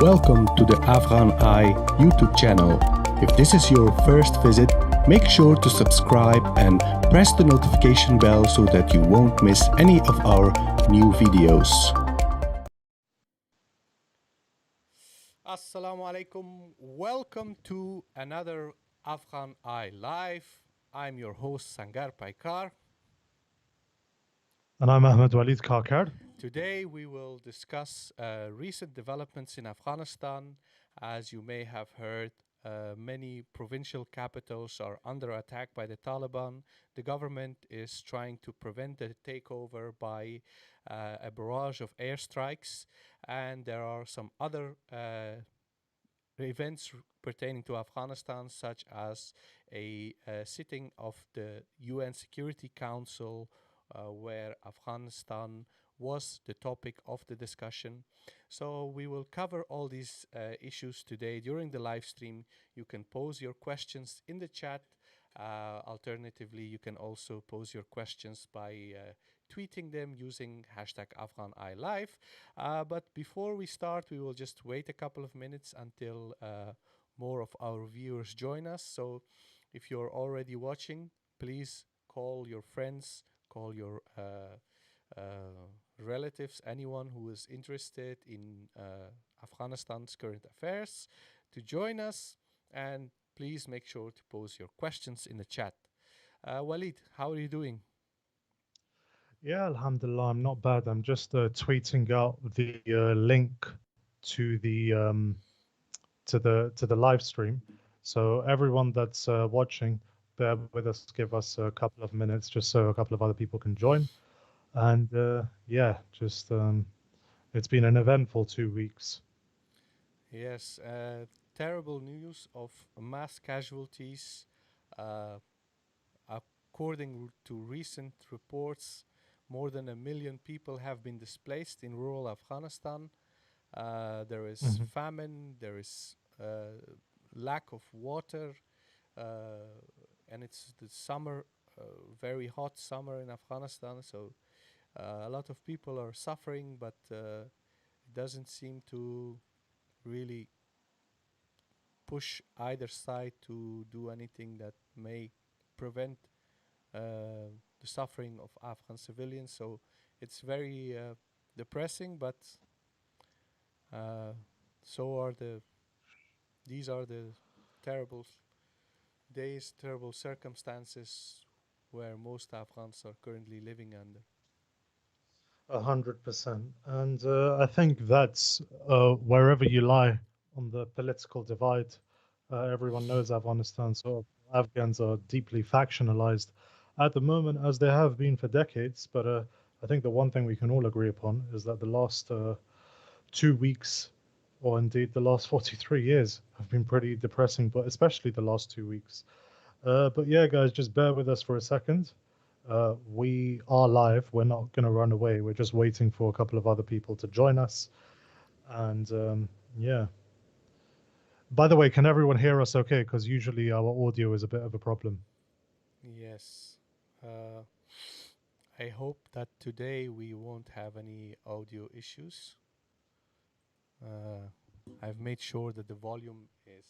Welcome to the AFGHANEYE YouTube channel. If this is your first visit, make sure to subscribe and press the notification bell so that you won't miss any of our new videos. Assalamu alaikum. Welcome to another AFGHANEYE Live. I'm your host Sangar Paykhar. And I'm Ahmed-Waleed Kakar. Today we will discuss recent developments in Afghanistan. As you may have heard, many provincial capitals are under attack by the Taliban. The government is trying to prevent the takeover by a barrage of airstrikes, and there are some other events pertaining to Afghanistan, such as a sitting of the UN Security Council where Afghanistan was the topic of the discussion. So we will cover all these issues today during the live stream. You can pose your questions in the chat. Alternatively, you can also pose your questions by tweeting them using #AfghanEyeLive. But before we start, we will just wait a couple of minutes until more of our viewers join us. So if you're already watching, please call your friends, call your relatives, anyone who is interested in Afghanistan's current affairs to join us, and please make sure to pose your questions in the chat. Waleed, how are you doing? Yeah, Alhamdulillah, I'm not bad. I'm just tweeting out the link to the live stream. So everyone that's watching, bear with us, give us a couple of minutes just so a couple of other people can join. And yeah, just it's been an eventful 2 weeks. Yes, terrible news of mass casualties. Uh, According to recent reports, more than 1 million people have been displaced in rural Afghanistan. There is famine, there is lack of water, and it's the summer, very hot summer in Afghanistan. So a lot of people are suffering, but it doesn't seem to really push either side to do anything that may prevent the suffering of Afghan civilians. So it's very depressing, but these are the terrible days, terrible circumstances where most Afghans are currently living under. 100%. And I think that's wherever you lie on the political divide, everyone knows Afghanistan. So Afghans are deeply factionalized at the moment, as they have been for decades. But I think the one thing we can all agree upon is that the last 2 weeks, or indeed the last 43 years, have been pretty depressing, but especially the last 2 weeks. But yeah, guys, just bear with us for a second. We are live. We're not going to run away. We're just waiting for a couple of other people to join us. And yeah. By the way, can everyone hear us okay? Because usually our audio is a bit of a problem. Yes. I hope that today we won't have any audio issues. I've made sure that the volume is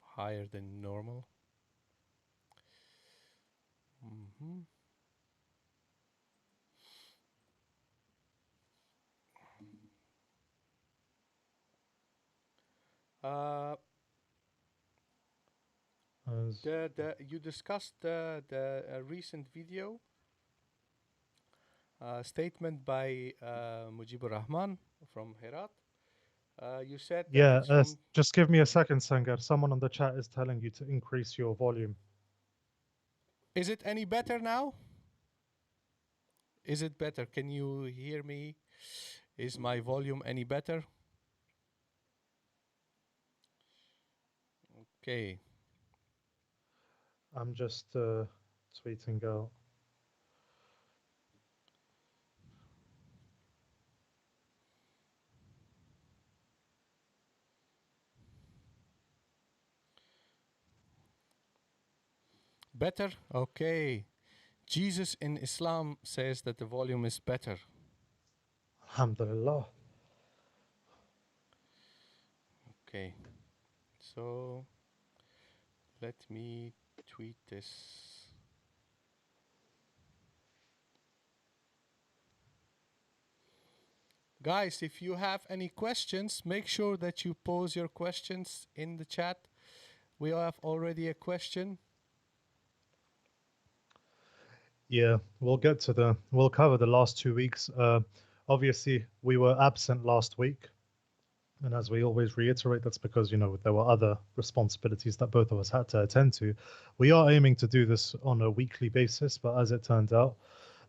higher than normal. You discussed the recent video statement by Mujibur Rahman from Herat. You said that Yeah, it's from... just give me a second, Sangar. Someone on the chat is telling you to increase your volume. Is it any better now? Is it better? Can you hear me? Is my volume any better? Okay. I'm just tweeting out. Better? Okay. Jesus in Islam says that the volume is better. Alhamdulillah. Okay, so let me tweet this. Guys, if you have any questions, make sure that you pose your questions in the chat. We have already a question. Yeah, we'll cover the last 2 weeks. Obviously, we were absent last week, and as we always reiterate, that's because there were other responsibilities that both of us had to attend to. We are aiming to do this on a weekly basis, but as it turned out,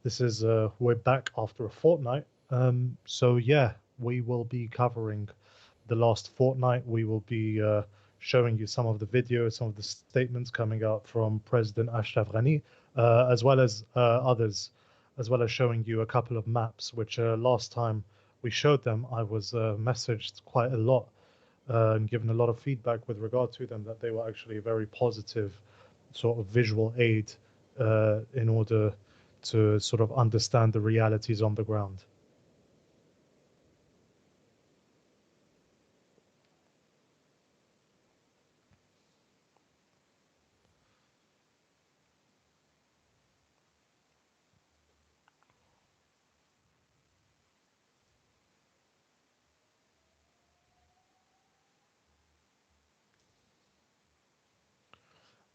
this is we're back after a fortnight. So yeah, we will be covering the last fortnight. We will be showing you some of the videos, some of the statements coming out from President Ashraf Ghani, as well as others, as well as showing you a couple of maps, which last time we showed them, I was messaged quite a lot and given a lot of feedback with regard to them that they were actually a very positive sort of visual aid in order to sort of understand the realities on the ground.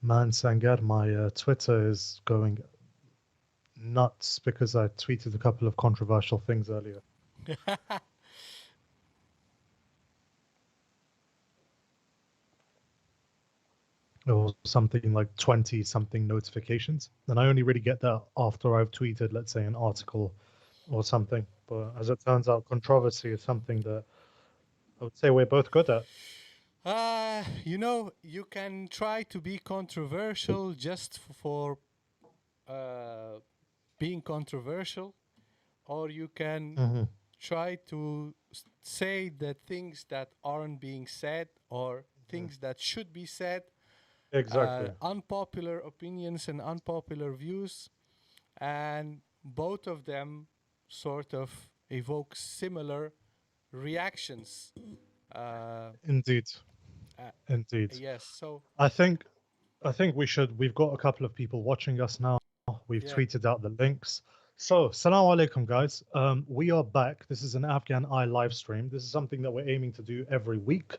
Man, Sangar, my Twitter is going nuts because I tweeted a couple of controversial things earlier. Or something like 20 something notifications. And I only really get that after I've tweeted, let's say, an article or something. But as it turns out, controversy is something that I would say we're both good at. You can try to be controversial just for uh, being controversial, or you can Hmm. try to say the things that aren't being said or things that should be said, Exactly. unpopular opinions and unpopular views, and both of them sort of evoke similar reactions. Uh, Indeed. uh, Indeed. yes, so I think we've got a couple of people watching us now. We've yeah. tweeted out the links. So, salam alaikum, guys. We are back. This is an Afghan Eye live stream. This is something that we're aiming to do every week.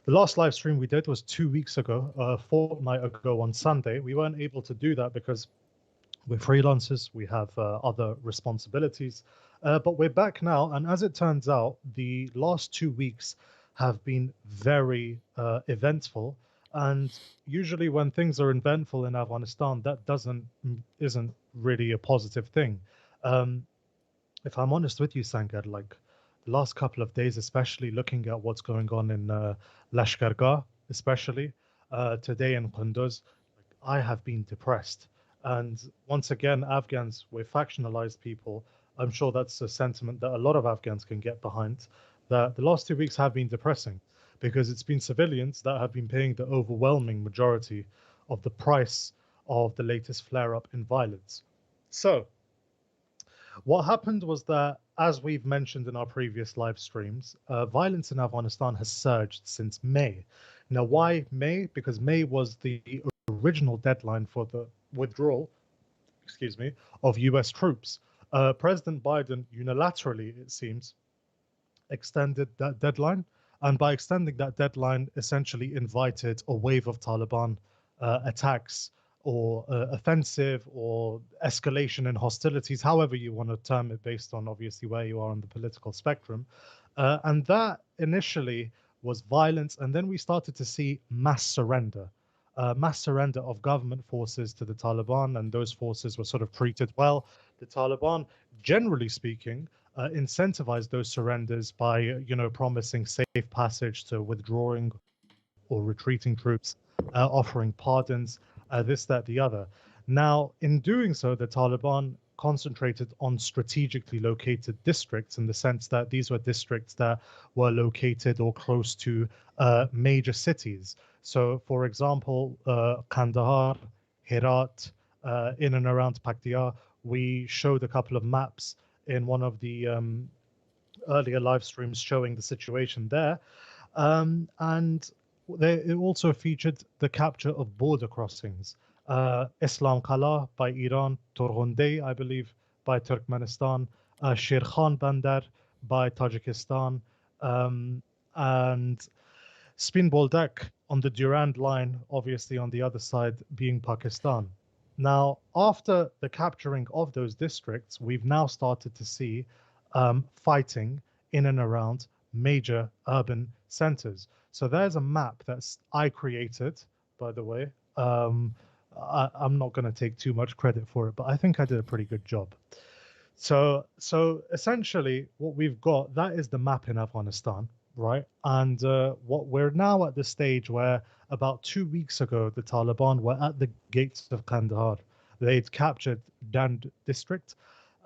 The last live stream we did was 2 weeks ago, a fortnight ago on Sunday. We weren't able to do that because we're freelancers, we have other responsibilities. But we're back now. And as it turns out, the last 2 weeks have been very eventful. And usually, when things are eventful in Afghanistan, that isn't really a positive thing. Um, if I'm honest with you, Sankar, like the last couple of days, especially looking at what's going on in Lashkargah, especially today in Kunduz, like I have been depressed. And once again, Afghans, we're factionalized people. I'm sure that's a sentiment that a lot of Afghans can get behind. That the last 2 weeks have been depressing because it's been civilians that have been paying the overwhelming majority of the price of the latest flare up in violence. So, what happened was that, as we've mentioned in our previous live streams, violence in Afghanistan has surged since May. Now, why May? Because May was the original deadline for the withdrawal, excuse me, of US troops. President Biden unilaterally, it seems, extended that deadline. And by extending that deadline, essentially invited a wave of Taliban attacks or offensive or escalation in hostilities, however you want to term it, based on obviously where you are on the political spectrum. And that initially was violence. And then we started to see mass surrender of government forces to the Taliban. And those forces were sort of treated well. The Taliban, generally speaking, incentivize those surrenders by promising safe passage to withdrawing or retreating troops, offering pardons, this, that, the other. Now, in doing so, the Taliban concentrated on strategically located districts in the sense that these were districts that were located or close to major cities. So, for example, Kandahar, Herat, in and around Paktia, we showed a couple of maps in one of the earlier live streams showing the situation there. And it also featured the capture of border crossings. Islam Kala by Iran, Torhonday, I believe, by Turkmenistan, Sher Khan Bandar by Tajikistan, um, and Spin Boldak on the Durand line, obviously on the other side being Pakistan. Now, after the capturing of those districts, we've now started to see fighting in and around major urban centers. So there's a map that's I created, by the way. I'm not going to take too much credit for it, but I think I did a pretty good job. So essentially, what we've got that is the map in Afghanistan, right? And what we're now at the stage where about 2 weeks ago, the Taliban were at the gates of Kandahar. They'd captured Dand district,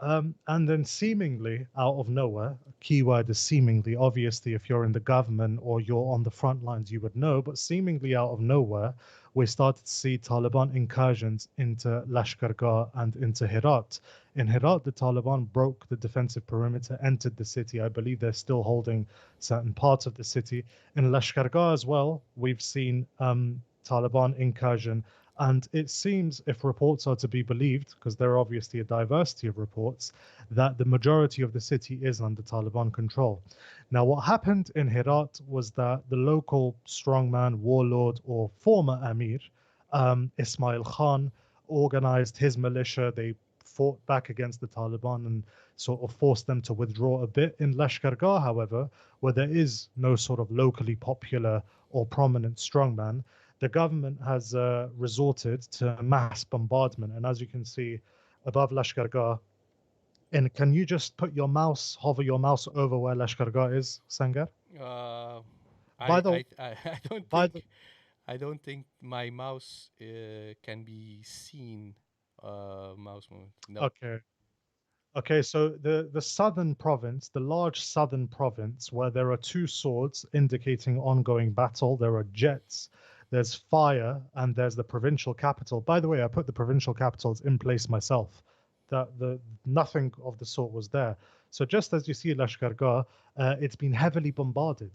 and then seemingly out of nowhere, keyword is seemingly. Obviously, if you're in the government or you're on the front lines, you would know. But seemingly out of nowhere, we started to see Taliban incursions into Lashkargah and into Herat. In Herat, the Taliban broke the defensive perimeter, entered the city. I believe they're still holding certain parts of the city. In Lashkargah as well, we've seen Taliban incursion. And it seems, if reports are to be believed, because there are obviously a diversity of reports, that the majority of the city is under Taliban control. Now, what happened in Herat was that the local strongman, warlord, or former emir, Ismail Khan, organized his militia. They fought back against the Taliban and sort of forced them to withdraw a bit. In Lashkargah, however, where there is no sort of locally popular or prominent strongman, the government has resorted to mass bombardment. And as you can see above Lashkargah, and can you just put your mouse, hover your mouse over where Lashkargah is, Sangar? Uh, By the I don't by the my mouse can be seen. Mouse movement. No. okay. Okay, so the southern province, the large southern province, where there are two swords indicating ongoing battle, there are jets, there's fire, and there's the provincial capital. By the way, I put the provincial capitals in place myself. That the nothing of the sort was there. So just as you see Lashkargah, it's been heavily bombarded.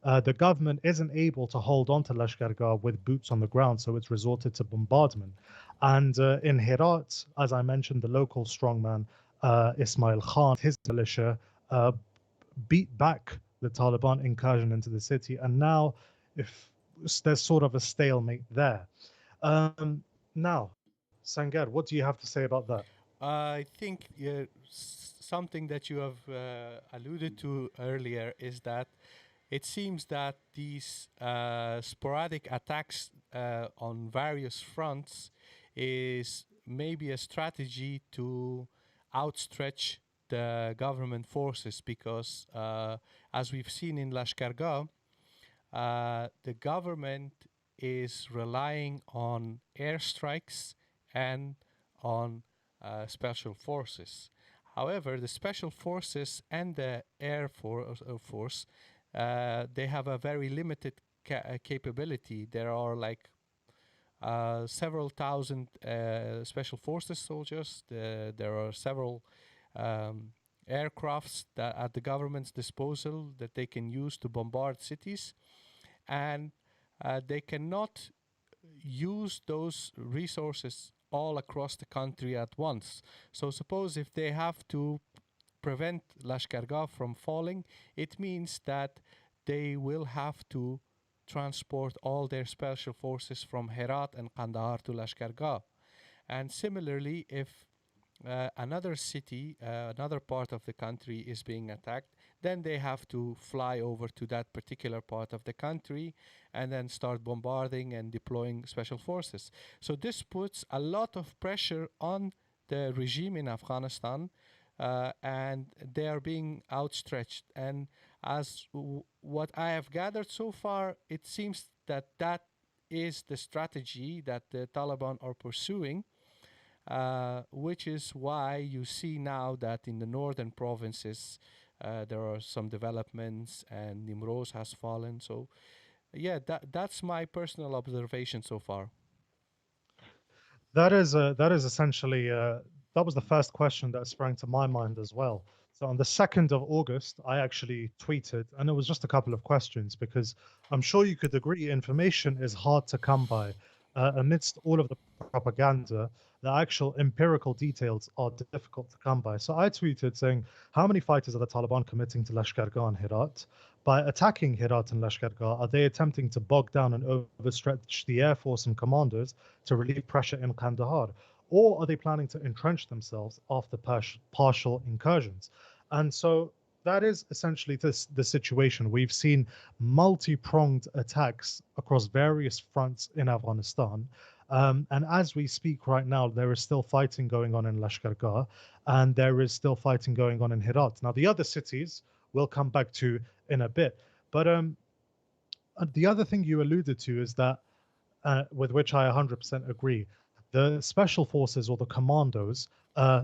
The government isn't able to hold on to Lashkargah with boots on the ground, so it's resorted to bombardment. And in Herat, as I mentioned, the local strongman Ismail Khan, his militia, uh, beat back the Taliban incursion into the city. And now, if there's sort of a stalemate there. Now, Sangar, what do you have to say about that? I think something that you have alluded to earlier is that it seems that these sporadic attacks on various fronts is maybe a strategy to outstretch the government forces because, as we've seen in Lashkargah, the government is relying on airstrikes and on special forces. However, the special forces and the force, they have a very limited capability. There are like several thousand special forces soldiers. There are several um, aircrafts that at the government's disposal that they can use to bombard cities, and they cannot use those resources all across the country at once. So suppose if they have to prevent Lashkargah from falling, it means that they will have to transport all their special forces from Herat and Kandahar to Lashkargah. And similarly, if another city, another part of the country is being attacked, then they have to fly over to that particular part of the country and then start bombarding and deploying special forces. So this puts a lot of pressure on the regime in Afghanistan, and they are being outstretched. And what I have gathered so far, it seems that that is the strategy that the Taliban are pursuing, which is why you see now that in the northern provinces there are some developments and Nimroz has fallen. So, yeah, that's my personal observation so far. That is essentially that was the first question that sprang to my mind as well. So on the 2nd of August, I actually tweeted, and it was just a couple of questions because I'm sure you could agree information is hard to come by. Amidst all of the propaganda, the actual empirical details are difficult to come by. So I tweeted saying, how many fighters are the Taliban committing to Lashkar-Gah and Herat? By attacking Herat and Lashkar-Gah, are they attempting to bog down and overstretch the air force and commandos to relieve pressure in Kandahar? Or are they planning to entrench themselves after partial incursions? And so that is essentially the situation. We've seen multi-pronged attacks across various fronts in Afghanistan. And as we speak right now, there is still fighting going on in Lashkar-Gah, and there is still fighting going on in Herat. Now, the other cities we'll come back to in a bit. But the other thing you alluded to is that, with which I 100% agree, the special forces or the commandos,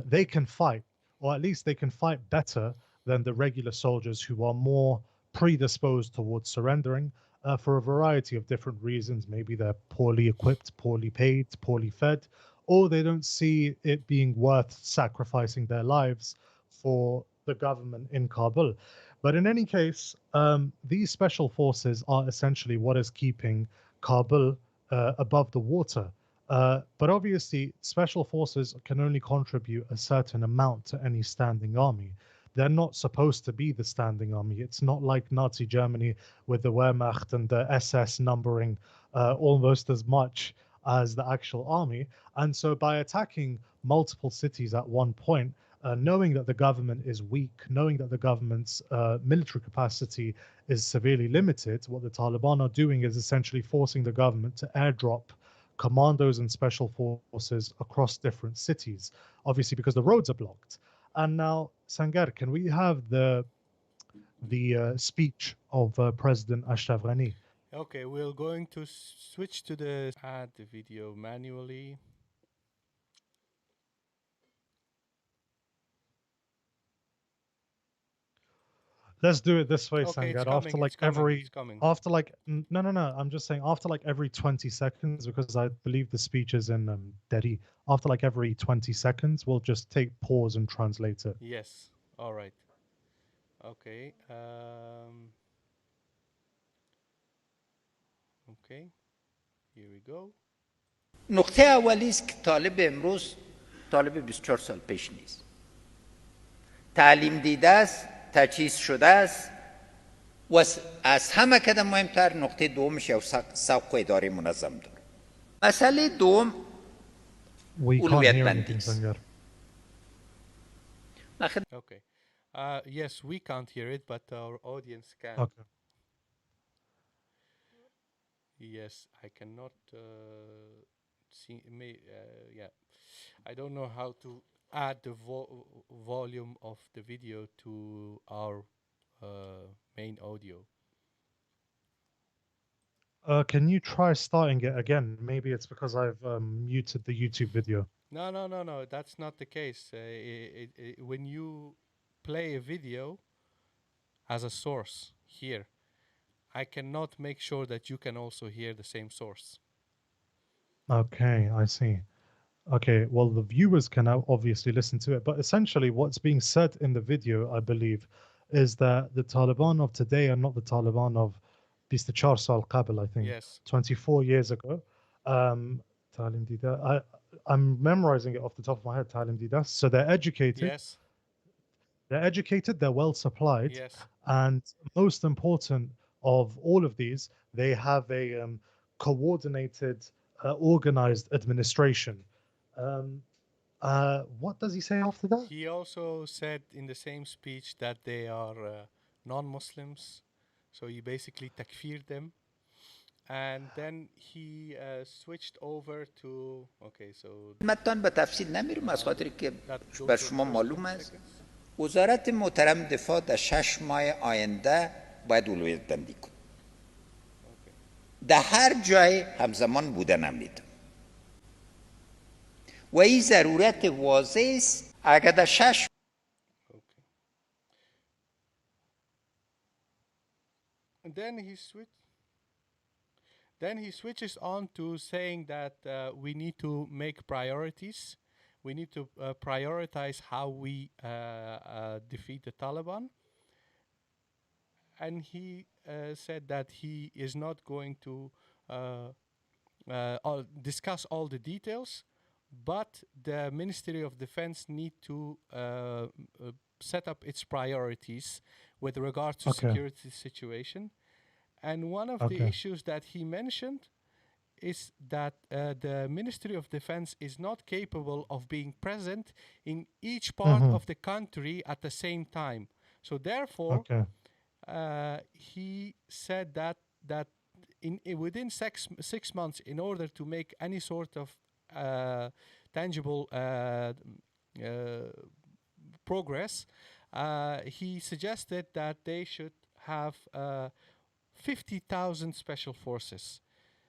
they can fight, or at least they can fight better than the regular soldiers who are more predisposed towards surrendering for a variety of different reasons. Maybe they're poorly equipped, poorly paid, poorly fed, or they don't see it being worth sacrificing their lives for the government in Kabul. But in any case, these special forces are essentially what is keeping Kabul above the water. But obviously, special forces can only contribute a certain amount to any standing army. They're not supposed to be the standing army. It's not like Nazi Germany with the Wehrmacht and the SS numbering almost as much as the actual army. And so, by attacking multiple cities at one point, knowing that the government is weak, knowing that the government's military capacity is severely limited, what the Taliban are doing is essentially forcing the government to airdrop commandos and special forces across different cities, obviously because the roads are blocked. And now, Sangar, can we have the speech of President Ashraf Ghani? Okay, we're going to switch to the add the video manually. Let's do it this way, Okay, it's Sangat. coming, it's coming, it's coming. No. I'm just saying after like every 20 seconds, because I believe the speech is in Dari. After like every 20 seconds, we'll just take pause and translate it. Yes. All right. Okay. Okay. Here we go. نقطه اولی است که طالب امروز طالب 24 سال پیش نیست. تعلیم دیده است، تجهیز شده است و از همه قدم مهمتر نقطه دومش یا سوق اداره منظم داره. مسئله دوم اولویت بندی است. Okay. Yes, we can't hear it, but our audience can. Okay. Yes, I cannot see. Yeah, I don't know how to add the volume of the video to our main audio. Can you try starting it again? Maybe it's because I've muted the YouTube video. No. That's not the case. When you play a video as a source here, I cannot make sure that you can also hear the same source. Okay, I see. Okay, well, the viewers can now obviously listen to it, but essentially what's being said in the video, I believe, is that the Taliban of today are not the Taliban of 24 Sal Qabl, I think, Yes. 24 years ago. Talim Dida. I'm memorizing it off the top of my head, Talim Dida. So they're educated. Yes. They're educated, they're well supplied. Yes. And most important of all of these, they have a coordinated, organized administration. What does he say after that? He also said in the same speech that they are non-Muslims, so he basically takfir them, and then he switched over to okay. So متن به تفصیل نمیرم از خاطر که بر شما معلوم است وزارت محترم دفاع در 6 ماه آینده باید اولویت بندی کنه. در هر جای همزمان بودن امنیت و این ضرورت واضح است اگر در 6 Then he switches on to saying that we need to make priorities. we need to prioritize how we defeat the Taliban. And he said that he is not going to discuss all the details, but the Ministry of Defense need to set up its priorities with regard to Okay. security situation. And one of the Okay. issues that he mentioned is that the Ministry of Defense is not capable of being present in each part Mm-hmm. of the country at the same time. So therefore, Okay. he said that within 6 months, in order to make any sort of tangible progress, he suggested that they should have 50,000 special forces.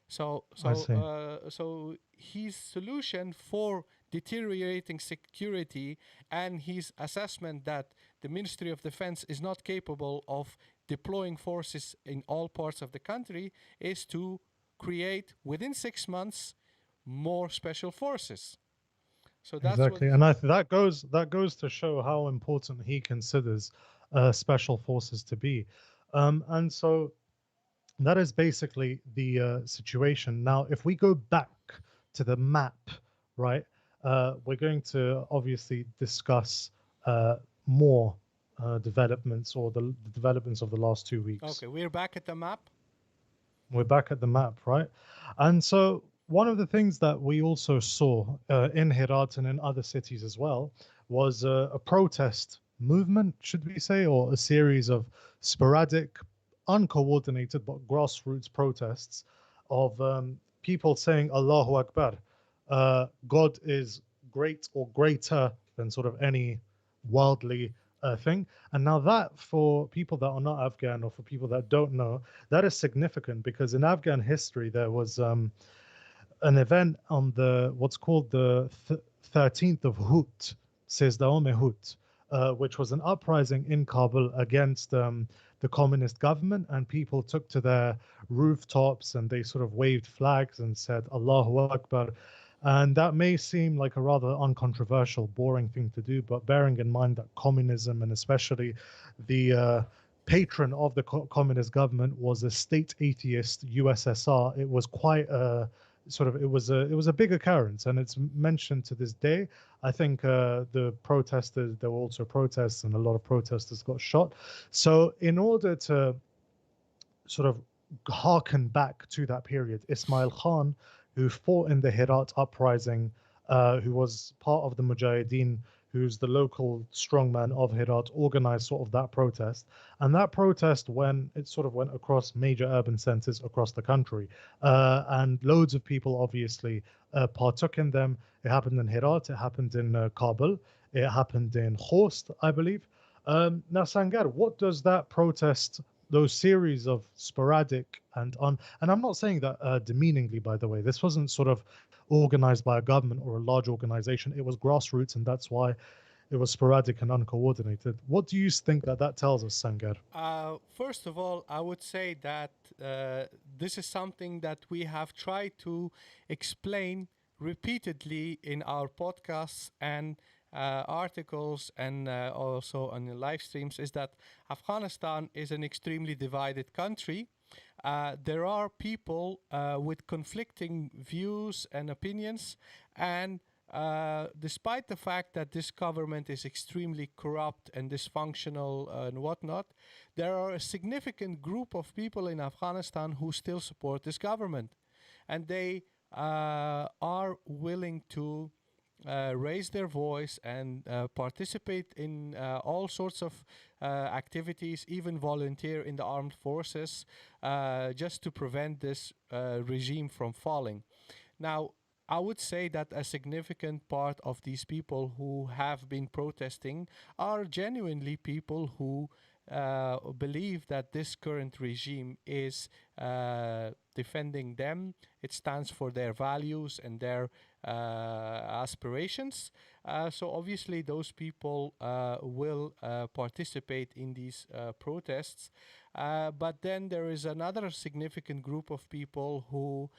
So, I so, see. so his solution for deteriorating security and his assessment that the Ministry of Defense is not capable of deploying forces in all parts of the country is to create within 6 months more special forces. So that's what. Exactly, and that goes to show how important he considers special forces to be, and so that is basically the situation. Now, if we go back to the map, right, we're going to obviously discuss more developments or the developments of the last 2 weeks. Okay, we're back at the map. We're back at the map, right? And so one of the things that we also saw in Herat and in other cities as well was a protest movement, should we say, or a series of sporadic, uncoordinated, but grassroots protests of people saying Allahu Akbar. God is great or greater than sort of any worldly thing. And now that for people that are not Afghan or for people that don't know, that is significant because in Afghan history there was an event on the what's called the 13th of Hut, says Daome Hut, which was an uprising in Kabul against the communist government, and people took to their rooftops and they sort of waved flags and said Allahu Akbar. And that may seem like a rather uncontroversial, boring thing to do, but bearing in mind that communism and especially the patron of the communist government was a state atheist USSR, it was quite a sort of it was a big occurrence, and it's mentioned to this day. I think the protesters, there were also protests, and a lot of protesters got shot. So in order to sort of harken back to that period, Ismail Khan, who fought in the Herat uprising, who was part of the Mujahideen, who's the local strongman of Herat, organized sort of that protest. And that protest, when it sort of went across major urban centers across the country, and loads of people obviously partook in them. It happened in Herat, it happened in Kabul, it happened in Khost, I believe. Now, Sangar, what does that protest, those series of sporadic and I'm not saying that demeaningly, by the way, this wasn't sort of organized by a government or a large organization. It was grassroots, and that's why it was sporadic and uncoordinated. What do you think that that tells us, Sangar? First of all, I would say that this is something that we have tried to explain repeatedly in our podcasts and articles and also on the live streams, is that Afghanistan is an extremely divided country. There are people with conflicting views and opinions, and despite the fact that this government is extremely corrupt and dysfunctional and whatnot, there are a significant group of people in Afghanistan who still support this government, and they are willing to raise their voice and participate in all sorts of activities, even volunteer in the armed forces, just to prevent this regime from falling. Now, I would say that a significant part of these people who have been protesting are genuinely people who believe that this current regime is defending them. It stands for their values and their aspirations. So obviously those people will participate in these protests. But then there is another significant group of people who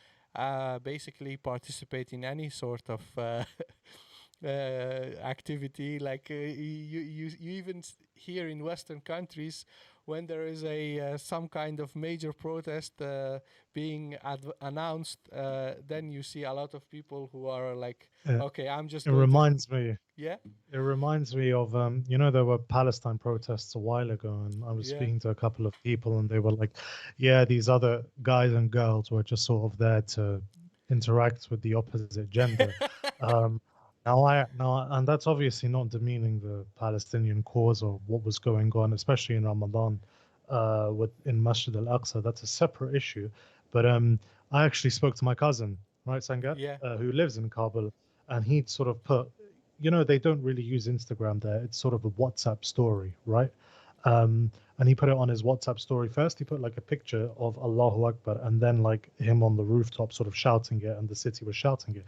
basically participate in any sort of activity. Like you even here in Western countries, when there is a some kind of major protest being announced, then you see a lot of people who are like, Uh, okay, I'm just it going to, reminds me. yeah, It reminds me of there were Palestine protests a while ago, and I was yeah, speaking to a couple of people, and they were like, "Yeah, these other guys and girls were just sort of there to interact with the opposite gender." Um, and that's obviously not demeaning the Palestinian cause or what was going on, especially in Ramadan, with in Masjid al-Aqsa. That's a separate issue. But I actually spoke to my cousin, right, Sangar, yeah, who lives in Kabul, and he'd sort of put, they don't really use Instagram there. It's sort of a WhatsApp story, right? And he put it on his WhatsApp story first. He put like a picture of Allahu Akbar and then like him on the rooftop sort of shouting it, and the city was shouting it.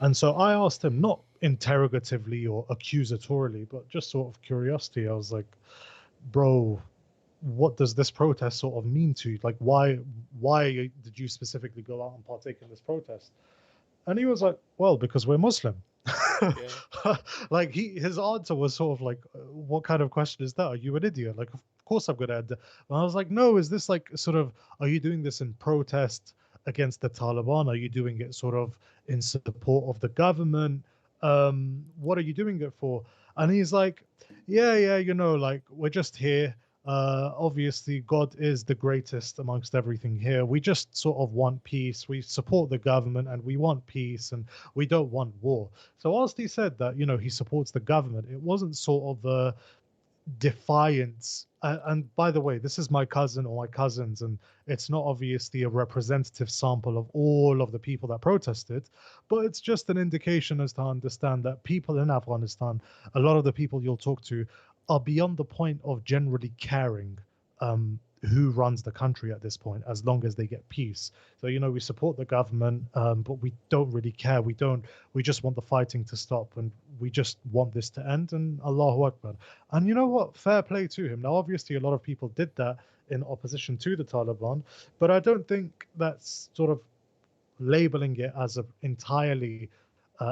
And so I asked him, not interrogatively or accusatorily, but just sort of curiosity. I was like, bro, what does this protest sort of mean to you? Like, why did you specifically go out and partake in this protest? And he was like, well, because we're Muslim. yeah, Like his answer was sort of like, what kind of question is that? Are you an idiot? Like, of course I'm gonna. And I was like, no, is this like sort of, are you doing this in protest against the Taliban? Are you doing it sort of in support of the government? What are you doing it for? And he's like, yeah, like we're just here. Obviously, God is the greatest amongst everything here. We just sort of want peace. We support the government and we want peace and we don't want war. So, whilst he said that, he supports the government, it wasn't sort of a defiance. And by the way, this is my cousin or my cousins, and it's not obviously a representative sample of all of the people that protested, but it's just an indication as to understand that people in Afghanistan, a lot of the people you'll talk to, are beyond the point of generally caring who runs the country at this point, as long as they get peace. So we support the government, but we don't really care. We just want the fighting to stop, and we just want this to end. And Allahu Akbar. And you know what? Fair play to him. Now, obviously, a lot of people did that in opposition to the Taliban, but I don't think that's sort of labeling it as an entirely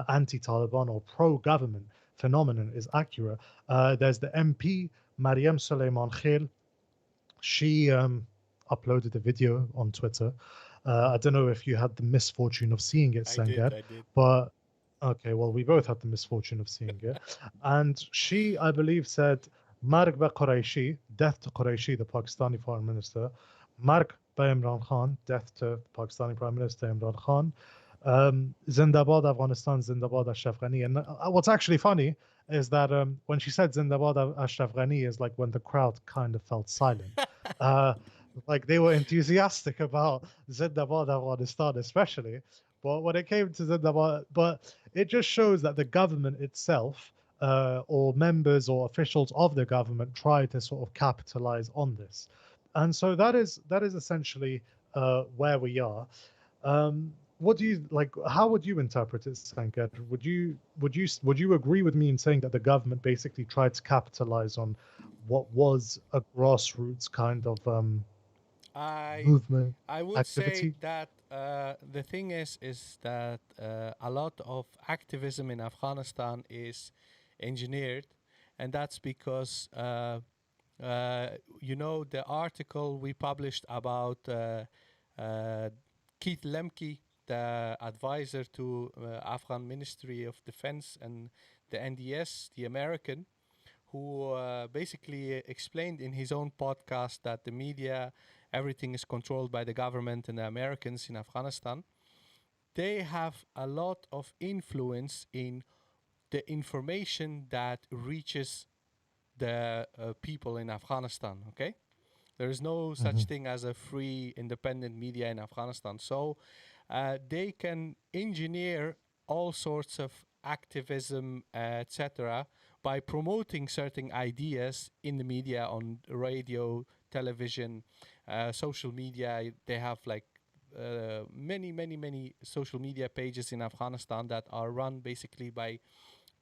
anti-Taliban or pro-government phenomenon is accurate. There's the MP, Mariam Suleiman Khail. She uploaded a video on Twitter. I don't know if you had the misfortune of seeing it, I did, Sangat, I did. but okay, well, we both had the misfortune of seeing it. And she, I believe, said, Marg ba Quraishi, death to Quraishi, the Pakistani Foreign Minister. Marg ba Imran Khan, death to Pakistani Prime Minister Imran Khan. Zindabad Afghanistan, Zindabad Ashraf Ghani. And what's actually funny is that when she said Zindabad Ashraf Ghani is like when the crowd kind of felt silent. Uh, like they were enthusiastic about Zindabad Afghanistan, especially. But when it came to Zindabad, but it just shows that the government itself, or members or officials of the government, try to sort of capitalize on this, and so that is essentially where we are. What do you like? How would you interpret it, Sanket? Would you agree with me in saying that the government basically tried to capitalize on what was a grassroots kind of I movement I would say activity? that the thing is that a lot of activism in Afghanistan is engineered, and that's because the article we published about uh, Keith Lemke, the advisor to Afghan Ministry of Defense and the NDS, the American, who basically explained in his own podcast that the media, everything is controlled by the government and the Americans in Afghanistan. They have a lot of influence in the information that reaches the people in Afghanistan. Okay, there is no such Hmm. thing as a free, independent media in Afghanistan. So they can engineer all sorts of activism, etc., by promoting certain ideas in the media, on radio, television, social media. They have like many social media pages in Afghanistan that are run basically by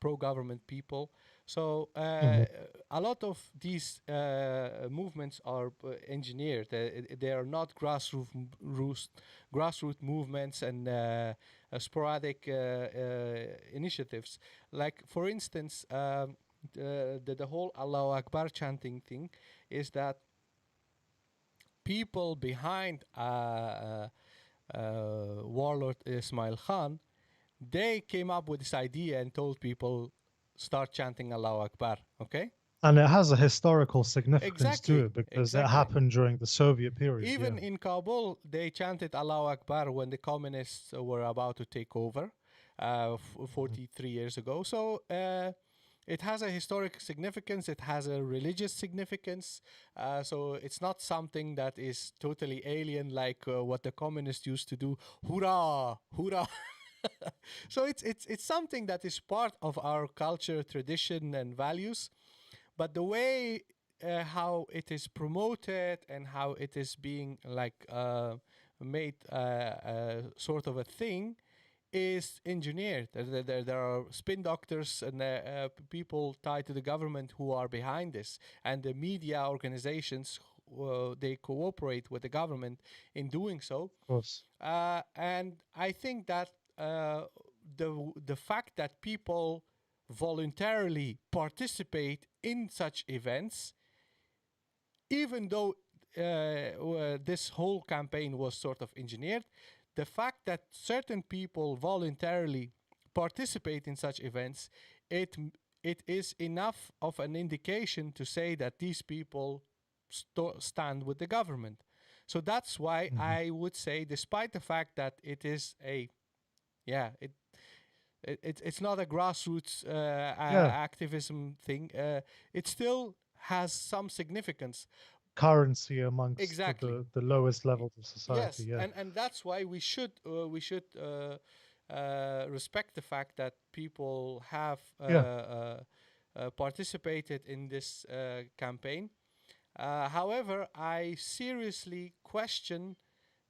pro-government people. So Mhm. a lot of these movements are engineered. They are not grassroots movements and sporadic initiatives. Like, for instance, the whole Allahu Akbar chanting thing is that people behind warlord Ismail Khan, they came up with this idea and told people start chanting Allahu Akbar. Okay, And it has a historical significance to exactly, it because it exactly. happened during the Soviet period. Yeah. Even in Kabul, they chanted Allahu Akbar when the communists were about to take over Mhm. 43 years ago. So it has a historic significance, it has a religious significance. So it's not something that is totally alien like what the communists used to do. Hoorah! Hoorah! So it's something that is part of our culture, tradition, and values. But the way how it is promoted and how it is being like made sort of a thing is engineered. There are spin doctors and people tied to the government who are behind this, and the media organizations. They cooperate with the government in doing so, Of course. and I think that the fact that people voluntarily participate in such events, even though this whole campaign was sort of engineered, the fact that certain people voluntarily participate in such events, it it is enough of an indication to say that these people stand with the government. So that's why Mhm. I would say, despite the fact that it is a, yeah, it's not a grassroots Yeah. activism thing, it still has some significance. Currency amongst Exactly. the lowest levels of society. Yes, Yeah. and that's why we should respect the fact that people have Yeah. participated in this campaign. However, I seriously question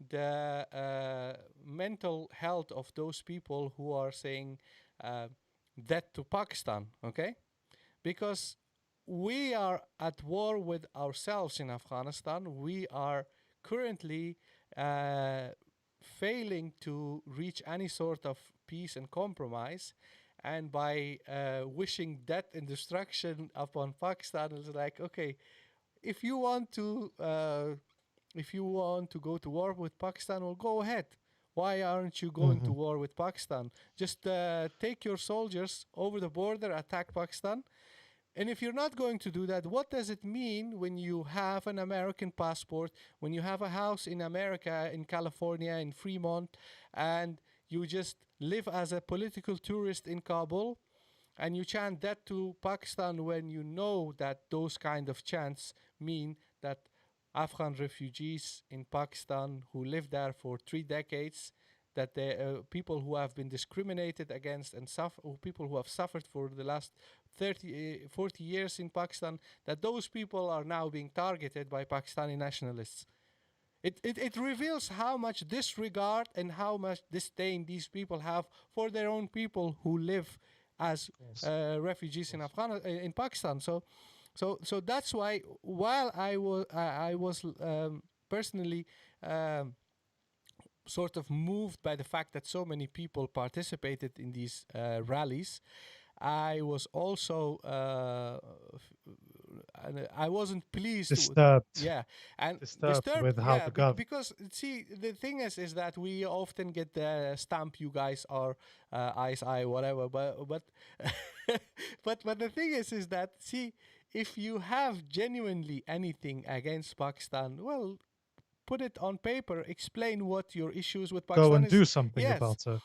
the mental health of those people who are saying uh, death to Pakistan, okay? Because we are at war with ourselves in Afghanistan. We are currently uh, failing to reach any sort of peace and compromise. And by wishing death and destruction upon Pakistan, it's like, okay, if you want to go to war with Pakistan, well, go ahead. Why aren't you going to Mhm. war with Pakistan? Just take your soldiers over the border, attack Pakistan. And if you're not going to do that, what does it mean when you have an American passport, when you have a house in America, in California, in Fremont, and you just live as a political tourist in Kabul, and you chant that to Pakistan when you know that those kind of chants mean that Afghan refugees in Pakistan who live there for 3 decades, that the people who have been discriminated against and people who have suffered for the last 30, 40 years in Pakistan, that those people are now being targeted by Pakistani nationalists. It reveals how much disregard and how much disdain these people have for their own people who live as Of course. Of refugees in course. in Pakistan. So that's why, while I was personally sort of moved by the fact that so many people participated in these rallies, I was also I wasn't pleased with, Disturbed. yeah, and Disturbed disturbed, with how yeah, the gov. because see, the thing is that we often get the stamp, you guys are ice eye whatever, but but the thing is that, see, if you have genuinely anything against Pakistan, well, put it on paper, explain what your issues with Go Pakistan and is. do something Yes, about it.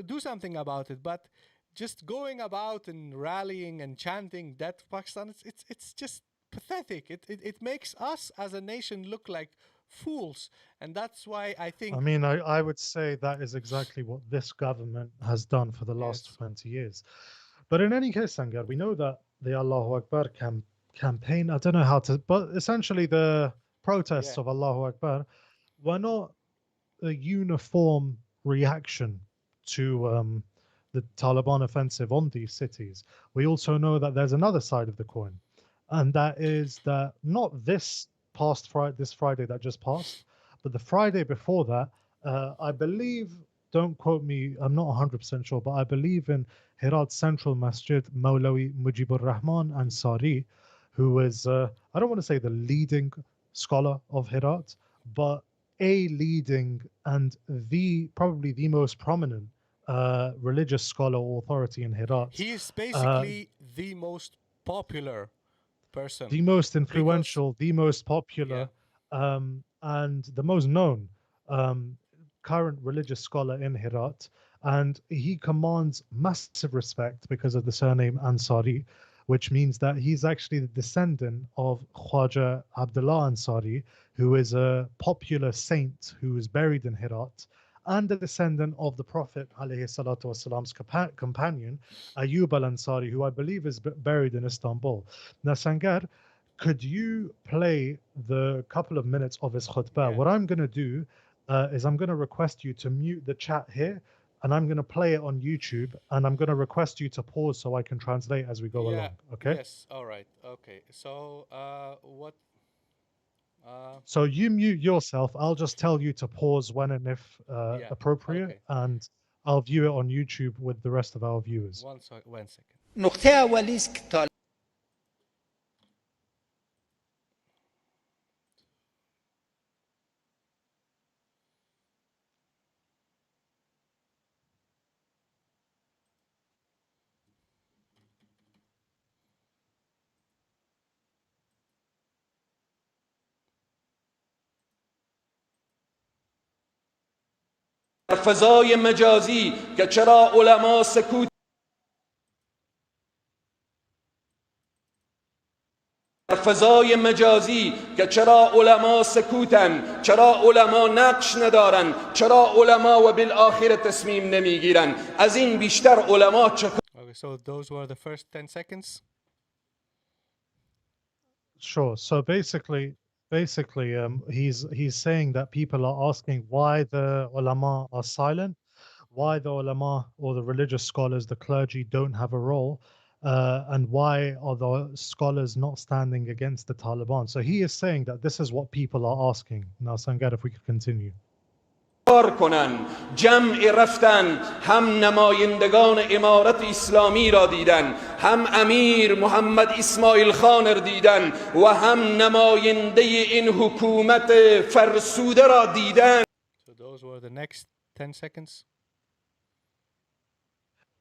do something about it. But just going about and rallying and chanting that Pakistan, it's just pathetic. It makes us as a nation look like fools, and that's why I I think, mean, I would say that is exactly what this government has done for the last yes, 20 years. But in any case, Sangar, we know that the Allahu Akbar campaign, I don't know how to, but essentially the yeah, protests of Allahu Akbar were not a uniform reaction to the Taliban offensive on these cities, we also know that there's another side of the coin, and that is that not this past Friday, this Friday that just passed, but the Friday before that, I believe, don't quote me, I'm not 100% sure, but I believe in Herat Central Masjid, Maulawi Mujibur Rahman Ansari, who is, I don't want to say the leading scholar of Herat, but a leading and probably the most prominent religious scholar or authority in Herat. He is basically the most popular person. The most influential, the most popular, and the most known current religious scholar in Herat. And he commands massive respect because of the surname Ansari, which means that he's actually the descendant of Khwaja Abdullah Ansari, who is a popular saint who is buried in Herat, and a descendant of the Prophet ﷺ's companion, Ayyub al-Ansari, who I believe is buried in Istanbul. Now, Sangar, could you play the couple of minutes of his khutbah? Yeah. What I'm going to do is I'm going to request you to mute the chat here, and I'm going to play it on YouTube, and I'm going to request you to pause so I can translate as we go along. Okay? Yes. All right. Okay. So, what? So you mute yourself. I'll just tell you to pause when and if appropriate, okay. and I'll view it on YouTube with the rest of our viewers. One second. نقطه اولی است که در فضای مجازی که چرا علما سکوت در فضای مجازی که چرا علما سکوتن، چرا علما نقش ندارن، چرا علما و بالآخر تصمیم نمیگیرن، از این بیشتر علما چه؟ Okay, so those were the first 10 seconds. Sure. So basically, he's saying that people are asking why the ulama are silent, why the ulama or the religious scholars, the clergy, don't have a role, and why are the scholars not standing against the Taliban. So he is saying that this is what people are asking. Now, Sangar, if we could continue. کار کنن، جمع رفتن، هم نمایندگان امارت اسلامی را دیدن، هم امیر محمد اسماعیل خان را دیدن و هم نماینده این حکومت فرسوده را دیدن. So those were the next 10 seconds.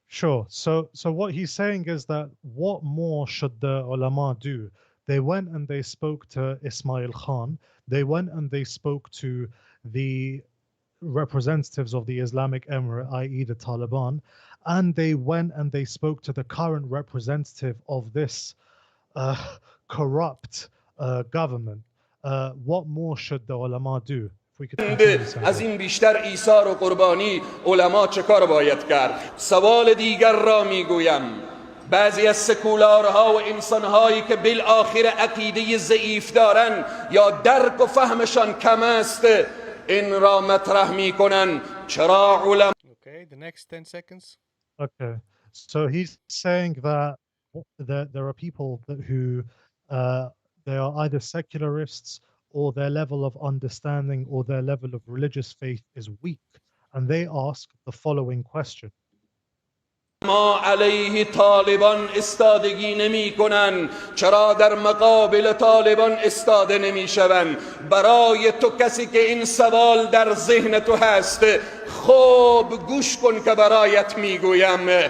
Sure. So what he's saying is that what more should the ulama do? They went and they spoke to Ismail Khan. They went and they spoke to the representatives of the Islamic Emirate, i.e. the Taliban, and they went and they spoke to the current representative of this corrupt government. What more should the ulama do? If we could از این بیشتر ایثار و قربانی علما چه کار باید کرد؟ سوال دیگر را میگویم، بعضی از سکولارها و انسانهایی که بالآخر عقیده ضعیف دارن یا درک و فهمشان کم است، این را مطرح میکنن چرا علما. Okay, the next 10 seconds. Okay, so he's saying that there are people who they are either secularists or their level of understanding or their level of religious faith is weak, and they ask the following question. ما علیه طالبان استادگی نمی کنن، چرا در مقابل طالبان استاده نمی شوند؟ برای تو کسی که این سوال در ذهن تو هست، خوب گوش کن که برایت می گویم،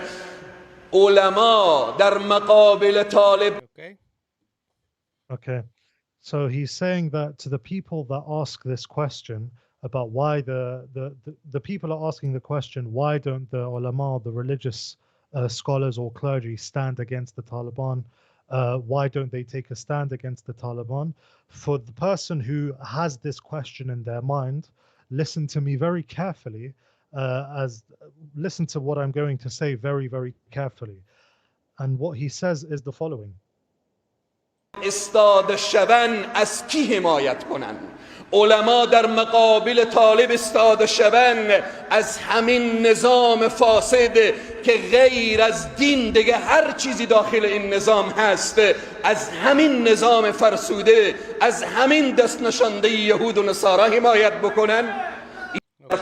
علما در مقابل طالب. Okay, so he's saying that to the people that ask this question about why the people are asking the question, why don't the ulama, the religious scholars or clergy stand against the Taliban? Why don't they take a stand against the Taliban? For the person who has this question in their mind, listen to me very carefully, listen to what I'm going to say very, very carefully. And what he says is the following. استاده شون از کی حمایت کنن؟ علما در مقابل طالب استاده شون از همین نظام فاسد که غیر از دین دیگه هر چیزی داخل این نظام هست، از همین نظام فرسوده، از همین دست نشانده یهود و نصارا حمایت بکنن.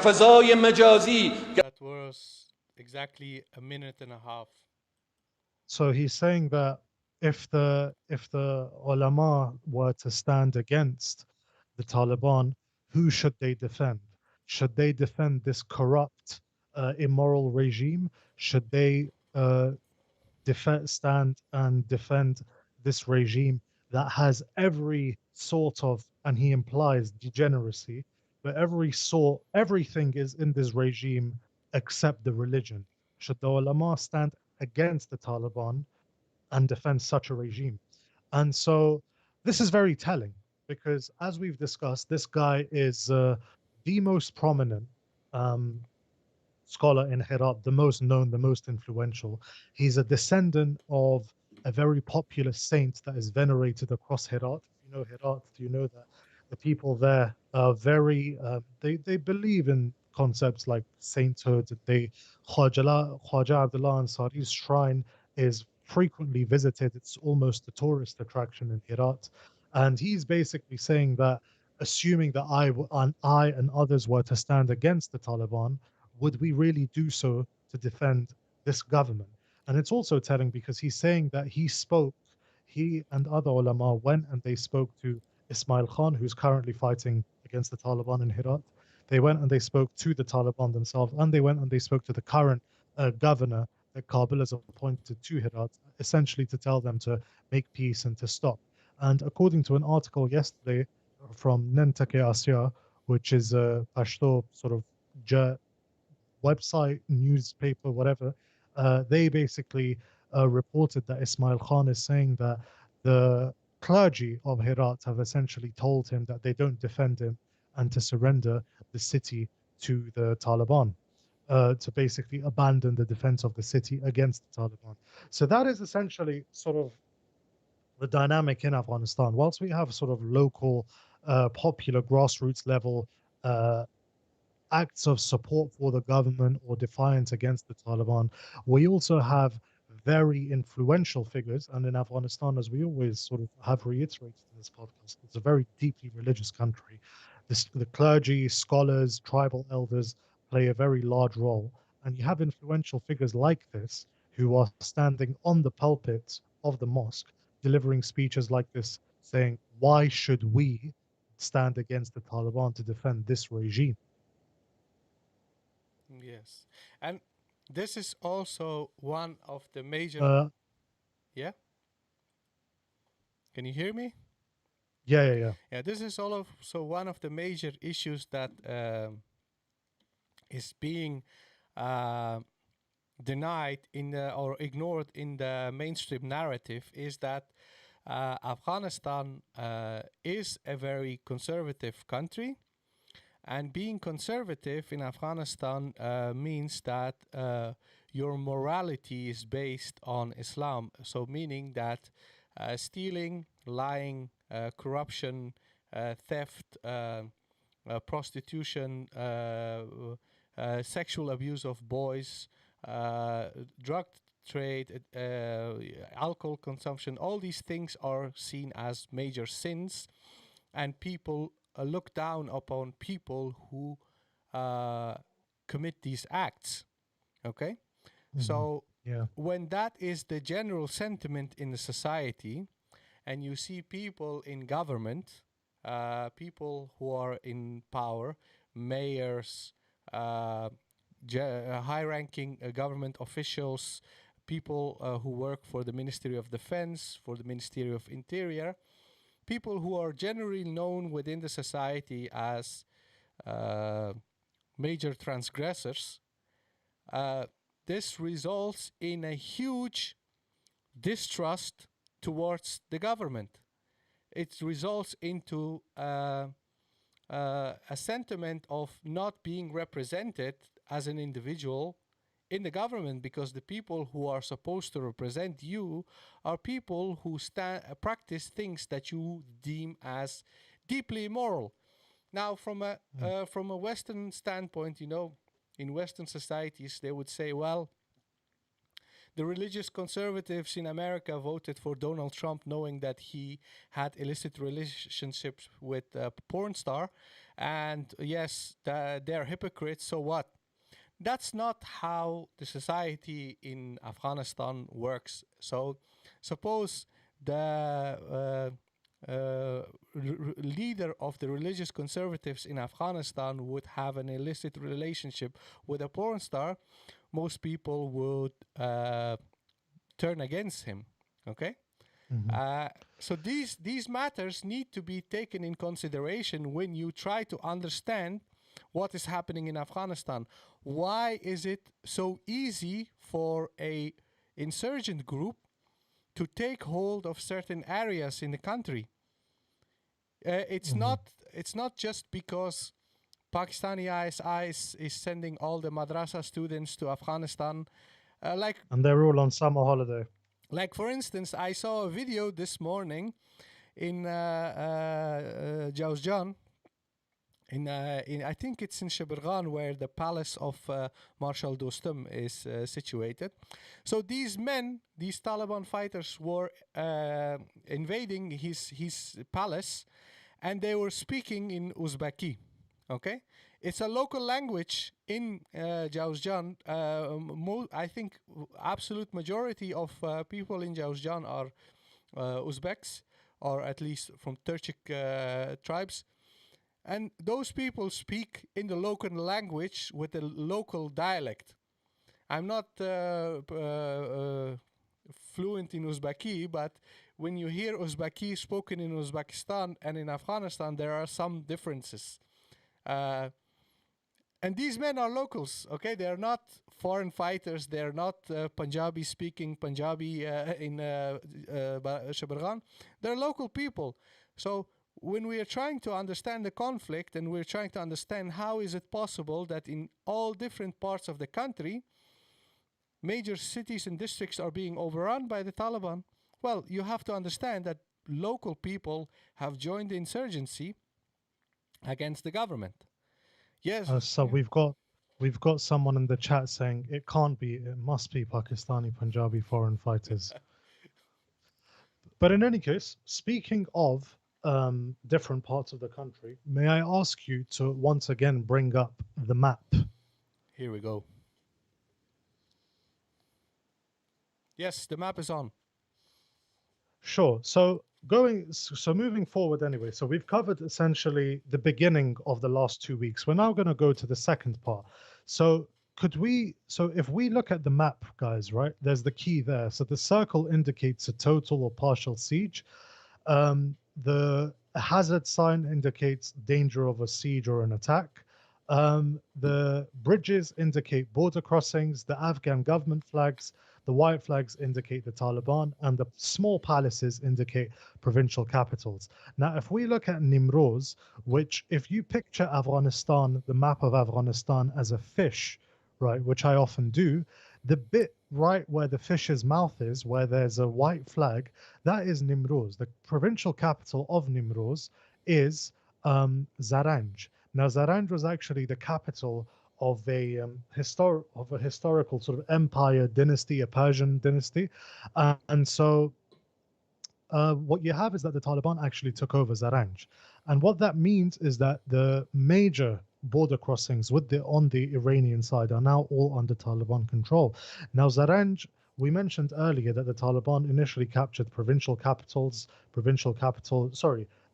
فضای مجازی That was exactly a minute and a half. So he's saying that if the ulama were to stand against the Taliban, who should they defend? Should they defend this corrupt, immoral regime? Should they stand and defend this regime that has every sort of, and he implies degeneracy, but everything is in this regime except the religion? Should the ulama stand against the Taliban and defend such a regime? And so this is very telling because, as we've discussed, this guy is the most prominent scholar in Herat, the most known, the most influential. He's a descendant of a very popular saint that is venerated across Herat. If you know Herat, you know that the people there are very, they believe in concepts like sainthood. Khwaja Abdullah Ansari's shrine is frequently visited. It's almost a tourist attraction in Herat. And he's basically saying that assuming that I and others were to stand against the Taliban, would we really do so to defend this government? And it's also telling because he's saying that he and other ulama went and they spoke to Ismail Khan, who's currently fighting against the Taliban in Herat. They went and they spoke to the Taliban themselves, and they went and they spoke to the current governor that Kabul has appointed to Herat, essentially to tell them to make peace and to stop. And according to an article yesterday from Nentake Asya, which is a Pashto sort of website, newspaper, whatever, they basically reported that Ismail Khan is saying that the clergy of Herat have essentially told him that they don't defend him and to surrender the city to the Taliban, to basically abandon the defense of the city against the Taliban. So that is essentially sort of the dynamic in Afghanistan. Whilst we have sort of local, popular grassroots level acts of support for the government or defiance against the Taliban, we also have very influential figures. And in Afghanistan, as we always sort of have reiterated in this podcast, it's a very deeply religious country. The clergy, scholars, tribal elders play a very large role. And you have influential figures like this who are standing on the pulpit of the mosque, delivering speeches like this, saying, why should we stand against the Taliban to defend this regime? Yes. And this is also one of the major... Yeah? Can you hear me? Yeah. Yeah, this is also one of the major issues that is being denied or ignored in the mainstream narrative, is that Afghanistan is a very conservative country. And being conservative in Afghanistan means that your morality is based on Islam. So meaning that stealing, lying, corruption, theft, prostitution, sexual abuse of boys, drug trade, alcohol consumption, all these things are seen as major sins, and people look down upon people who commit these acts. Okay? Mm-hmm. So when that is the general sentiment in the society, and you see people in government, people who are in power, mayors, high-ranking government officials, people who work for the Ministry of Defense, for the Ministry of Interior, people who are generally known within the society as major transgressors, this results in a huge distrust towards the government. It results into a sentiment of not being represented as an individual in the government, because the people who are supposed to represent you are people who practice things that you deem as deeply immoral. Now, from a Western standpoint, in Western societies, they would say, well, the religious conservatives in America voted for Donald Trump knowing that he had illicit relationships with a porn star. And yes, they're hypocrites, so what? That's not how the society in Afghanistan works. So suppose the leader of the religious conservatives in Afghanistan would have an illicit relationship with a porn star, most people would turn against him. Okay? So these matters need to be taken in consideration when you try to understand what is happening in Afghanistan. Why is it so easy for a insurgent group to take hold of certain areas in the country? It's not just because Pakistani ISI is sending all the madrasa students to Afghanistan. And they're all on summer holiday. Like, for instance, I saw a video this morning in Jawzjan. In I think it's in Shibirgan, where the palace of Marshal Dostum is situated. So these Taliban fighters, were invading his palace, and they were speaking in Uzbeki. Okay, it's a local language in Jawzjan. I think absolute majority of people in Jawzjan are Uzbeks, or at least from Turkic tribes. And those people speak in the local language with the local dialect. I'm not fluent in Uzbeki, but when you hear Uzbeki spoken in Uzbekistan and in Afghanistan, there are some differences. And these men are locals, okay? They're not foreign fighters. They're not Punjabi speaking Punjabi in Shibirgan. They're local people. So when we are trying to understand the conflict, and we're trying to understand how is it possible that in all different parts of the country, major cities and districts are being overrun by the Taliban, well, you have to understand that local people have joined the insurgency against the government. Yes. So we've got someone in the chat saying it can't be, it must be Pakistani Punjabi foreign fighters. But in any case, speaking of different parts of the country, may I ask you to once again bring up the map? Here we go. Yes, the map is on. Sure. So moving forward anyway, so we've covered essentially the beginning of the last 2 weeks. We're now going to go to the second part. So if we look at the map, guys, right, there's the key there. So the circle indicates a total or partial siege. The hazard sign indicates danger of a siege or an attack. The bridges indicate border crossings. The Afghan government flags, the white flags indicate the Taliban, and the small palaces indicate provincial capitals. Now, if we look at Nimroz, which if you picture Afghanistan, the map of Afghanistan as a fish, right, which I often do, the bit right where the fish's mouth is, where there's a white flag, that is Nimroz. The provincial capital of Nimroz is Zaranj. Now, Zaranj was actually the capital of a historical sort of empire dynasty, a Persian dynasty, and so what you have is that the Taliban actually took over Zaranj, and what that means is that the major border crossings on the Iranian side are now all under Taliban control. Now, Zaranj, we mentioned earlier that the Taliban initially captured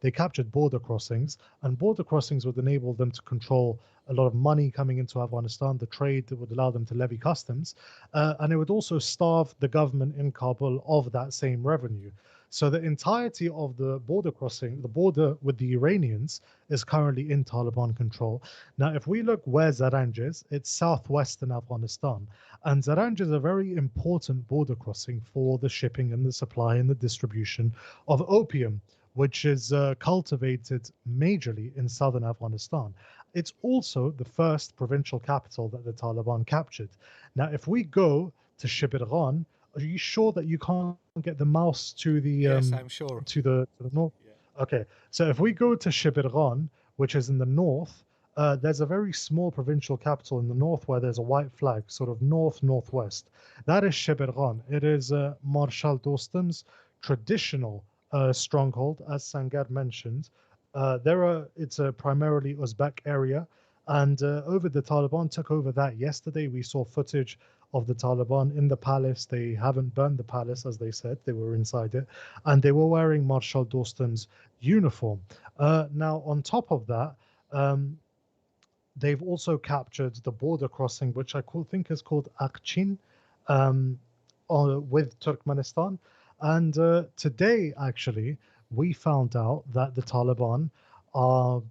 they captured border crossings, and border crossings would enable them to control a lot of money coming into Afghanistan, the trade that would allow them to levy customs, and it would also starve the government in Kabul of that same revenue. So the entirety of the border crossing, the border with the Iranians, is currently in Taliban control. Now, if we look where Zaranj is, it's southwestern Afghanistan. And Zaranj is a very important border crossing for the shipping and the supply and the distribution of opium, which is cultivated majorly in southern Afghanistan. It's also the first provincial capital that the Taliban captured. Now, if we go to Shibirghan, are you sure that you can't get the mouse Yes, I'm sure. to the north? Yeah. Okay, so if we go to Shibirghan, which is in the north, there's a very small provincial capital in the north where there's a white flag, sort of northwest. That is Shibirghan. It is Marshal Dostum's traditional stronghold, as Sangar mentioned. It's a primarily Uzbek area, and over the Taliban took over that yesterday. We saw footage of the Taliban in the palace. They haven't burned the palace, as they said. They were inside it, and they were wearing Marshal Dostum's uniform. Now, on top of that, um, they've also captured the border crossing, which think is called Akchin, um, with Turkmenistan. And today, actually, we found out that the Taliban are,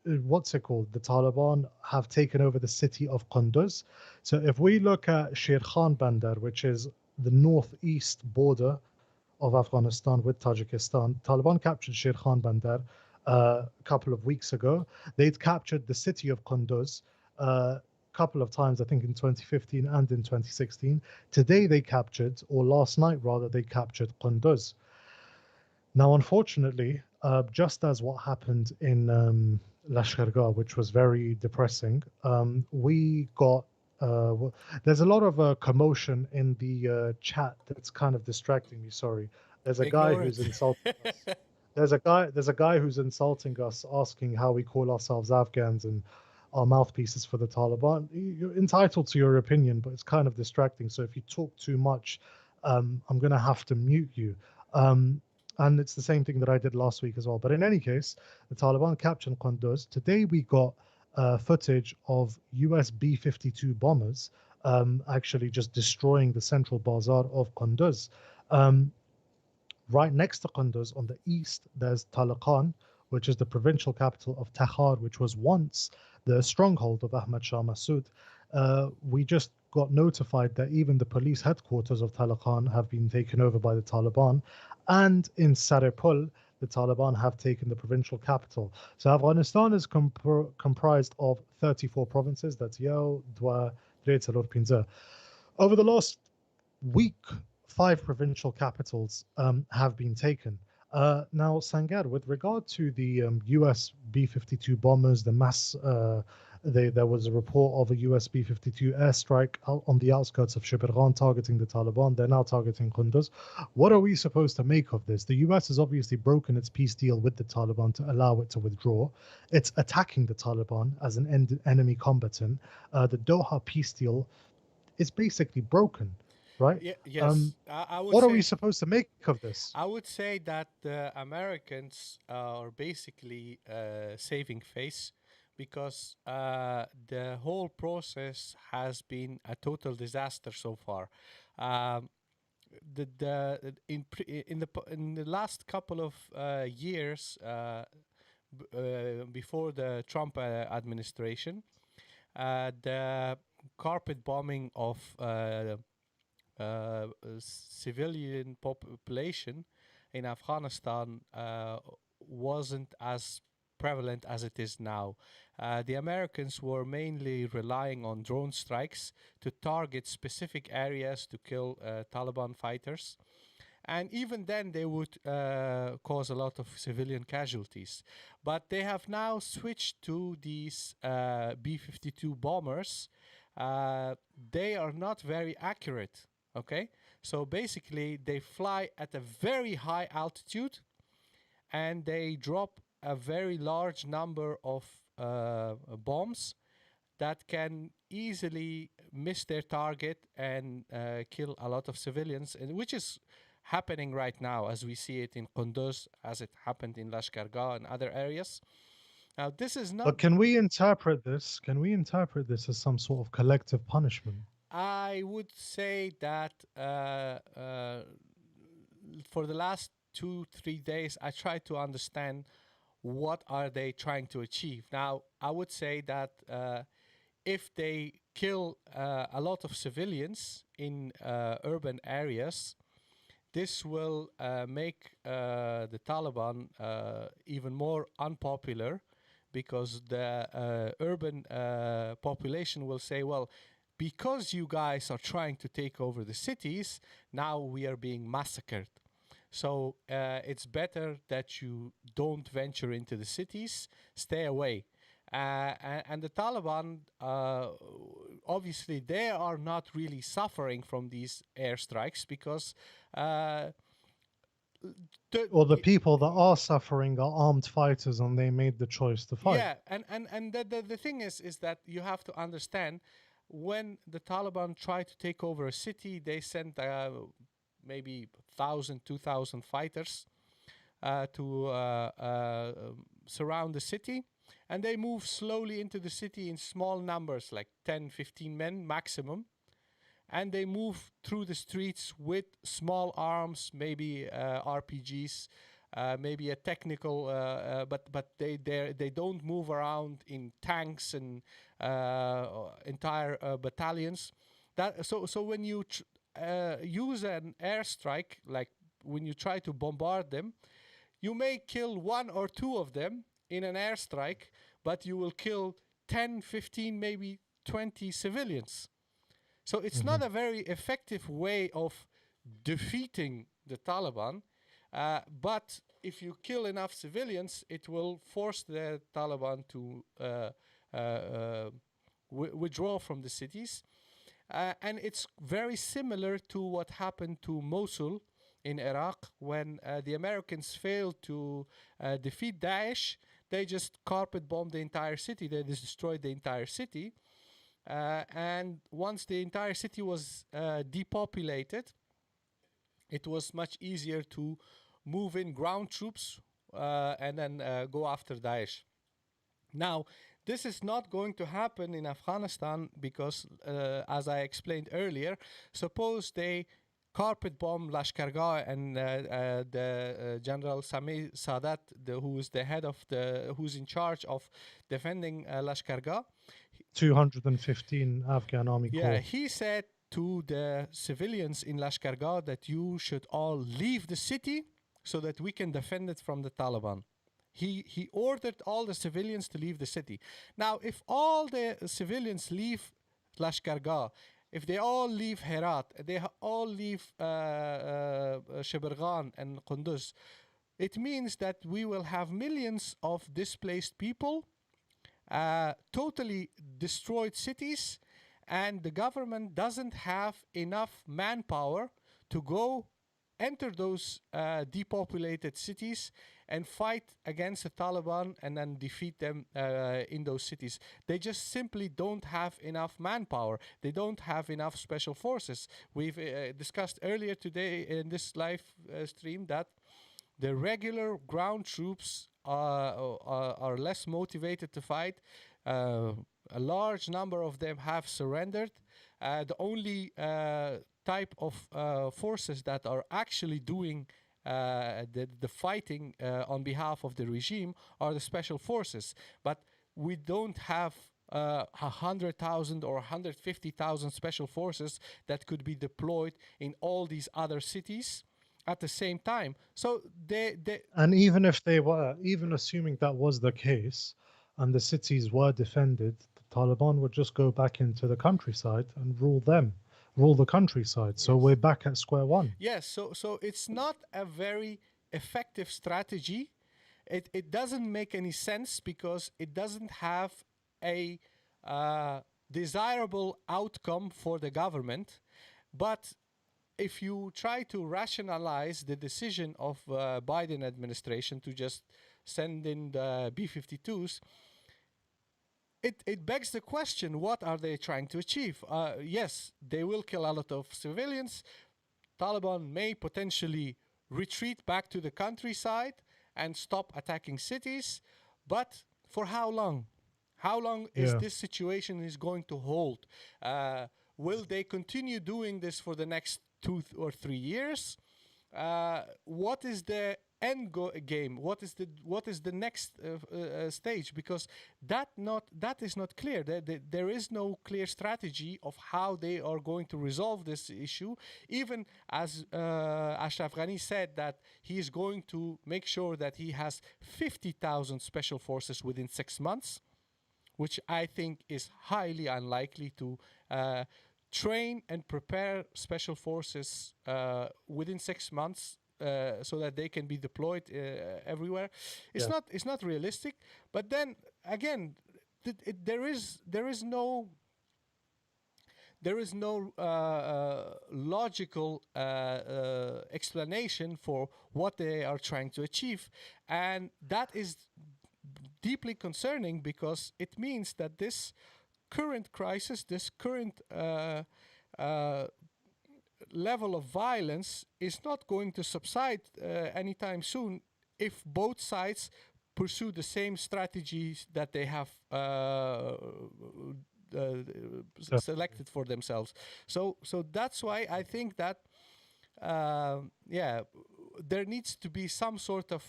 what's it called? The Taliban have taken over the city of Kunduz. So if we look at Sher Khan Bandar, which is the northeast border of Afghanistan with Tajikistan. Taliban captured Sher Khan Bandar a couple of weeks ago. They'd captured the city of Kunduz a couple of times, I think in 2015 and in 2016. Today they captured, or last night rather, they captured Kunduz. Now, unfortunately, just as what happened in Lashkar, which was very depressing, we got there's a lot of commotion in the chat that's kind of distracting me. Sorry, there's a guy Ignore who's it. insulting us. There's a guy who's insulting us, asking how we call ourselves Afghans and our mouthpieces for the Taliban. You're entitled to your opinion, but it's kind of distracting. So if you talk too much, I'm gonna have to mute you. Um, and it's the same thing that I did last week as well. But in any case, the Taliban captured Kunduz. Today we got footage of US B-52 bombers actually just destroying the central bazaar of Kunduz. Um, right next to Kunduz on the east, there's Taloqan, which is the provincial capital of Takhar, which was once the stronghold of Ahmad Shah Massoud. We just got notified that even the police headquarters of Taloqan have been taken over by the Taliban. And in Saripul, the Taliban have taken the provincial capital. So Afghanistan is comprised of 34 provinces. That's Yeo, Dwa, Dre, Tzalor, Pinza. Over the last week, 5 provincial capitals have been taken. Now, Sangar, with regard to the US B-52 bombers, the mass, there was a report of a US B-52 airstrike on the outskirts of Shibirghan targeting the Taliban. They're now targeting Kunduz. What are we supposed to make of this? The US has obviously broken its peace deal with the Taliban to allow it to withdraw. It's attacking the Taliban as an enemy combatant. The Doha peace deal is basically broken, right? Yeah, yes. I would What are we say supposed to make of this? I would say that the Americans are basically saving face because the whole process has been a total disaster so far. Um, in the last couple of years before the Trump administration, the carpet bombing of civilian population in Afghanistan wasn't as prevalent as it is now. The Americans were mainly relying on drone strikes to target specific areas to kill Taliban fighters. And even then, they would cause a lot of civilian casualties. But they have now switched to these B-52 bombers. They are not very accurate. Okay, so basically they fly at a very high altitude and they drop a very large number of bombs that can easily miss their target and kill a lot of civilians, and which is happening right now as we see it in Kunduz, as it happened in Lashkar and other areas. Now, this is not. But can we interpret this? Can we interpret this as some sort of collective punishment? I would say that for the last 2-3 days, I tried to understand what are they trying to achieve. Now, I would say that if they kill a lot of civilians in urban areas, this will make the Taliban even more unpopular because the urban population will say, well, because you guys are trying to take over the cities, now we are being massacred. So it's better that you don't venture into the cities, stay away. And the Taliban, obviously, they are not really suffering from these airstrikes because Or the people that are suffering are armed fighters and they made the choice to fight. yeah, and the thing is that you have to understand, when the Taliban try to take over a city, they send maybe 1,000, 2,000 fighters to surround the city, and they move slowly into the city in small numbers, like 10, 15 men maximum, and they move through the streets with small arms, maybe RPGs, maybe a technical, but they don't move around in tanks and entire battalions. So when you use an airstrike, like when you try to bombard them, you may kill one or two of them in an airstrike, but you will kill 10, 15, maybe 20 civilians. So it's not a very effective way of defeating the Taliban, but if you kill enough civilians, it will force the Taliban to withdraw from the cities. And it's very similar to what happened to Mosul in Iraq when the Americans failed to defeat Daesh. They just carpet bombed the entire city. They destroyed the entire city. And once the entire city was depopulated, it was much easier to move in ground troops and then go after Daesh. Now, this is not going to happen in Afghanistan because, as I explained earlier, suppose they carpet bomb Lashkargah and the General Sami Sadat, who's the head of who's in charge of defending Lashkargah. 215 Afghan army corps. Yeah, he said to the civilians in Lashkargah that you should all leave the city so that we can defend it from the Taliban. He ordered all the civilians to leave the city. Now, if all the civilians leave Lashkargah, if they all leave Herat, they all leave Sheberghan and Qunduz, it means that we will have millions of displaced people, totally destroyed cities, and the government doesn't have enough manpower to go enter those depopulated cities and fight against the Taliban and then defeat them in those cities. They just simply don't have enough manpower. They don't have enough special forces. We've discussed earlier today in this live stream that the regular ground troops are less motivated to fight. A large number of them have surrendered. The only type of forces that are actually doing the fighting on behalf of the regime are the special forces. But we don't have 100,000 or 150,000 special forces that could be deployed in all these other cities at the same time. So and even if they were, even assuming that was the case and the cities were defended, the Taliban would just go back into the countryside and rule the countryside. So we're back at square one. Yes, so it's not a very effective strategy. It doesn't make any sense because it doesn't have a desirable outcome for the government. But if you try to rationalize the decision of Biden administration to just send in the B-52s, it begs the question, what are they trying to achieve? Yes, they will kill a lot of civilians. Taliban may potentially retreat back to the countryside and stop attacking cities. But for how long? How long is this situation is going to hold? Will they continue doing this for the next 2 or 3 years? What is the game? What is the next stage? Because that is not clear. There is no clear strategy of how they are going to resolve this issue. Even as Ashraf Ghani said that he is going to make sure that he has 50,000 special forces within 6 months, which I think is highly unlikely to train and prepare special forces within 6 months so that they can be deployed everywhere. It's not realistic. But then again, there is no logical explanation for what they are trying to achieve, and that is deeply concerning, because it means that this current crisis, this current level of violence is not going to subside anytime soon if both sides pursue the same strategies that they have selected for themselves. So that's why I think that there needs to be some sort of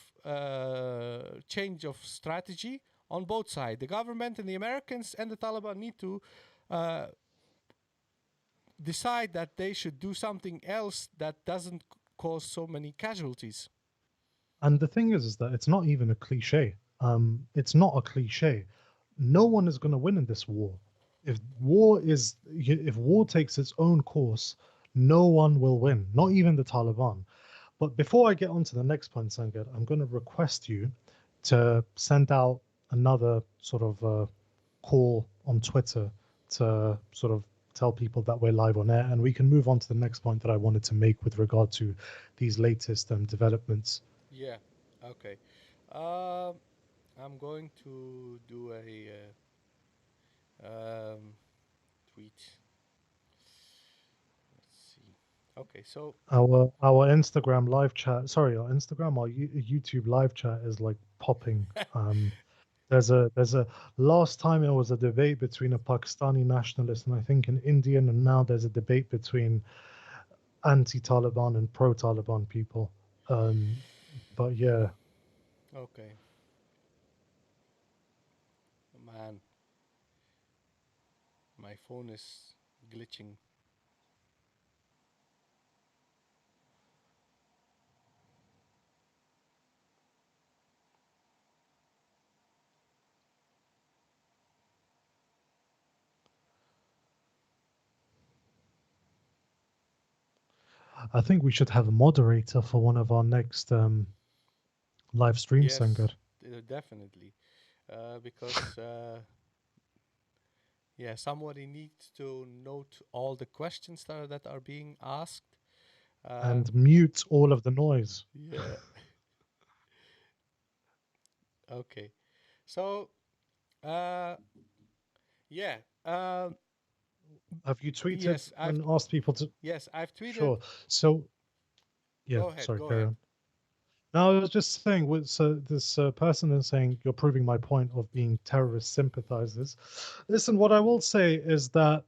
change of strategy on both sides. The government and the Americans and the Taliban need to decide that they should do something else that doesn't cause so many casualties. And the thing is that it's not even a cliche. It's not a cliche. No one is going to win in this war. If war takes its own course, no one will win, not even the Taliban. But before I get on to the next point, Sangar, I'm going to request you to send out another sort of call on Twitter to sort of tell people that we're live on air, and we can move on to the next point that I wanted to make with regard to these latest developments. Yeah, okay. I'm going to do a tweet. Let's see. Okay, so our Instagram live chat, sorry, our Instagram, our YouTube live chat is like popping. There's a last time it was a debate between a Pakistani nationalist and I think an Indian, and now there's a debate between anti-Taliban and pro-Taliban people. But yeah. Okay. Man, my phone is glitching. I think we should have a moderator for one of our next live streams, Yes, Sangar. Definitely. Because somebody needs to note all the questions that are being asked. And mute all of the noise. Yeah. Okay. So, yeah. Have you tweeted Yes, and asked people to? Yes, I've tweeted. Sure. So, yeah. Go ahead. Sorry, Go carry ahead. on. No, I was just saying. This person is saying you're proving my point of being terrorist sympathizers. Listen, what I will say is that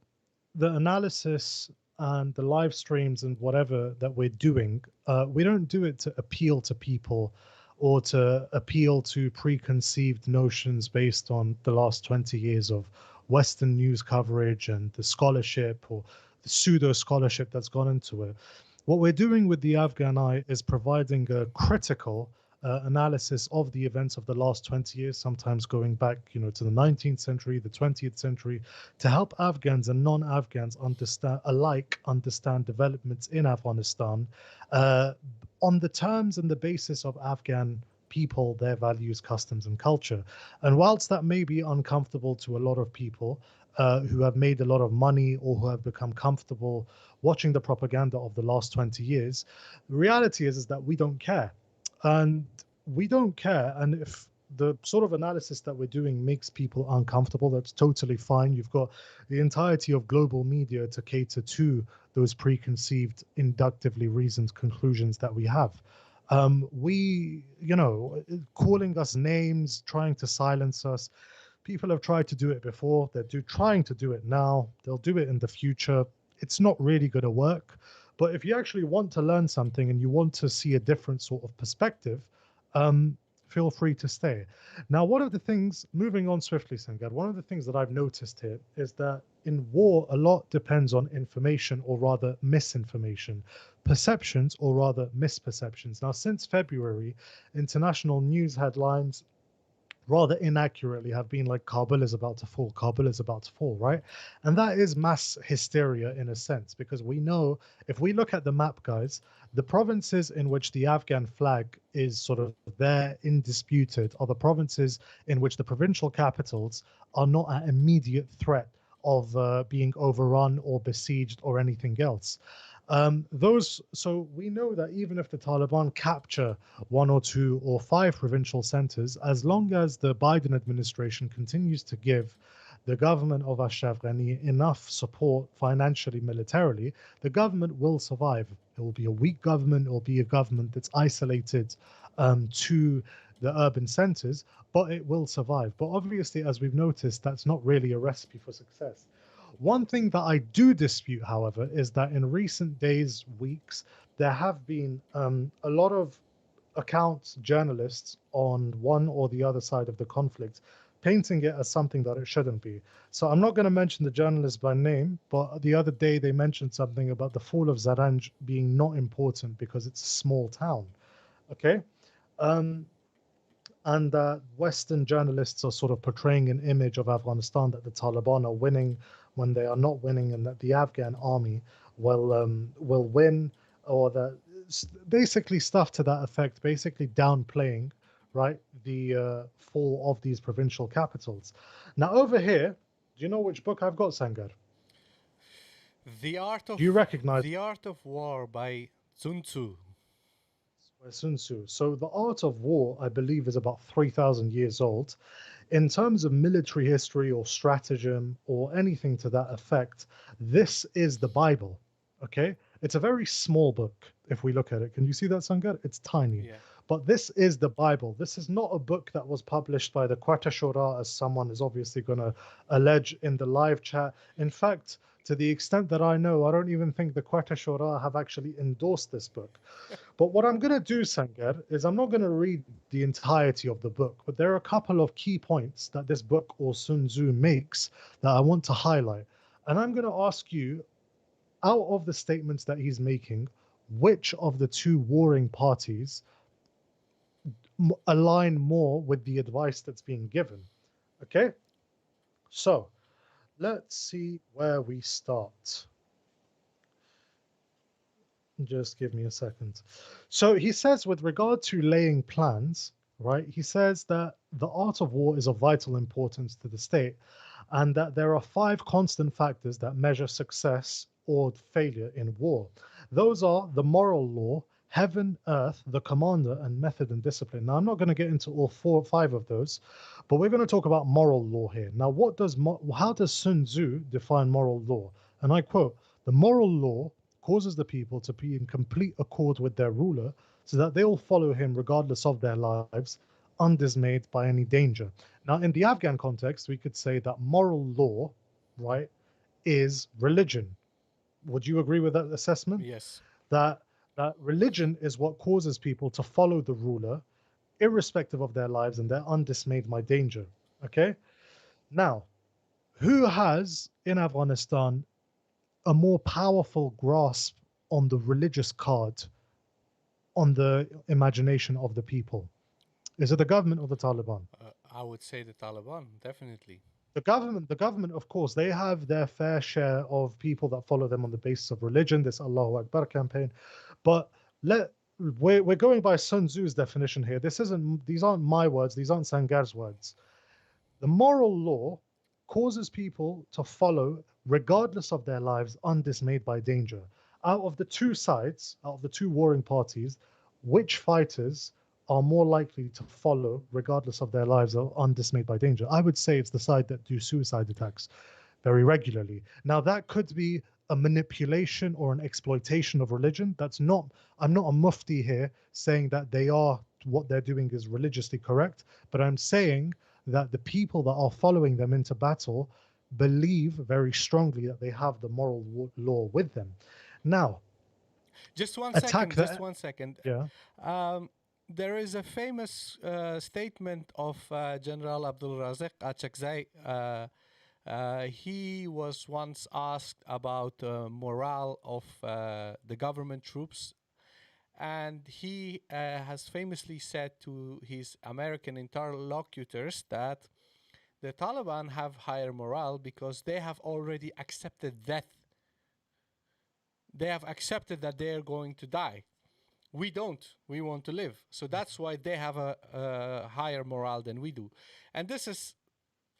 the analysis and the live streams and whatever that we're doing, we don't do it to appeal to people or to appeal to preconceived notions based on the last 20 years of Western news coverage and the scholarship or the pseudo scholarship that's gone into it. What we're doing with the AFGHANEYE is providing a critical analysis of the events of the last 20 years, sometimes going back, to the 19th century, the 20th century, to help Afghans and non-Afghans understand developments in Afghanistan on the terms and the basis of Afghan people, their values, customs, and culture. And whilst that may be uncomfortable to a lot of people who have made a lot of money or who have become comfortable watching the propaganda of the last 20 years, the reality is that we don't care. And we don't care. And if the sort of analysis that we're doing makes people uncomfortable, that's totally fine. You've got the entirety of global media to cater to those preconceived, inductively reasoned conclusions that we have. Calling us names, trying to silence us. People have tried to do it before. They're trying to do it now. They'll do it in the future. It's not really going to work. But if you actually want to learn something and you want to see a different sort of perspective, feel free to stay. Now, one of the things, moving on swiftly, Sangar, one of the things that I've noticed here is that in war, a lot depends on information, or rather misinformation, perceptions, or rather misperceptions. Now, since February, international news headlines rather inaccurately have been like, Kabul is about to fall, Kabul is about to fall, right? And that is mass hysteria in a sense, because we know, if we look at the map, guys, the provinces in which the Afghan flag is sort of there indisputed are the provinces in which the provincial capitals are not at immediate threat of being overrun or besieged or anything else. So we know that even if the Taliban capture one or two or five provincial centers, as long as the Biden administration continues to give the government of AFGHANEYE enough support financially, militarily, the government will survive. It will be a weak government, it will be a government that's isolated to the urban centers, but it will survive. But obviously, as we've noticed, that's not really a recipe for success. One thing that I do dispute, however, is that in recent days, weeks, there have been a lot of accounts, journalists on one or the other side of the conflict, painting it as something that it shouldn't be. So I'm not going to mention the journalist by name, but the other day they mentioned something about the fall of Zaranj being not important because it's a small town. Okay. Um, and that Western journalists are sort of portraying an image of Afghanistan that the Taliban are winning when they are not winning, and that the Afghan army will win, or that basically stuff to that effect, basically downplaying, right, the fall of these provincial capitals. Now over here, do you know which book I've got, Sangar? The Art Do you of recognize The Art of War by Tsuntu. Sun Tzu? So the art of war, I believe, is about 3,000 years old. In terms of military history or stratagem or anything to that effect, this is the Bible. Okay, it's a very small book if we look at it. Can you see that, Sangar? It's tiny. Yeah. But this is the Bible. This is not a book that was published by the Quetta Shura, as someone is obviously going to allege in the live chat. In fact, to the extent that I know, I don't even think the Quetta Shura have actually endorsed this book. But what I'm going to do, Sangar, is I'm not going to read the entirety of the book, but there are a couple of key points that this book or Sun Tzu makes that I want to highlight. And I'm going to ask you, out of the statements that he's making, which of the two warring parties align more with the advice that's being given? Okay? So let's see where we start. Just give me a second. So he says, with regard to laying plans, right, he says that the art of war is of vital importance to the state, and that there are 5 constant factors that measure success or failure in war. Those are the moral law, heaven, earth, the commander, and method and discipline. Now, I'm not going to get into all 4 or 5 of those, but we're going to talk about moral law here. Now, how does Sun Tzu define moral law? And I quote, "The moral law causes the people to be in complete accord with their ruler, so that they will follow him regardless of their lives, undismayed by any danger." Now, in the Afghan context, we could say that moral law, right, is religion. Would you agree with that assessment? Yes. That religion is what causes people to follow the ruler, irrespective of their lives, and they're undismayed by danger. Okay? Now, who has in Afghanistan a more powerful grasp on the religious card on the imagination of the people? Is it the government or the Taliban? I would say the Taliban, definitely. The government, of course, they have their fair share of people that follow them on the basis of religion, this Allahu Akbar campaign. But we're going by Sun Tzu's definition here. These aren't my words, these aren't Sangar's words. The moral law causes people to follow regardless of their lives, undismayed by danger. Out of the two sides, out of the two warring parties, which fighters are more likely to follow regardless of their lives or undismayed by danger? I would say it's the side that do suicide attacks very regularly. Now, that could be a manipulation or an exploitation of religion. I'm not a mufti here saying that what they're doing is religiously correct, but I'm saying that the people that are following them into battle believe very strongly that they have the moral law with them. Now, Just one attack second. that. Just 1 second. Yeah. there is a famous statement of General Abdul Razak Achakzai. He was once asked about morale of the government troops, and he has famously said to his American interlocutors that the Taliban have higher morale because they have already accepted death. They have accepted that they are going to die. We don't. We want to live. So that's why they have a higher morale than we do. And this is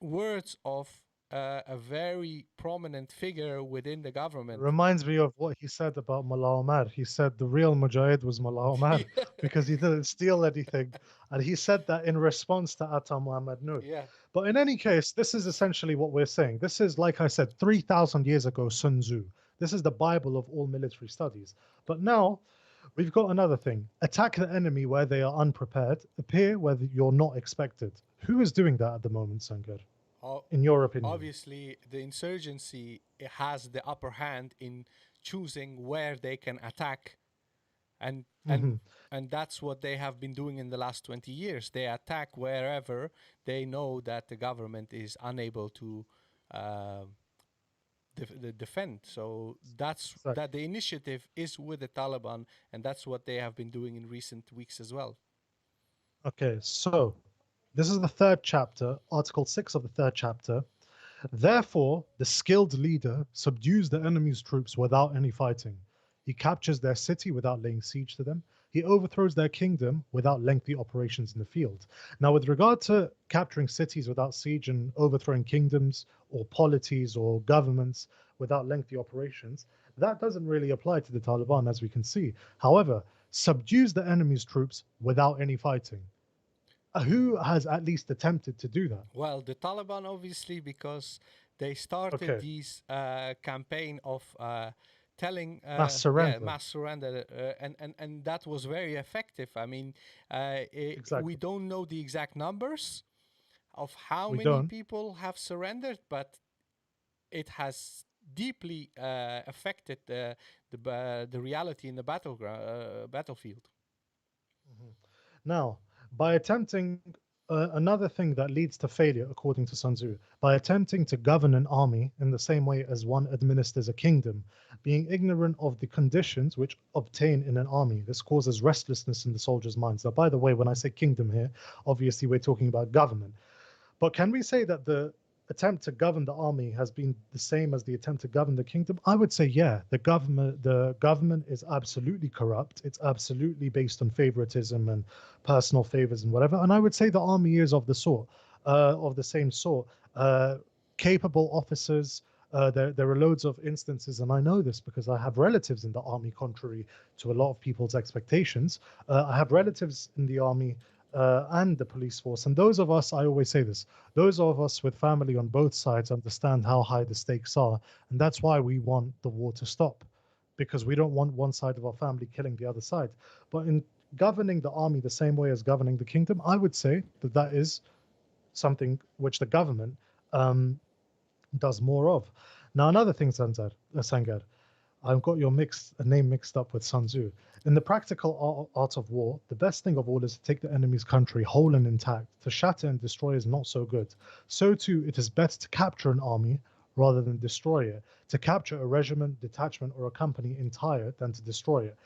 words of a very prominent figure within the It government. reminds me of what he said about Mullah Omar. He said the real Mujahid was Mullah Omar because he didn't steal anything. And he said that in response to Atta Muhammad Noor. Yeah. But in any case, this is essentially what we're saying. This is, like I said, 3,000 years ago, Sun Tzu. This is the Bible of all military studies. But now we've got another thing. Attack the enemy where they are unprepared, appear where you're not expected. Who is doing that at the moment, Sangar, in your opinion? Obviously, the insurgency has the upper hand in choosing where they can attack, and that's what they have been doing in the last 20 years. They attack wherever they know that the government is unable to defend. So that's that the initiative is with the Taliban, and that's what they have been doing in recent weeks as well. Okay, so this is the third chapter, Article 6 of the third chapter. Therefore, the skilled leader subdues the enemy's troops without any fighting. He captures their city without laying siege to them. He overthrows their kingdom without lengthy operations in the field. Now, with regard to capturing cities without siege and overthrowing kingdoms or polities or governments without lengthy operations, that doesn't really apply to the Taliban, as we can see. However, subdues the enemy's troops without any fighting. Who has at least attempted to do that? Well, the Taliban, obviously, because they started this campaign of telling mass surrender. Mass surrender, and that was very effective. I mean, Exactly. we don't know the exact numbers of how We many don't. people have surrendered, but it has deeply affected the reality in the battlefield. Now, by attempting another thing that leads to failure, according to Sun Tzu, by attempting to govern an army in the same way as one administers a kingdom, being ignorant of the conditions which obtain in an army, this causes restlessness in the soldiers' minds. Now, by the way, when I say kingdom here, obviously we're talking about government. But can we say that the attempt to govern the army has been the same as the attempt to govern the kingdom? I would say, yeah, the government is absolutely corrupt. It's absolutely based on favoritism and personal favors and whatever. And I would say the army is of the same sort. Capable officers. There are loads of instances, and I know this because I have relatives in the army, contrary to a lot of people's expectations. I have relatives in the army and the police force. And those of us, I always say this, those of us with family on both sides understand how high the stakes are. And that's why we want the war to stop, because we don't want one side of our family killing the other side. But in governing the army the same way as governing the kingdom, I would say that that is something which the government does more of. Now, another thing, Sangar, I've got your name mixed up with Sun Tzu. In the practical art of war, the best thing of all is to take the enemy's country whole and intact. To shatter and destroy is not so good. So too, it is better to capture an army rather than destroy it. To capture a regiment, detachment, or a company entire than to destroy it.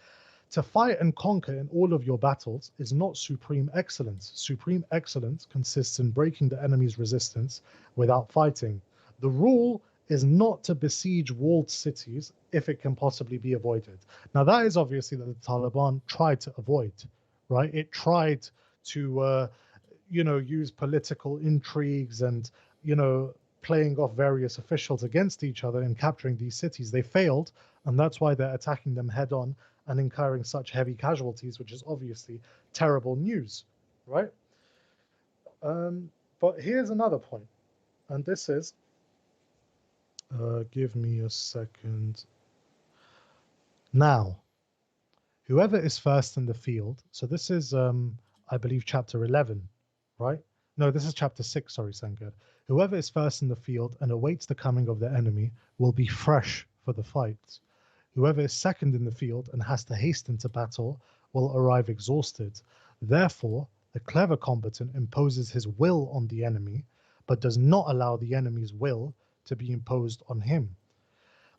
To fight and conquer in all of your battles is not supreme excellence. Supreme excellence consists in breaking the enemy's resistance without fighting. The rule is not to besiege walled cities if it can possibly be avoided. Now, that is obviously that the Taliban tried to avoid, right? It tried to, use political intrigues and, playing off various officials against each other and capturing these cities. They failed, and that's why they're attacking them head on and incurring such heavy casualties, which is obviously terrible news, right? But here's another point, and this is, give me a second. Now, whoever is first in the field, so this is, I believe, chapter 11, right? No, this is chapter 6, sorry, Sangar. Whoever is first in the field and awaits the coming of the enemy will be fresh for the fight. Whoever is second in the field and has to hasten to battle will arrive exhausted. Therefore, the clever combatant imposes his will on the enemy, but does not allow the enemy's will to be imposed on him.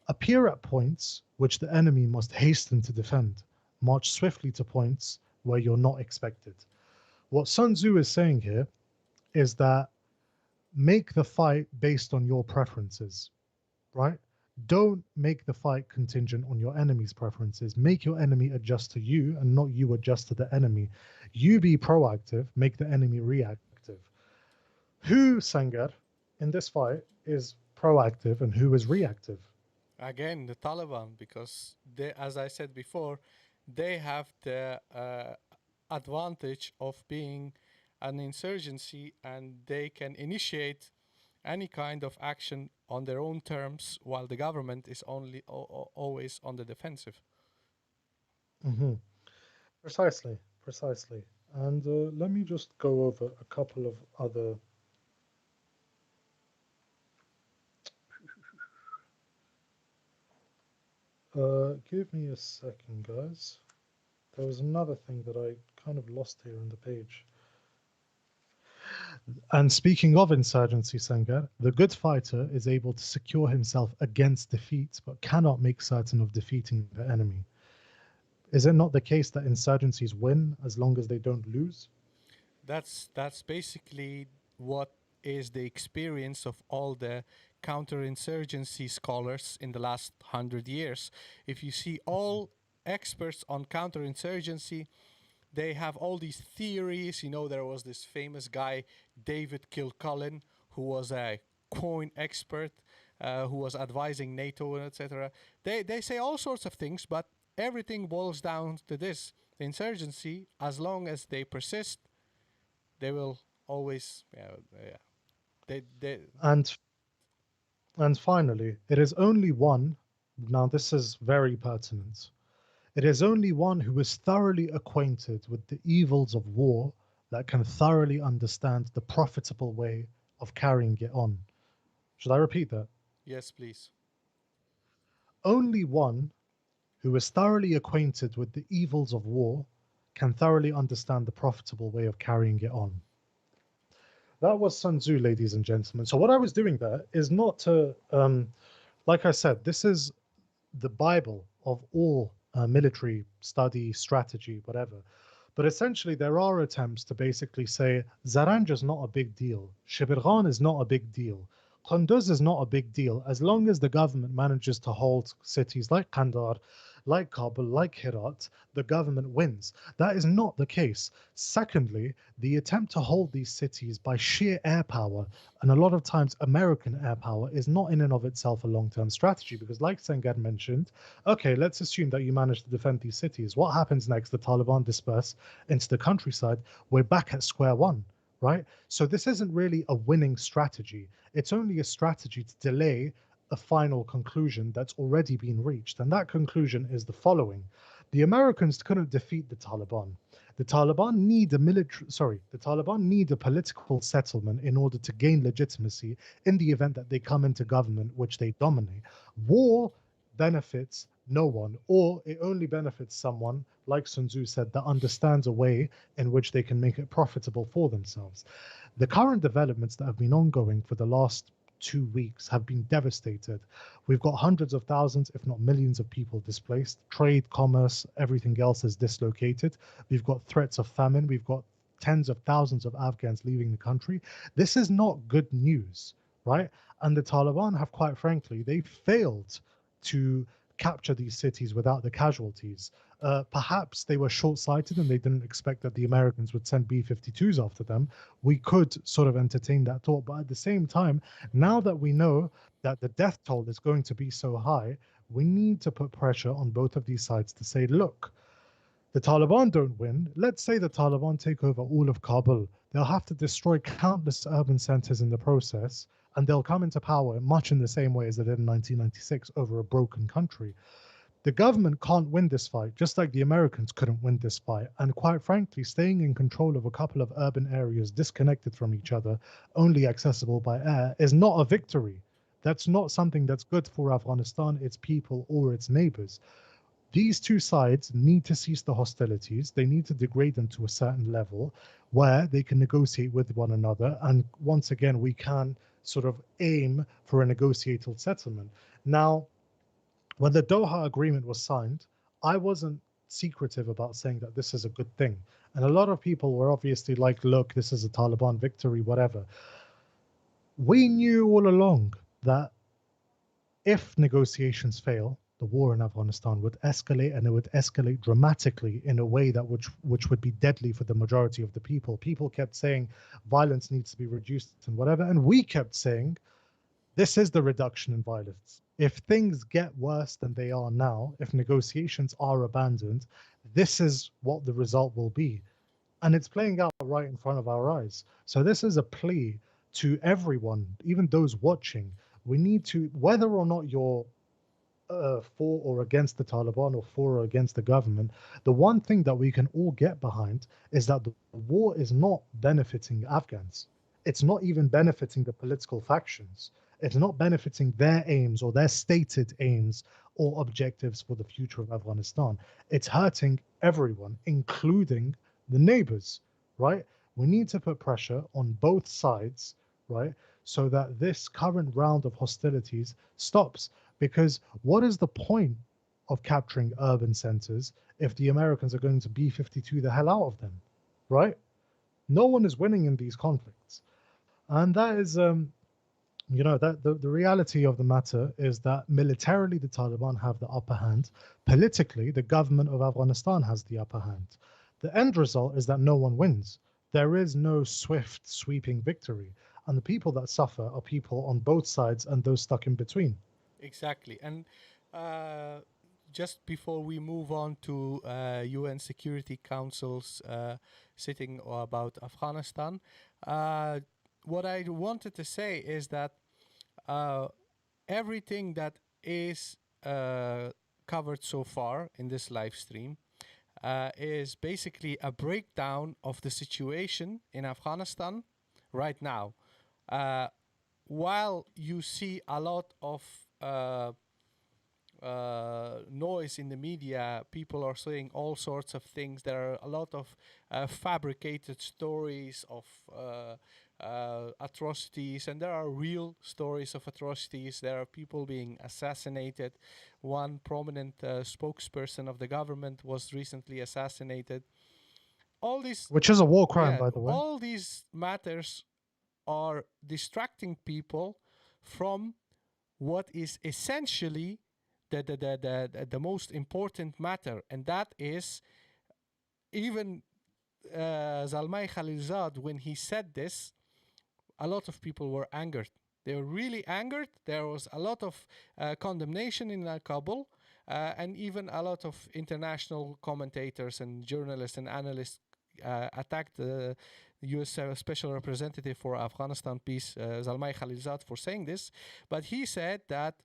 Appear at points which the enemy must hasten to defend. March swiftly to points where you're not expected. What Sun Tzu is saying here is that make the fight based on your preferences, right? Don't make the fight contingent on your enemy's preferences. Make your enemy adjust to you and not you adjust to the enemy. You be proactive, make the enemy reactive. Who, Sangar, in this fight is proactive and who is reactive? Again, the Taliban, because they, as I said before, they have the advantage of being an insurgency, and they can initiate any kind of action on their own terms, while the government is only always on the defensive. Mm-hmm. Precisely, precisely. And let me just go over a couple of other. Give me a second, guys. There was another thing that I kind of lost here on the page. And speaking of insurgency, Sangar, the good fighter is able to secure himself against defeat, but cannot make certain of defeating the enemy. Is it not the case that insurgencies win as long as they don't lose? That's basically what is the experience of all the counterinsurgency scholars in the last 100 years. If you see all experts on counterinsurgency, they have all these theories. You know, there was this famous guy, David Kilcullen, who was a coin expert, who was advising NATO and etc. They say all sorts of things, but everything boils down to this: the insurgency, as long as they persist, they will always, they And finally, it is only one. Now, this is very pertinent. It is only one who is thoroughly acquainted with the evils of war that can thoroughly understand the profitable way of carrying it on. Should I repeat that? yes, please. Only one who is thoroughly acquainted with the evils of war can thoroughly understand the profitable way of carrying it on. That was Sun Tzu, ladies and gentlemen. So what I was doing there is not to, like I said, this is the Bible of all military study, strategy, whatever. But essentially, there are attempts to basically say Zaranj is not a big deal. Shibirghan is not a big deal. Kunduz is not a big deal as long as the government manages to hold cities like Kandahar, like Kabul, like Herat, the government wins. That is not the case. Secondly, the attempt to hold these cities by sheer air power, and a lot of times American air power, is not in and of itself a long-term strategy because, like Sangar mentioned, okay, let's assume that you manage to defend these cities. What happens next? The Taliban disperse into the countryside. We're back at square one, right? So this isn't really a winning strategy. It's only a strategy to delay a final conclusion that's already been reached. And that conclusion is the following. The Americans couldn't defeat the Taliban. The Taliban need a political settlement in order to gain legitimacy in the event that they come into government, which they dominate. War benefits no one, or it only benefits someone, like Sun Tzu said, that understands a way in which they can make it profitable for themselves. The current developments that have been ongoing for the last 2 weeks have been devastated. We've got hundreds of thousands, if not millions of people displaced. Trade, commerce, everything else is dislocated. We've got threats of famine. We've got tens of thousands of Afghans leaving the country. This is not good news, right? And the Taliban have, quite frankly, they failed to capture these cities without the casualties. Perhaps they were short-sighted and they didn't expect that the Americans would send B-52s after them. We could sort of entertain that thought, but at the same time, now that we know that the death toll is going to be so high, we need to put pressure on both of these sides to say, look, the Taliban don't win. Let's say the Taliban take over all of Kabul. They'll have to destroy countless urban centers in the process, and they'll come into power much in the same way as they did in 1996 over a broken country. The government can't win this fight, just like the Americans couldn't win this fight. And quite frankly, staying in control of a couple of urban areas disconnected from each other, only accessible by air, is not a victory. That's not something that's good for Afghanistan, its people, or its neighbors. These two sides need to cease the hostilities. They need to degrade them to a certain level where they can negotiate with one another. And once again, we can sort of aim for a negotiated settlement. Now, when the Doha Agreement was signed, I wasn't secretive about saying that this is a good thing. And a lot of people were obviously like, look, this is a Taliban victory, whatever. We knew all along that if negotiations fail, the war in Afghanistan would escalate, and it would escalate dramatically in a way that which would be deadly for the majority of the people. People kept saying violence needs to be reduced and whatever, and we kept saying this is the reduction in violence. If things get worse than they are now, if negotiations are abandoned, this is what the result will be. And it's playing out right in front of our eyes. So this is a plea to everyone, even those watching. We need to, whether or not you're for or against the Taliban or for or against the government, the one thing that we can all get behind is that the war is not benefiting Afghans. It's not even benefiting the political factions. It's not benefiting their aims or their stated aims or objectives for the future of Afghanistan. It's hurting everyone, including the neighbors, right? We need to put pressure on both sides, right? So that this current round of hostilities stops. Because what is the point of capturing urban centers if the Americans are going to B 52 the hell out of them, right? No one is winning in these conflicts. And that is, that the reality of the matter is that militarily the Taliban have the upper hand. Politically, the government of Afghanistan has the upper hand. The end result is that no one wins. There is no swift, sweeping victory. And the people that suffer are people on both sides and those stuck in between. Exactly. And just before we move on to UN Security Council's sitting about Afghanistan, what I wanted to say is that everything that is covered so far in this live stream is basically a breakdown of the situation in Afghanistan right now. While you see a lot of noise in the media, people are saying all sorts of things. There are a lot of fabricated stories of atrocities, and there are real stories of atrocities. There are people being assassinated. One prominent spokesperson of the government was recently assassinated. All these, which is a war crime, by the way. All these matters are distracting people from what is essentially the most important matter, and that is, even Zalmay Khalilzad, when he said this, a lot of people were angered. They were really angered. There was a lot of condemnation in Kabul, and even a lot of international commentators and journalists and analysts attacked the U.S. Special Representative for Afghanistan Peace, Zalmay Khalilzad, for saying this. But he said that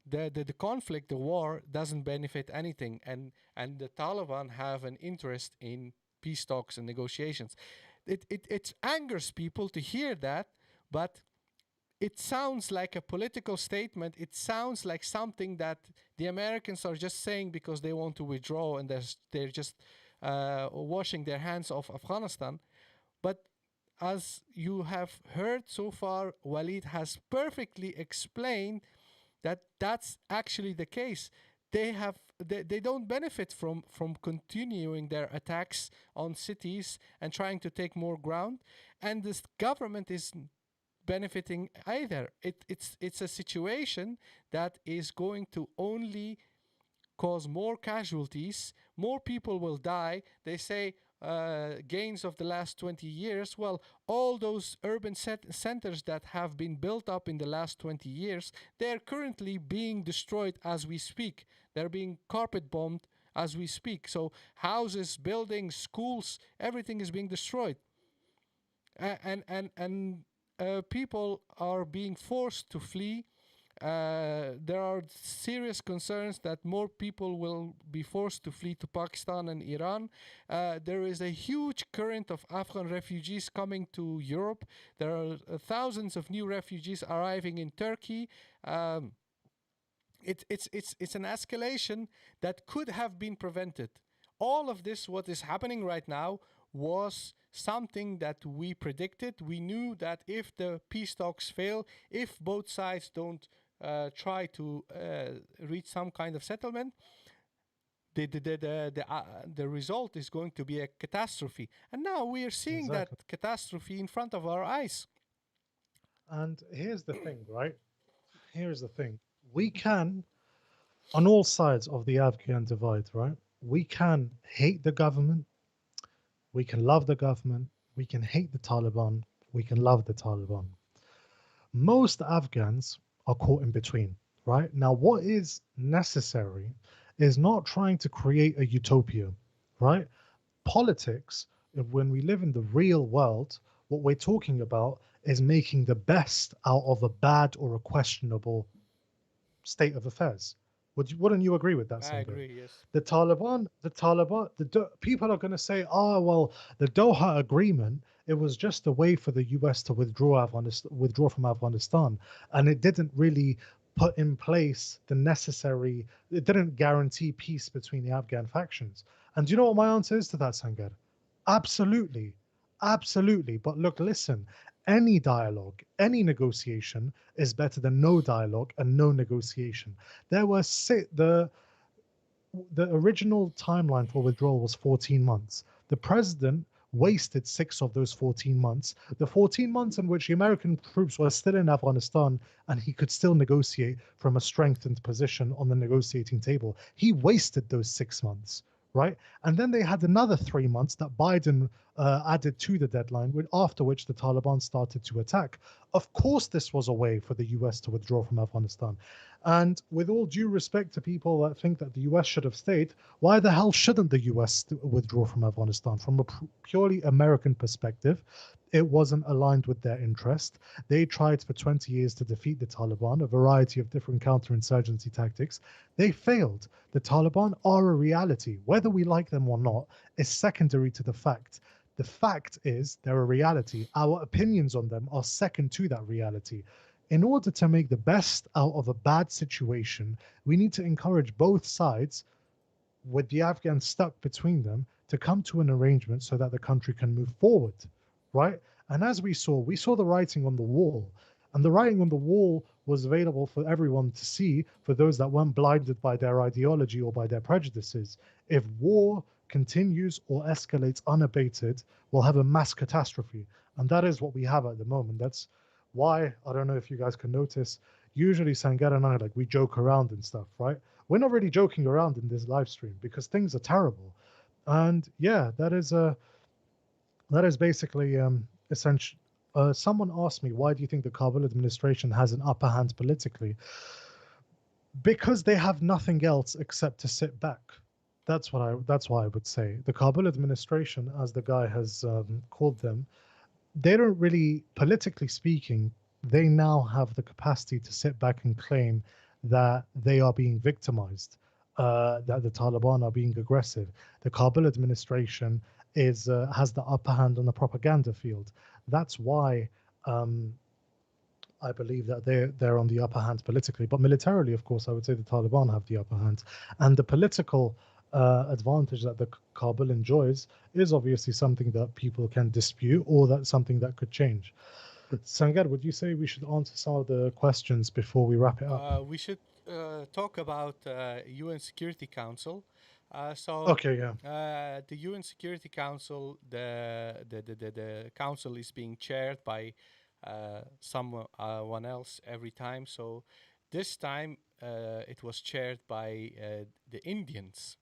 the conflict, the war, doesn't benefit anything, and the Taliban have an interest in peace talks and negotiations. It angers people to hear that, but it sounds like a political statement. It sounds like something that the Americans are just saying because they want to withdraw, and they're just washing their hands off Afghanistan. But as you have heard so far, Waleed has perfectly explained that that's actually the case. They don't benefit from continuing their attacks on cities and trying to take more ground, and this government is benefiting either. It's a situation that is going to only cause more casualties. More people will die. They say gains of the last 20 years. Well, all those urban centers that have been built up in the last 20 years, they're currently being destroyed as we speak. They're being carpet bombed as we speak. So houses, buildings, schools, everything is being destroyed. And people are being forced to flee. There are serious concerns that more people will be forced to flee to Pakistan and Iran. There is a huge current of Afghan refugees coming to Europe. There are thousands of new refugees arriving in Turkey. It's an escalation that could have been prevented. All of this, what is happening right now, was something that we predicted. We knew that if the peace talks fail, if both sides don't try to reach some kind of settlement, the result is going to be a catastrophe. And now we are seeing that Exactly. catastrophe in front of our eyes. And here's the thing, right? Here's the thing. We can, on all sides of the Afghan divide, right? We can hate the government, we can love the government, we can hate the Taliban, we can love the Taliban. Most Afghans are caught in between, right? Now, what is necessary is not trying to create a utopia, right? Politics, when we live in the real world, what we're talking about is making the best out of a bad or a questionable state of affairs. Wouldn't you agree with that, I Sangar? agree, yes. People are going to say, oh, well, the Doha Agreement, it was just a way for the US to withdraw from Afghanistan. And it didn't really put in place it didn't guarantee peace between the Afghan factions. And do you know what my answer is to that, Sangar? Absolutely. Absolutely. But look, listen, any dialogue, any negotiation is better than no dialogue and no negotiation. There were the original timeline for withdrawal was 14 months. The president wasted 6 of those 14 months. The 14 months in which the American troops were still in Afghanistan and he could still negotiate from a strengthened position on the negotiating table. He wasted those 6 months, right? And then they had another 3 months that Biden added to the deadline, after which the Taliban started to attack. Of course, this was a way for the US to withdraw from Afghanistan. And with all due respect to people that think that the US should have stayed, why the hell shouldn't the US withdraw from Afghanistan? From a purely American perspective, it wasn't aligned with their interest. They tried for 20 years to defeat the Taliban, a variety of different counterinsurgency tactics. They failed. The Taliban are a reality. Whether we like them or not is secondary to the fact. The fact is they're a reality. Our opinions on them are second to that reality. In order to make the best out of a bad situation, we need to encourage both sides, with the Afghans stuck between them, to come to an arrangement so that the country can move forward, right? And as we saw the writing on the wall. And the writing on the wall was available for everyone to see, for those that weren't blinded by their ideology or by their prejudices. If war continues or escalates unabated, we'll have a mass catastrophe. And that is what we have at the moment. That's why, I don't know if you guys can notice, usually Sangar and I, like, we joke around and stuff, right? We're not really joking around in this live stream because things are terrible. And yeah, that is basically essential. Someone asked me, why do you think the Kabul administration has an upper hand politically? Because they have nothing else except to sit back. That's why I would say the Kabul administration, as the guy has called them, they don't really, politically speaking, they now have the capacity to sit back and claim that they are being victimized, that the Taliban are being aggressive. The Kabul administration has the upper hand on the propaganda field. That's why I believe that they're on the upper hand politically. But militarily, of course, I would say the Taliban have the upper hand. And the political advantage that the Kabul enjoys is obviously something that people can dispute, or that's something that could change. Sangar, would you say we should answer some of the questions before we wrap it up? We should talk about UN Security Council. Okay, yeah. The UN Security Council, the council is being chaired by someone else every time. So this time it was chaired by the Indians,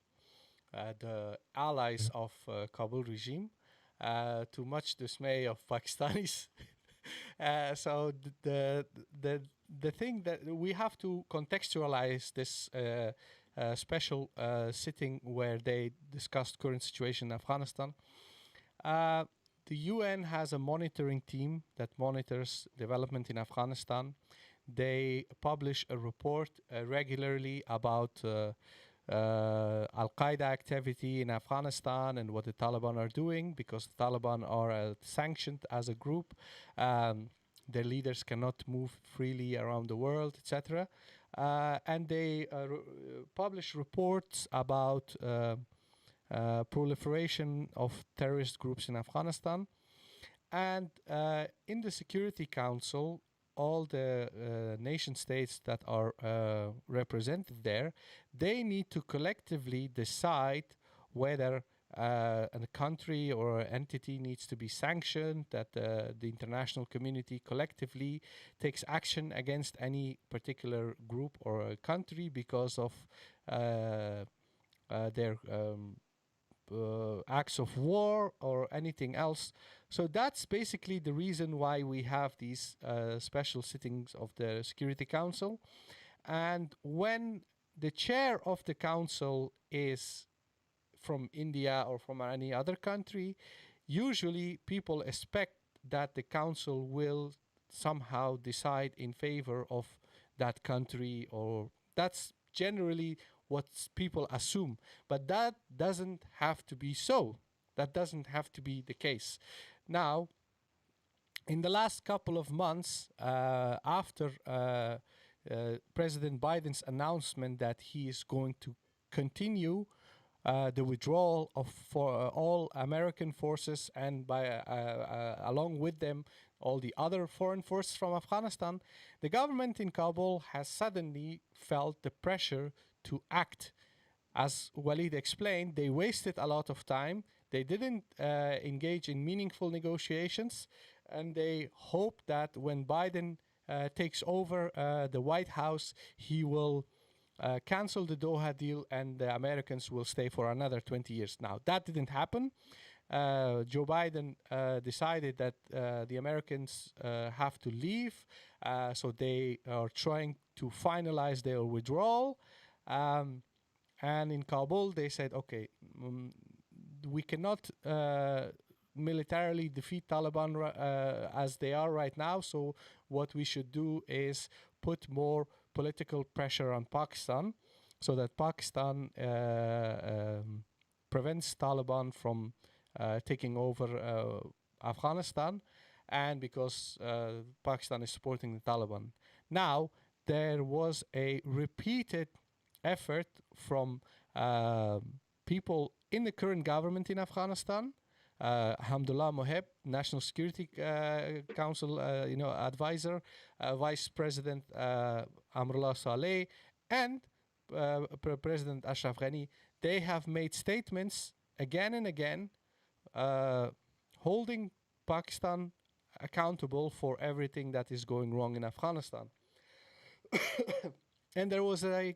the allies of Kabul regime, to much dismay of Pakistanis. So the thing that we have to contextualize this special sitting where they discussed current situation in Afghanistan. The UN has a monitoring team that monitors development in Afghanistan. They publish a report regularly about Al Qaeda activity in Afghanistan and what the Taliban are doing, because the Taliban are sanctioned as a group. Their leaders cannot move freely around the world, etc. and they publish reports about proliferation of terrorist groups in Afghanistan. And in the Security Council, all the nation states that are represented there, they need to collectively decide whether a country or entity needs to be sanctioned, that the international community collectively takes action against any particular group or a country because of their acts of war or anything else. So that's basically the reason why we have these special sittings of the Security Council. And when the chair of the council is from India or from any other country, usually people expect that the council will somehow decide in favor of that country, or that's generally what people assume. But that doesn't have to be so. That doesn't have to be the case. Now, in the last couple of months, after President Biden's announcement that he is going to continue the withdrawal of all American forces, and along with them all the other foreign forces from Afghanistan, the government in Kabul has suddenly felt the pressure to act. As Waleed explained, they wasted a lot of time. They didn't engage in meaningful negotiations, and they hope that when Biden takes over the White House, he will cancel the Doha deal and the Americans will stay for another 20 years. Now, that didn't happen. Joe Biden decided that the Americans have to leave, so they are trying to finalize their withdrawal. And in Kabul, they said, okay, we cannot militarily defeat Taliban as they are right now, so what we should do is put more political pressure on Pakistan so that Pakistan prevents Taliban from taking over Afghanistan, and because Pakistan is supporting the Taliban. Now, there was a repeated effort from people in the current government in Afghanistan, Hamdullah Mohib, National Security Council advisor, Vice President Amrullah Saleh, and President Ashraf Ghani. They have made statements again and again holding Pakistan accountable for everything that is going wrong in Afghanistan. And there was a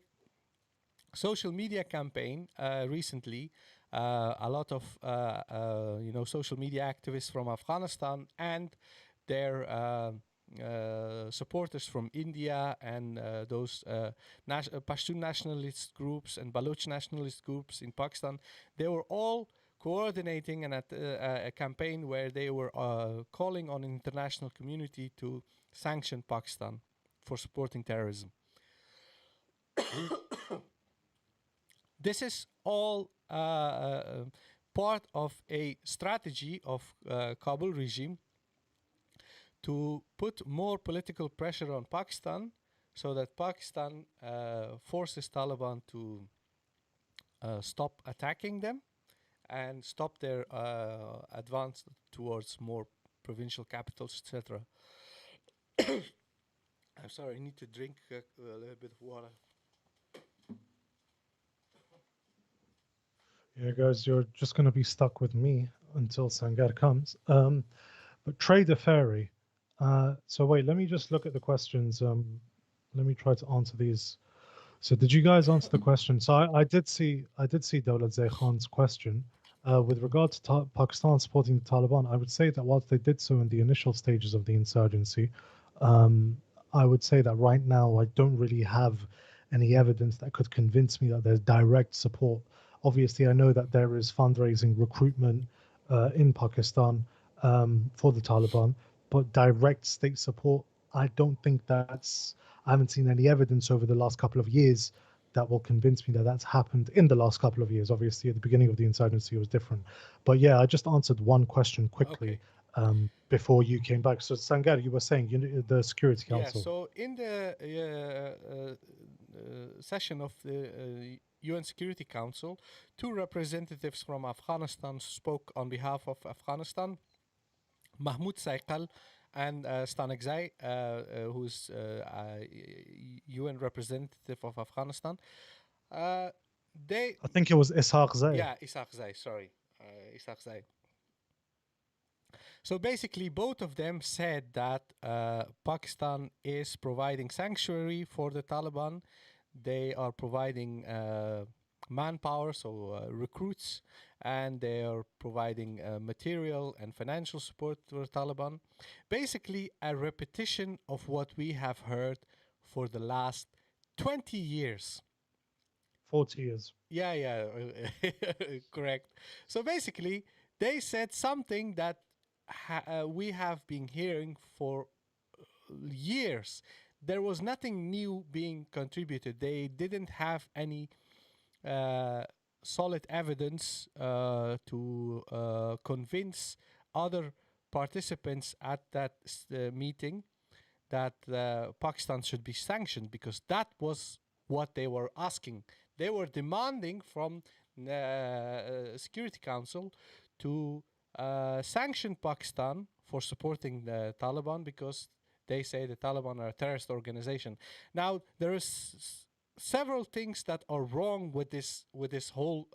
social media campaign recently. A lot of social media activists from Afghanistan and their supporters from India and those Pashtun nationalist groups and Baloch nationalist groups in Pakistan, they were all coordinating a campaign where they were calling on the international community to sanction Pakistan for supporting terrorism. This is all part of a strategy of Kabul regime to put more political pressure on Pakistan so that Pakistan forces Taliban to stop attacking them and stop their advance towards more provincial capitals, etc. I'm sorry, I need to drink a little bit of water. Yeah, guys, you're just going to be stuck with me until Sangar comes. But Trader Ferry. So wait, let me just look at the questions. Let me try to answer these. So did you guys answer the question? So I did see Dawlat Zay Khan's question. With regard to Pakistan supporting the Taliban, I would say that whilst they did so in the initial stages of the insurgency, I would say that right now I don't really have any evidence that could convince me that there's direct support. Obviously, I know that there is fundraising, recruitment in Pakistan for the Taliban, but direct state support, I don't think I haven't seen any evidence over the last couple of years that will convince me that that's happened in the last couple of years. Obviously, at the beginning of the insurgency, it was different. But yeah, I just answered one question quickly. before you came back. So Sangar, you were saying the Security Yeah, Council. so in the session of the UN Security Council, two representatives from Afghanistan spoke on behalf of Afghanistan, Mahmoud Saikal and Stanek Zai, who's UN representative of Afghanistan. They, I think it was Ishaq Zai. yeah, Ishaq Zai, sorry, Ishaq Zai. So basically, both of them said that Pakistan is providing sanctuary for the Taliban. They are providing manpower, so recruits, and they are providing material and financial support to the Taliban. Basically, a repetition of what we have heard for the last 20 years. 40 years. Yeah, correct. So basically, they said something that we have been hearing for years. There was nothing new being contributed. They didn't have any solid evidence to convince other participants at that meeting that Pakistan should be sanctioned, because that was what they were asking. They were demanding from the Security Council to sanction Pakistan for supporting the Taliban, because they say the Taliban are a terrorist organization. Now, there is several things that are wrong with this whole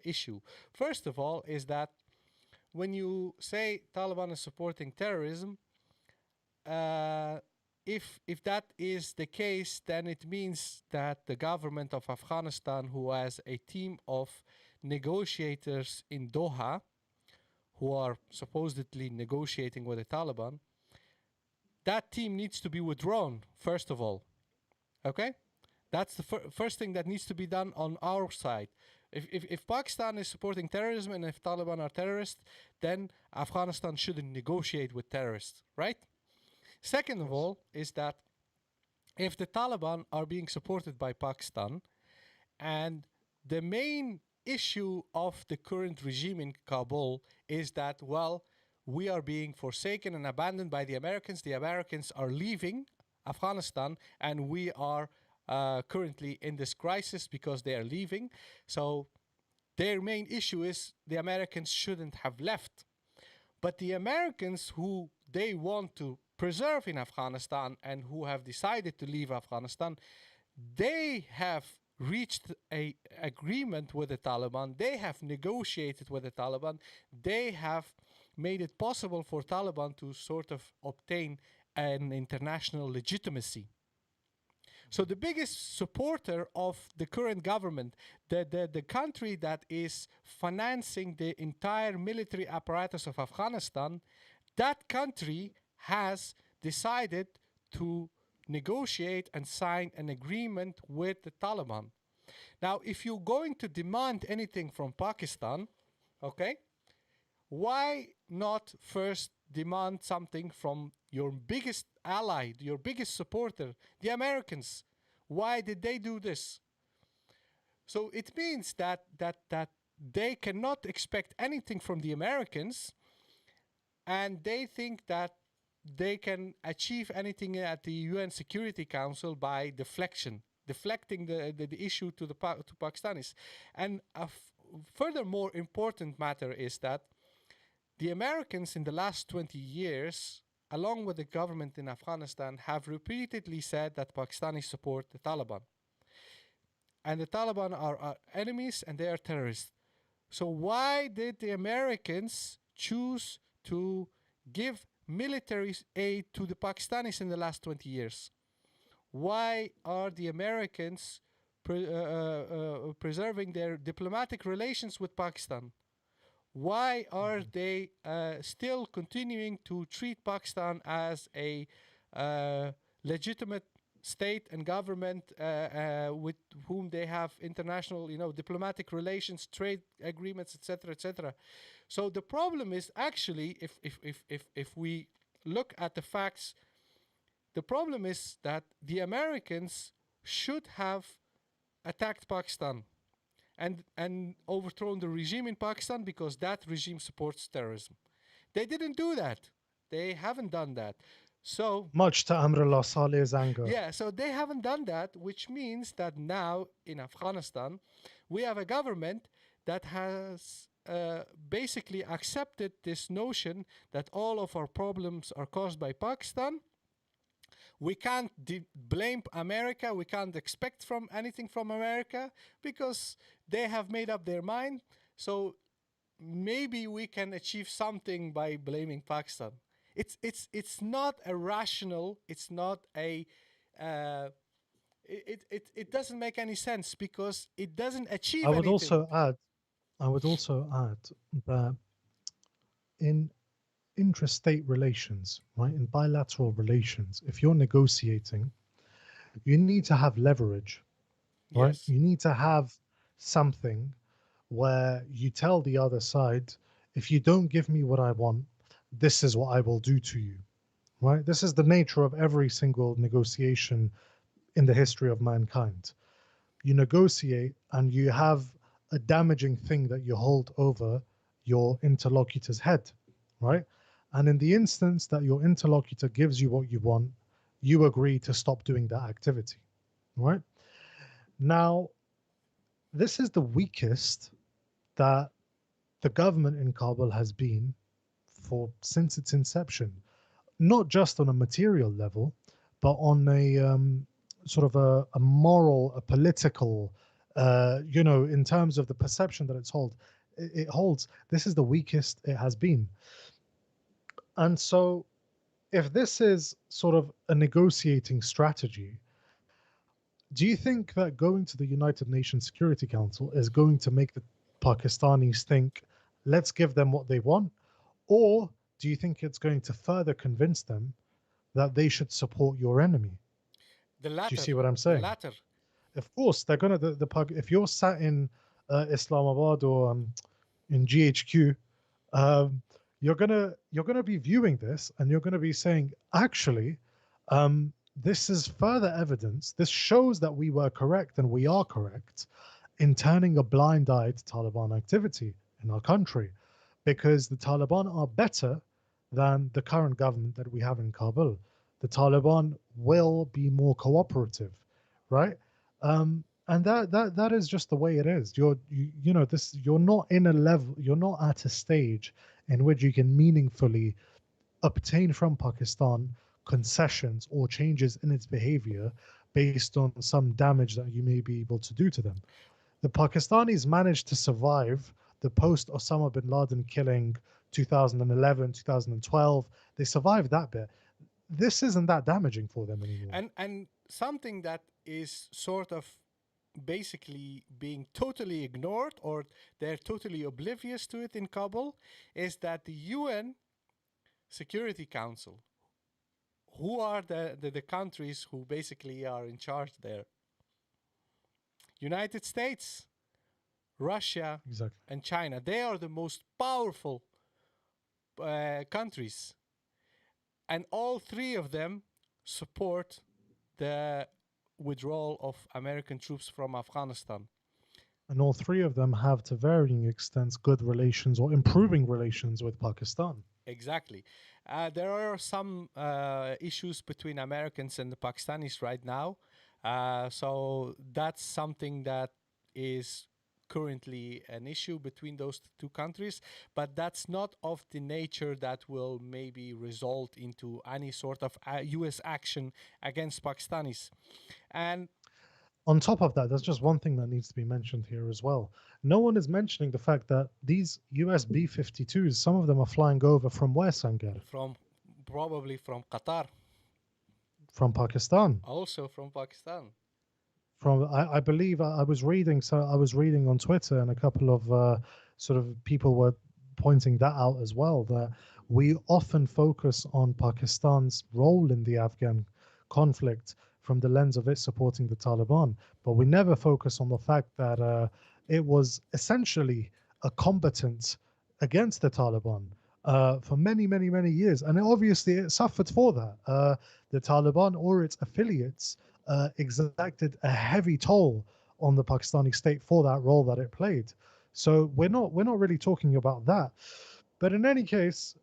issue. First of all, is that when you say Taliban is supporting terrorism, if that is the case, then it means that the government of Afghanistan, who has a team of negotiators in Doha, who are supposedly negotiating with the Taliban, that team needs to be withdrawn, first of all. Okay? That's the first thing that needs to be done on our side. If Pakistan is supporting terrorism and if Taliban are terrorists, then Afghanistan shouldn't negotiate with terrorists, right? Second of all, is that if the Taliban are being supported by Pakistan, and the main issue of the current regime in Kabul is that, well, we are being forsaken and abandoned by the Americans are leaving Afghanistan, and we are currently in this crisis because they are leaving. So their main issue is the Americans shouldn't have left. But the Americans who they want to preserve in Afghanistan and who have decided to leave Afghanistan, they have reached an agreement with the Taliban. They have negotiated with the Taliban. They have made it possible for Taliban to sort of obtain an international legitimacy. So the biggest supporter of the current government, the country that is financing the entire military apparatus of Afghanistan, that country has decided to negotiate and sign an agreement with the Taliban. Now, if you're going to demand anything from Pakistan, okay, why not first demand something from your biggest ally, your biggest supporter, the Americans? Why did they do this? So it means that they cannot expect anything from the Americans, and they think that they can achieve anything at the UN Security Council by deflecting the issue to Pakistanis. And a furthermore important matter is that the Americans in the last 20 years, along with the government in Afghanistan, have repeatedly said that Pakistanis support the Taliban. And the Taliban are our enemies and they are terrorists. So why did the Americans choose to give military aid to the Pakistanis in the last 20 years? Why are the Americans preserving their diplomatic relations with Pakistan? Why are they still continuing to treat Pakistan as a legitimate state and government with whom they have international, diplomatic relations, trade agreements, etc., etc.? So the problem is actually, if we look at the facts, the problem is that the Americans should have attacked Pakistan and overthrown the regime in Pakistan, because that regime supports terrorism. They didn't do that. They haven't done that. So Much to Amrullah Saleh's anger. yeah, so they haven't done that, which means that now in Afghanistan, we have a government that has basically accepted this notion that all of our problems are caused by Pakistan. We can't blame America. We can't expect from anything from America because they have made up their mind. So maybe we can achieve something by blaming Pakistan. It's not a rational. It's not a. It doesn't make any sense because it doesn't achieve I would anything. also add, that in intrastate relations, right, in bilateral relations, if you're negotiating, you need to have leverage, right? Yes. You need to have something where you tell the other side, if you don't give me what I want, this is what I will do to you, right? This is the nature of every single negotiation in the history of mankind. You negotiate and you have a damaging thing that you hold over your interlocutor's head, right? And in the instance that your interlocutor gives you what you want, you agree to stop doing that activity, right? Now, this is the weakest that the government in Kabul has been for since its inception, not just on a material level, but on a sort of a moral, a political, in terms of the perception that it holds. This is the weakest it has been. And so, if this is sort of a negotiating strategy, do you think that going to the United Nations Security Council is going to make the Pakistanis think, let's give them what they want? Or do you think it's going to further convince them that they should support your enemy? The Do latter. you see what I'm The saying? latter. Of course, they're gonna if you're sat in Islamabad or in GHQ, you're gonna be viewing this and you're gonna be saying, actually, this is further evidence. This shows that we were correct and we are correct in turning a blind eye to Taliban activity in our country, because the Taliban are better than the current government that we have in Kabul. The Taliban will be more cooperative, right? And that is just the way it is. You're not in a level, you're not at a stage in which you can meaningfully obtain from Pakistan concessions or changes in its behavior based on some damage that you may be able to do to them. The Pakistanis managed to survive the post Osama bin Laden killing 2011, 2012. They survived that bit. This isn't that damaging for them anymore. And something that is sort of basically being totally ignored, or they're totally oblivious to it in Kabul, is that the UN Security Council, who are the countries who basically are in charge there? United States, Russia, Exactly. and China. They are the most powerful countries. And all three of them support the withdrawal of American troops from Afghanistan. And all three of them have, to varying extents, good relations or improving relations with Pakistan. Exactly. There are some issues between Americans and the Pakistanis right now. So that's something that is currently an issue between those two countries, but that's not of the nature that will maybe result into any sort of US action against Pakistanis. And on top of that, there's just one thing that needs to be mentioned here as well. No one is mentioning the fact that these US B-52s, some of them are flying over from where, Sangar? Probably from Qatar. From Pakistan. Also from Pakistan. I believe I was reading on Twitter, and a couple of sort of people were pointing that out as well, that we often focus on Pakistan's role in the Afghan conflict from the lens of it supporting the Taliban, but we never focus on the fact that it was essentially a combatant against the Taliban for many, many, many years, and obviously it suffered for that. The Taliban or its affiliates exacted a heavy toll on the Pakistani state for that role that it played. So we're not really talking about that. But in any case,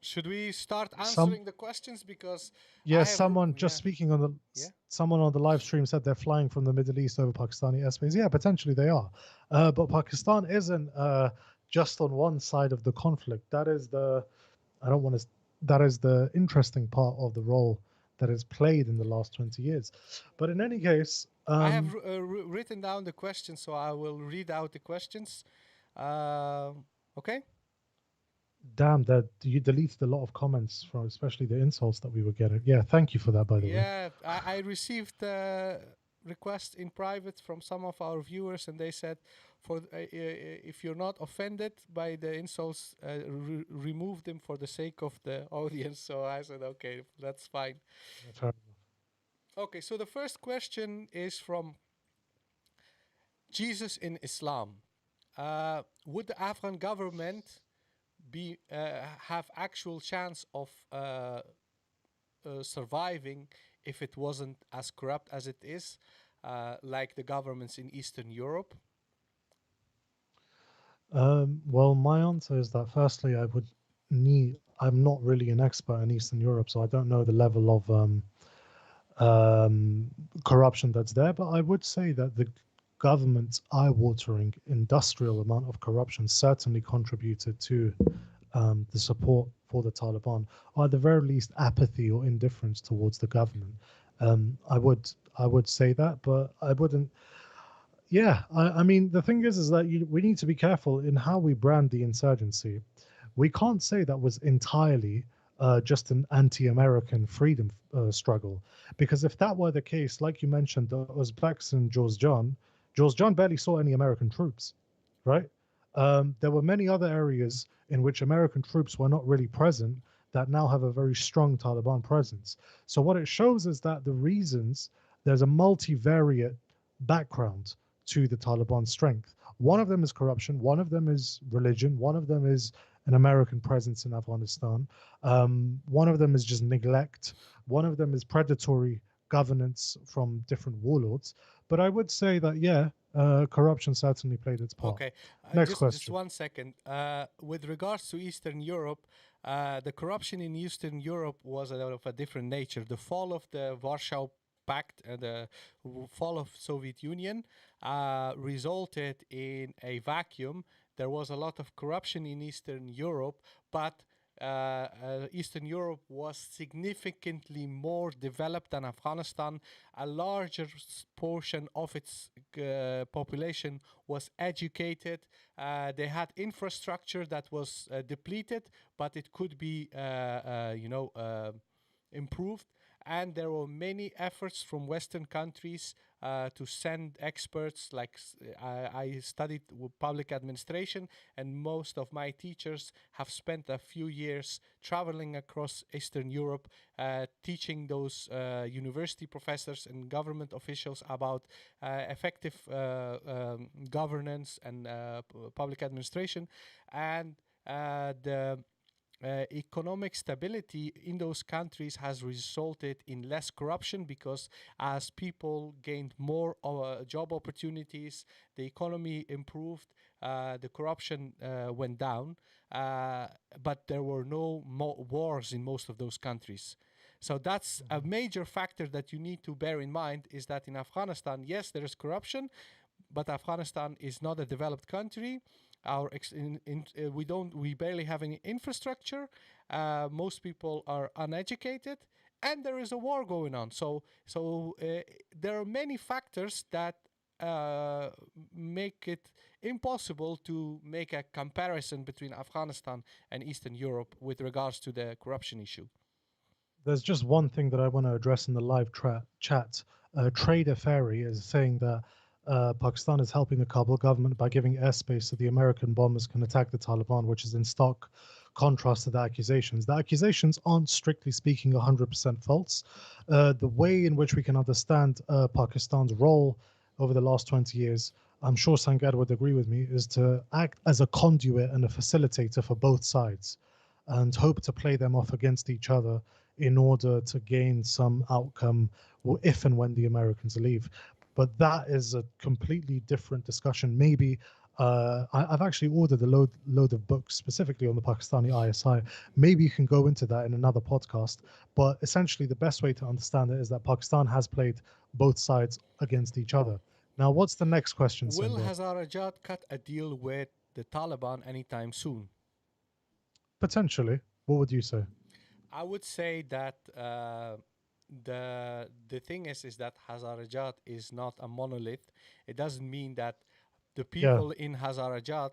should we start some answering the questions? Because yeah, I have someone just yeah. speaking on the Yeah. someone on the live stream said they're flying from the Middle East over Pakistani airspace. Yeah, potentially they are, but Pakistan isn't just on one side of the conflict. That is the I don't want to. That is the interesting part of the role that is played in the last 20 years. But in any case, I have written down the questions, so I will read out the questions. Okay. damn, that you deleted a lot of comments from, especially the insults that we were getting. Yeah, thank you for that, by the way. Yeah, I received requests in private from some of our viewers, and they said, "For if you're not offended by the insults, remove them for the sake of the audience." So I said, "Okay, that's fine." Fair enough. Okay, so the first question is from Jesus in Islam. Would the Afghan government be have actual chance of surviving if it wasn't as corrupt as it is, like the governments in Eastern Europe? Well, my answer is that firstly, I would need. I'm not really an expert in Eastern Europe, so I don't know the level of corruption that's there. But I would say that the government's eye-watering industrial amount of corruption certainly contributed to the support for the Taliban, or at the very least, apathy or indifference towards the government. I would say that, but I wouldn't. Yeah, I mean, the thing is that we need to be careful in how we brand the insurgency. We can't say that was entirely just an anti-American freedom struggle, because if that were the case, like you mentioned, the Uzbeks and George John barely saw any American troops, right? There were many other areas in which American troops were not really present that now have a very strong Taliban presence. So what it shows is that the reasons there's a multivariate background to the Taliban strength. One of them is corruption, one of them is religion, one of them is an American presence in Afghanistan, one of them is just neglect, one of them is predatory governance from different warlords. But I would say that, yeah, corruption certainly played its part. Okay, Next just question. 1 second. With regards to Eastern Europe, the corruption in Eastern Europe was of a different nature. The fall of the Warsaw Pact and the fall of Soviet Union resulted in a vacuum. There was a lot of corruption in Eastern Europe, but Eastern Europe was significantly more developed than Afghanistan. A larger portion of its population was educated. They had infrastructure that was depleted, but it could be, improved. And there were many efforts from Western countries to send experts. Like I studied public administration, and most of my teachers have spent a few years traveling across Eastern Europe, teaching those university professors and government officials about effective governance and public administration, and the economic stability in those countries has resulted in less corruption, because as people gained more job opportunities, the economy improved, the corruption went down, but there were no wars in most of those countries. So that's a major factor that you need to bear in mind, is that in Afghanistan, yes, there is corruption, but Afghanistan is not a developed country. We barely have any infrastructure. Most people are uneducated, and there is a war going on. So there are many factors that make it impossible to make a comparison between Afghanistan and Eastern Europe with regards to the corruption issue. There's just one thing that I want to address in the live chat. Trader Ferry is saying that Pakistan is helping the Kabul government by giving airspace so the American bombers can attack the Taliban, which is in stark contrast to the accusations. The accusations aren't, strictly speaking, 100% false. The way in which we can understand Pakistan's role over the last 20 years, I'm sure Sangar would agree with me, is to act as a conduit and a facilitator for both sides, and hope to play them off against each other in order to gain some outcome if and when the Americans leave. But that is a completely different discussion. Maybe I've actually ordered a load of books specifically on the Pakistani ISI. Maybe you can go into that in another podcast. But essentially, the best way to understand it is that Pakistan has played both sides against each other. Now, what's the next question, Will Sangar? Hazarajat cut a deal with the Taliban anytime soon? Potentially. What would you say? I would say that the thing is that Hazarajat is not a monolith. It doesn't mean that the Yeah, people in Hazarajat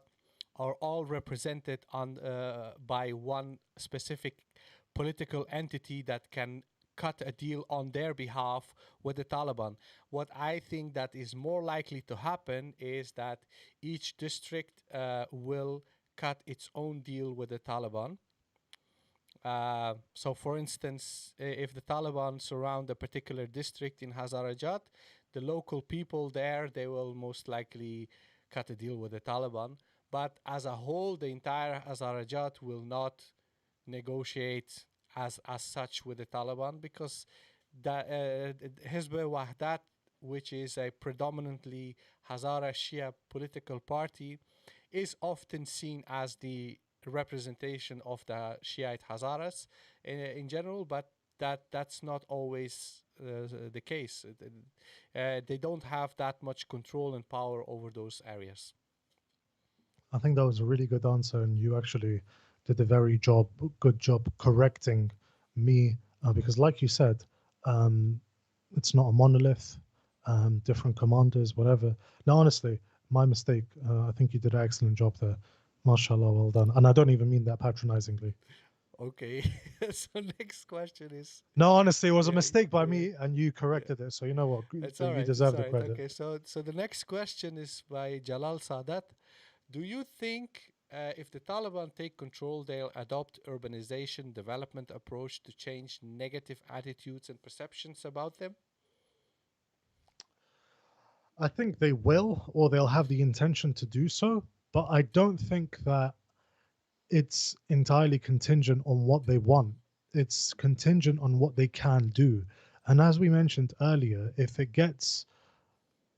are all represented on by one specific political entity that can cut a deal on their behalf with the Taliban. What I think that is more likely to happen is that each district will cut its own deal with the Taliban. So, for instance, if the Taliban surround a particular district in Hazarajat, the local people there they will most likely cut a deal with the Taliban. But as a whole, the entire Hazarajat will not negotiate as such with the Taliban because the Hizb Wahdat, which is a predominantly Hazara Shia political party, is often seen as the representation of the Shiite Hazaras in general, but that's not always the case. They don't have that much control and power over those areas. I think that was a really good answer, and you actually did a good job correcting me because, like you said, um, it's not a monolith, different commanders, whatever. Now, honestly, my mistake. I think you did an excellent job there. Mashallah, well done. And I don't even mean that patronizingly. Okay, so next question is No, honestly, it was a yeah, mistake by yeah, me, and you yeah. corrected it. So you know what? It's So all you right. It's deserve all the right. credit. Okay, so the next question is by Jalal Sadat. Do you think if the Taliban take control, they'll adopt urbanization development approach to change negative attitudes and perceptions about them? I think they will, or they'll have the intention to do so. But I don't think that it's entirely contingent on what they want. It's contingent on what they can do. And as we mentioned earlier, if it gets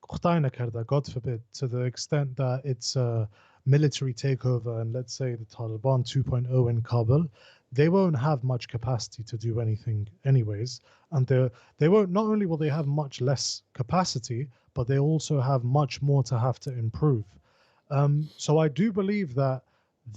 God forbid, to the extent that it's a military takeover and let's say the Taliban 2.0 in Kabul, they won't have much capacity to do anything anyways. And they won't, not only will they have much less capacity, but they also have much more to have to improve. So I do believe that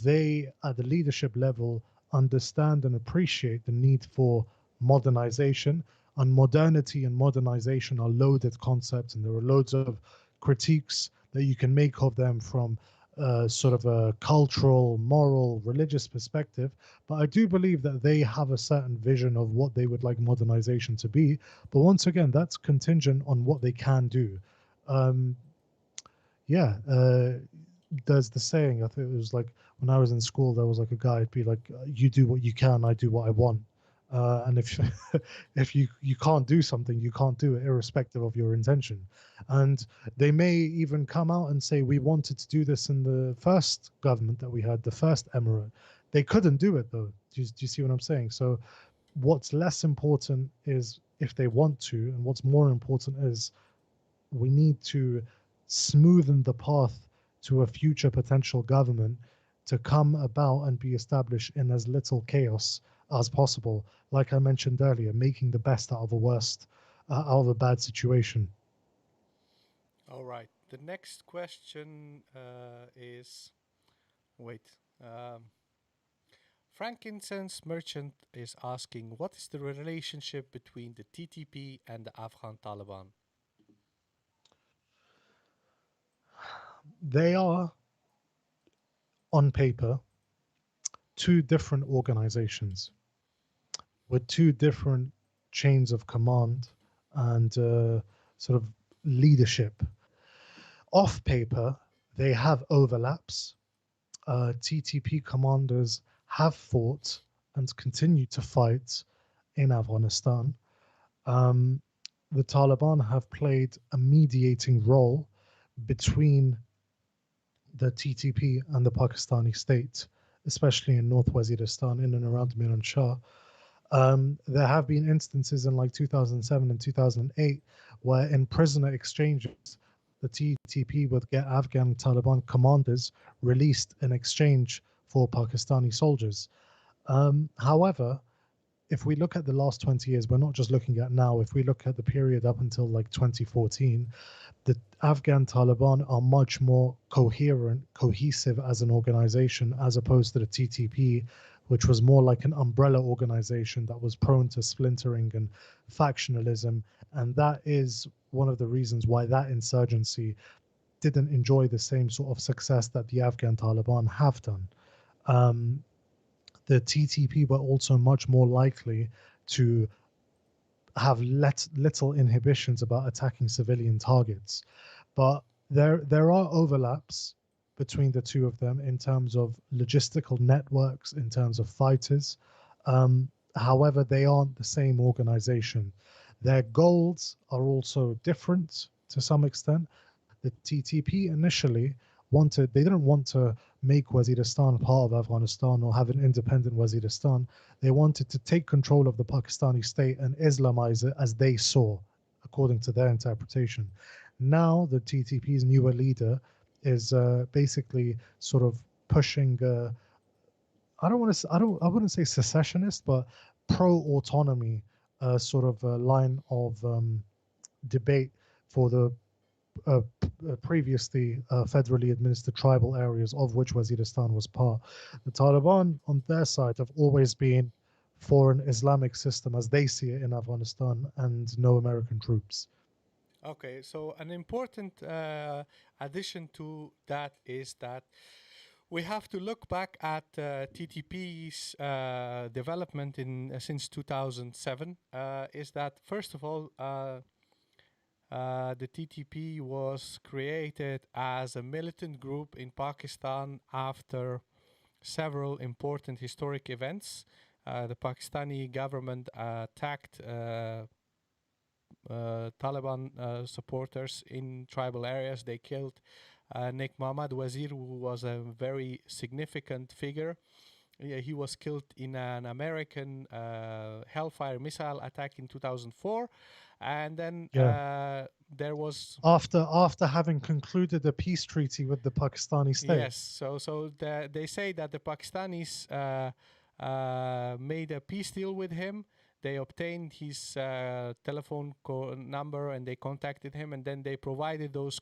they, at the leadership level, understand and appreciate the need for modernization. And modernity and modernization are loaded concepts, and there are loads of critiques that you can make of them from sort of a cultural, moral, religious perspective. But I do believe that they have a certain vision of what they would like modernization to be. But once again, that's contingent on what they can do. Um, yeah, there's the saying. I think it was like when I was in school, there was like a guy. It'd be like, "You do what you can, I do what I want." And if if you can't do something, you can't do it, irrespective of your intention. And they may even come out and say, "We wanted to do this in the first government that we had, the first emirate." They couldn't do it though. Do you see what I'm saying? So what's less important is if they want to, and what's more important is we need to smoothen the path to a future potential government to come about and be established in as little chaos as possible. Like I mentioned earlier, making the best out of out of a bad situation. All right. The next question is wait. Um, Frankincense Merchant is asking what is the relationship between the TTP and the Afghan Taliban? They are, on paper, two different organizations with two different chains of command and sort of leadership. Off paper, they have overlaps. TTP commanders have fought and continue to fight in Afghanistan. Um, the Taliban have played a mediating role between the TTP and the Pakistani state, especially in North Waziristan, in and around Miran Shah. There have been instances in like 2007 and 2008 where in prisoner exchanges, the TTP would get Afghan Taliban commanders released in exchange for Pakistani soldiers. However, if we look at the last 20 years, we're not just looking at now. If we look at the period up until like 2014, the Afghan Taliban are much more cohesive as an organization, as opposed to the TTP, which was more like an umbrella organization that was prone to splintering and factionalism. And that is one of the reasons why that insurgency didn't enjoy the same sort of success that the Afghan Taliban have done. The TTP were also much more likely to have little inhibitions about attacking civilian targets. But there are overlaps between the two of them in terms of logistical networks, in terms of fighters. However, they aren't the same organization. Their goals are also different to some extent. The TTP initially they didn't want to make Waziristan part of Afghanistan or have an independent Waziristan. They wanted to take control of the Pakistani state and Islamize it as they saw, according to their interpretation. Now the TTP's newer leader is basically sort of pushing. I wouldn't say secessionist, but pro-autonomy sort of line of debate for the previously federally administered tribal areas, of which Waziristan was part. The Taliban, on their side, have always been for an Islamic system as they see it in Afghanistan, and no American troops. Okay, so an important addition to that is that we have to look back at TTP's development in since 2007. Is that first of all, the TTP was created as a militant group in Pakistan after several important historic events. The Pakistani government attacked Taliban supporters in tribal areas. They killed Nek Mohammad Wazir, who was a very significant figure. He was killed in an American Hellfire missile attack in 2004. And then there was after having concluded a peace treaty with the Pakistani state. Yes, so they say that the Pakistanis made a peace deal with him. They obtained his telephone number and they contacted him, and then they provided those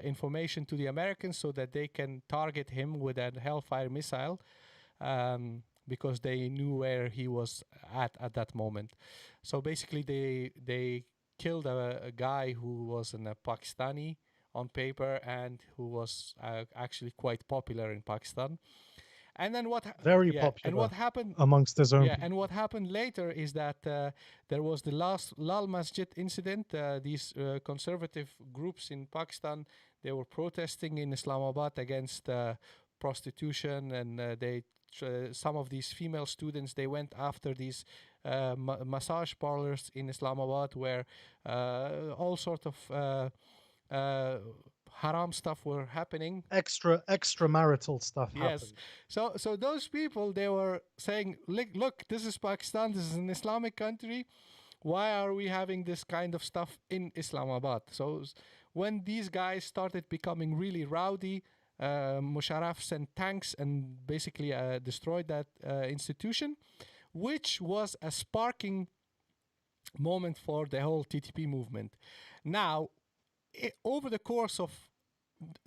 information to the Americans so that they can target him with a Hellfire missile. Because they knew where he was at that moment. So basically they killed a guy who was a Pakistani on paper and who was actually quite popular in Pakistan. And then very popular. And what happened amongst his own? Yeah, and what happened later is that there was the last Lal Masjid Incident. These conservative groups in Pakistan, they were protesting in Islamabad against prostitution, and some of these female students, they went after these massage parlors in Islamabad where all sort of haram stuff were happening. Extramarital stuff happened. So those people, they were saying, look, this is Pakistan, this is an Islamic country. Why are we having this kind of stuff in Islamabad? So when these guys started becoming really rowdy, Musharraf sent tanks and basically destroyed that institution, which was a sparking moment for the whole TTP movement. Now, over the course of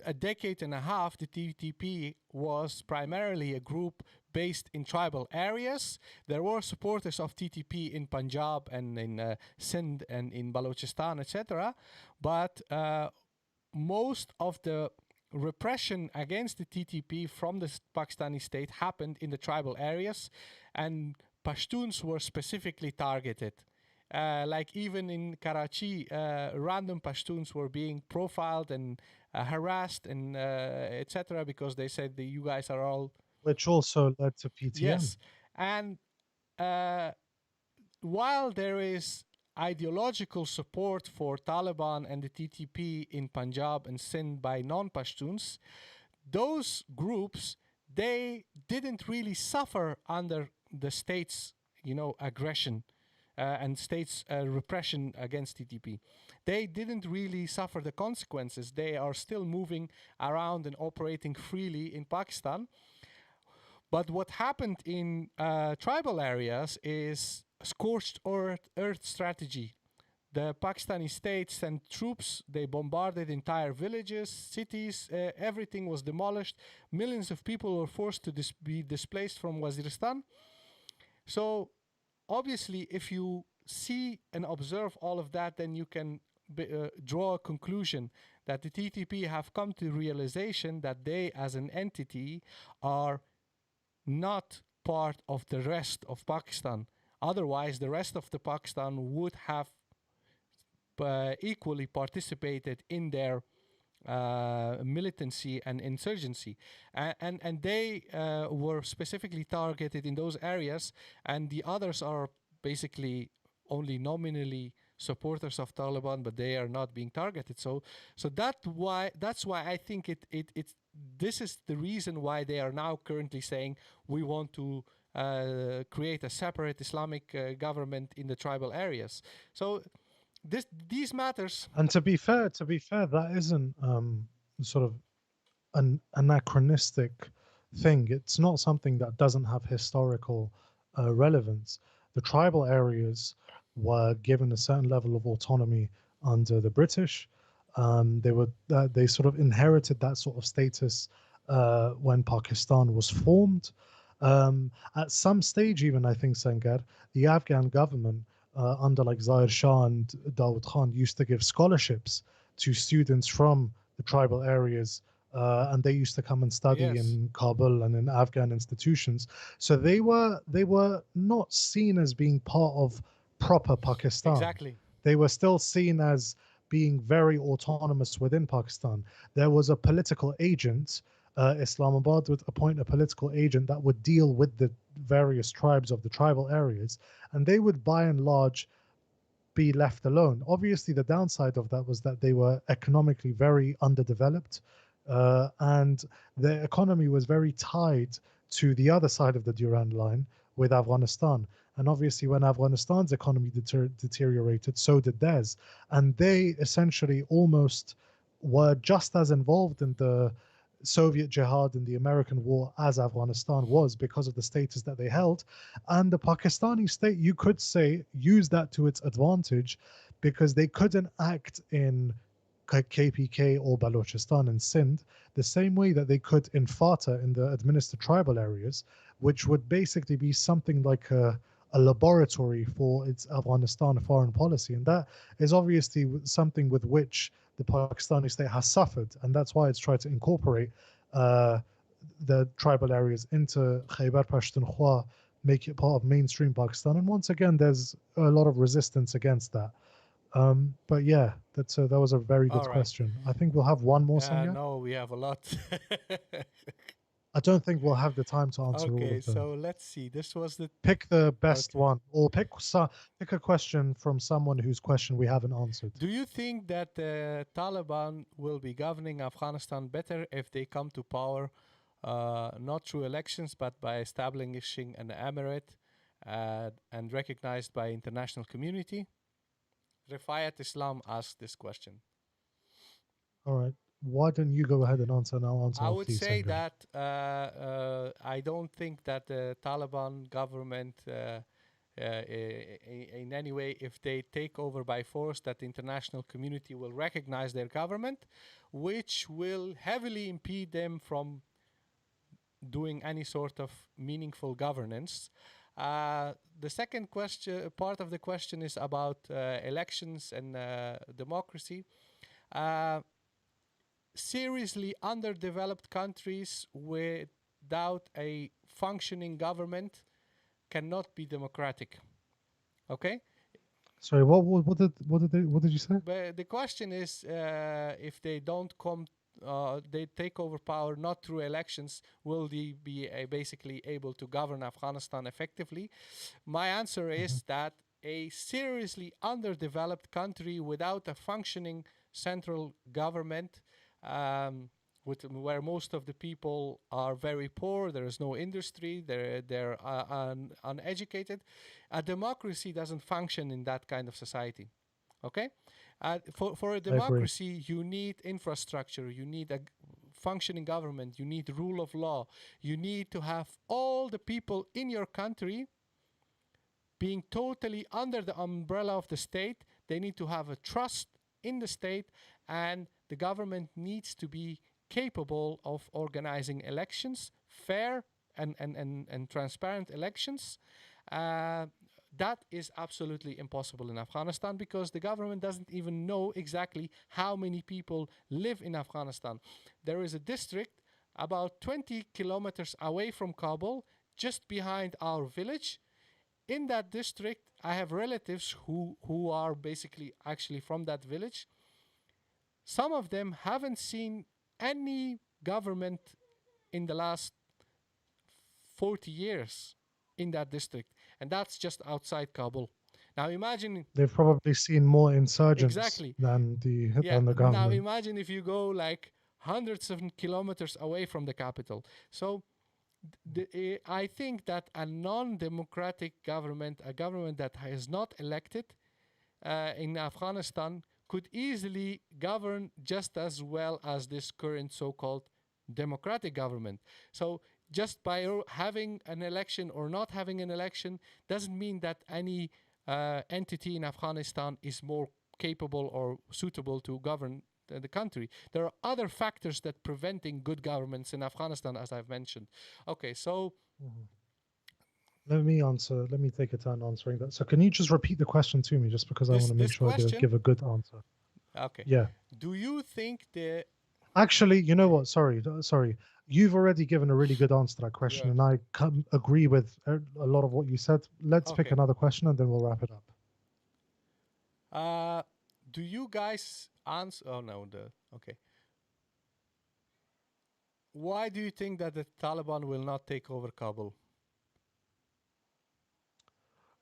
a decade and a half, the TTP was primarily a group based in tribal areas. There were supporters of TTP in Punjab and in Sindh and in Balochistan, etc. But most of the repression against the TTP from the Pakistani state happened in the tribal areas, and Pashtuns were specifically targeted. Like even in Karachi, random Pashtuns were being profiled and harassed and etc. because they said that you guys are all... Which also led to PTM. Yes, and while there is ideological support for Taliban and the TTP in Punjab and Sindh by non-Pashtuns, those groups, they didn't really suffer under the state's, aggression. and states' repression against TTP. They didn't really suffer the consequences. They are still moving around and operating freely in Pakistan. But what happened in tribal areas is scorched earth strategy. The Pakistani state sent troops. They bombarded entire villages, cities. Everything was demolished. Millions of people were forced to be displaced from Waziristan. So obviously, if you see and observe all of that, then you can draw a conclusion that the TTP have come to realization that they as an entity are not part of the rest of Pakistan. Otherwise, the rest of the Pakistan would have equally participated in their militancy and insurgency, and they were specifically targeted in those areas, and the others are basically only nominally supporters of Taliban, but they are not being targeted. So that's why I think this is the reason why they are now currently saying we want to create a separate Islamic government in the tribal areas. So these matters. And to be fair, that isn't sort of an anachronistic thing. It's not something that doesn't have historical relevance. The tribal areas were given a certain level of autonomy under the British. They sort of inherited that sort of status when Pakistan was formed. At some stage, even I think, Sangar, the Afghan government under like Zahir Shah and Dawood Khan used to give scholarships to students from the tribal areas, and they used to come and study in Kabul and in Afghan institutions. So they were not seen as being part of proper Pakistan. Exactly. They were still seen as being very autonomous within Pakistan. There was a political agent. Islamabad would appoint a political agent that would deal with the various tribes of the tribal areas, and they would by and large be left alone. Obviously, the downside of that was that they were economically very underdeveloped, and their economy was very tied to the other side of the Durand line with Afghanistan. And obviously, when Afghanistan's economy deteriorated, so did theirs. And they essentially almost were just as involved in the Soviet jihad and the American war as Afghanistan was, because of the status that they held. And the Pakistani state, you could say, used that to its advantage, because they couldn't act in KPK or Balochistan and Sindh the same way that they could in FATA, in the administered tribal areas, which would basically be something like a laboratory for its Afghanistan foreign policy. And that is obviously something with which the Pakistani state has suffered, and that's why it's tried to incorporate the tribal areas into Khyber Pakhtunkhwa, make it part of mainstream Pakistan. And once again, there's a lot of resistance against that. But yeah, that was a very good question. I think we'll have one more, Sangar. No, we have a lot. I don't think we'll have the time to answer all of them. Okay, so let's see. This was the... Pick the best one, or pick a question from someone whose question we haven't answered. Do you think that the Taliban will be governing Afghanistan better if they come to power, not through elections, but by establishing an emirate and recognized by international community? Rifayat Islam asked this question. All right. Why don't you go ahead and answer, and I'll answer. I would say that I don't think that the Taliban government in any way, if they take over by force, that the international community will recognize their government, which will heavily impede them from doing any sort of meaningful governance. The second question, part of the question, is about elections and democracy. Seriously underdeveloped countries without a functioning government cannot be democratic. Okay? Sorry, what did you say? But the question is, if they don't come, they take over power not through elections, will they be basically able to govern Afghanistan effectively? My answer is that a seriously underdeveloped country without a functioning central government where most of the people are very poor. There is no industry. They're uneducated. A democracy doesn't function in that kind of society. Okay, for a I agree. democracy, you need infrastructure. You need a functioning government. You need rule of law. You need to have all the people in your country being totally under the umbrella of the state. They need to have a trust in the state, and the government needs to be capable of organizing elections, fair and transparent elections. That is absolutely impossible in Afghanistan because the government doesn't even know exactly how many people live in Afghanistan. There is a district about 20 kilometers away from Kabul, just behind our village. In that district, I have relatives who are basically actually from that village. Some of them haven't seen any government in the last 40 years in that district, and that's just outside Kabul. Now imagine They've probably seen more insurgents exactly, than the yeah. Now government. imagine if you go like hundreds of kilometers away from the capital. So I think that a non-democratic government, a government that is not elected in Afghanistan, could easily govern just as well as this current so-called democratic government. So just by having an election or not having an election doesn't mean that any entity in Afghanistan is more capable or suitable to govern the country. There are other factors that preventing good governments in Afghanistan, as I've mentioned. Okay, so Let me answer. Let me take a turn answering that. So, can you just repeat the question to me, just because I want to make this sure to question, give a good answer? okay. Yeah. Do you think the Actually, you know what? Sorry. You've already given a really good answer to that question, yeah, and I agree with a lot of what you said. Let's pick okay. another question, and then we'll wrap it up. Do you guys answer? Oh no, okay. Why do you think that the Taliban will not take over Kabul?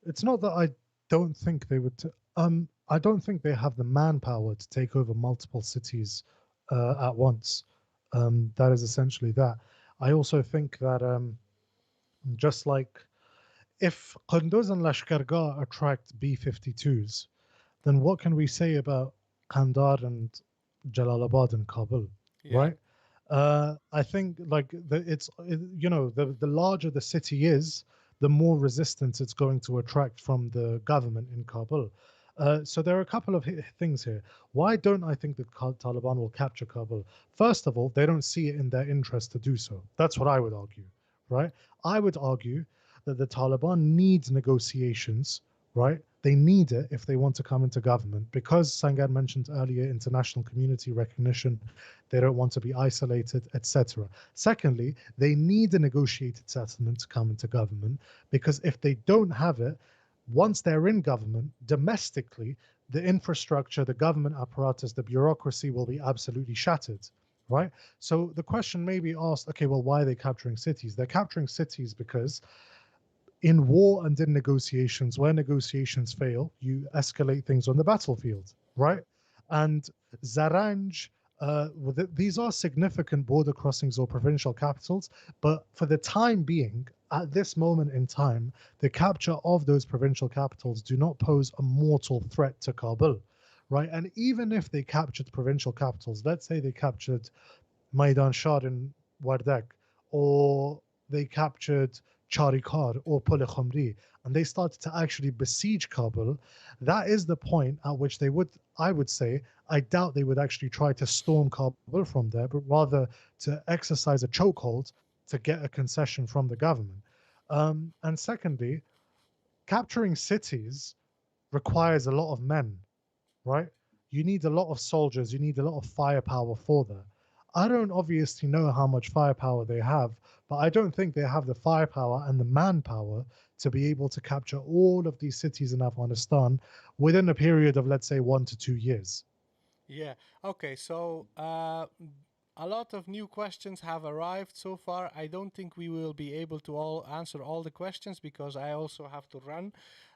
It's not that I don't think they would. I don't think they have the manpower to take over multiple cities at once. That is essentially that. I also think that just like if Qunduz and Lashkargah attract B-52s, then what can we say about Kandahar and Jalalabad and Kabul, Yeah, right? I think like the larger the city is, the more resistance it's going to attract from the government in Kabul. So there are a couple of things here. Why don't I think that Taliban will capture Kabul? First of all, they don't see it in their interest to do so. That's what I would argue, right? I would argue that the Taliban needs negotiations, right? They need it if they want to come into government because Sangar mentioned earlier international community recognition. They don't want to be isolated, etc. Secondly, they need a negotiated settlement to come into government because if they don't have it, once they're in government, domestically, the infrastructure, the government apparatus, the bureaucracy will be absolutely shattered, right? So the question may be asked, okay, well, why are they capturing cities? They're capturing cities because in war and in negotiations, where negotiations fail, you escalate things on the battlefield, right? And Zaranj, these are significant border crossings or provincial capitals, but for the time being, at this moment in time, the capture of those provincial capitals do not pose a mortal threat to Kabul, right? And even if they captured provincial capitals, let's say they captured Maidan Shah in Wardak, or they captured Charikar or Pul Khamri, and they started to actually besiege Kabul, that is the point at which they would, I would say, I doubt they would actually try to storm Kabul from there, but rather to exercise a chokehold to get a concession from the government. And secondly, capturing cities requires a lot of men, right? You need a lot of soldiers, you need a lot of firepower for that. I don't obviously know how much firepower they have, but I don't think they have the firepower and the manpower to be able to capture all of these cities in Afghanistan within a period of, let's say, 1 to 2 years. yeah. Okay, so a lot of new questions have arrived so far. I don't think we will be able to all answer all the questions because I also have to run.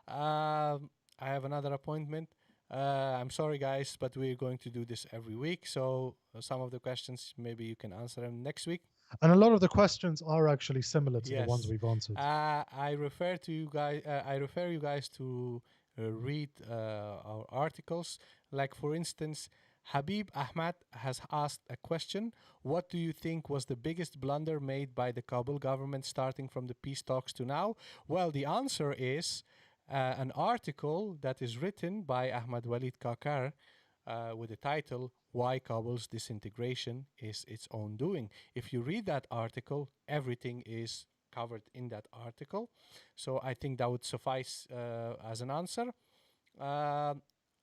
I have another appointment. I'm sorry, guys, but we're going to do this every week. So some of the questions, maybe you can answer them next week. And a lot of the questions are actually similar to the ones Yes. we've answered. I refer to you guys. I refer you guys to read our articles. Like for instance, Habib Ahmad has asked a question: what do you think was the biggest blunder made by the Kabul government starting from the peace talks to now? Well, the answer is an article that is written by Ahmed-Waleed Kakar with the title "Why Kabul's Disintegration is Its Own Doing." If you read that article, everything is covered in that article. So I think that would suffice as an answer.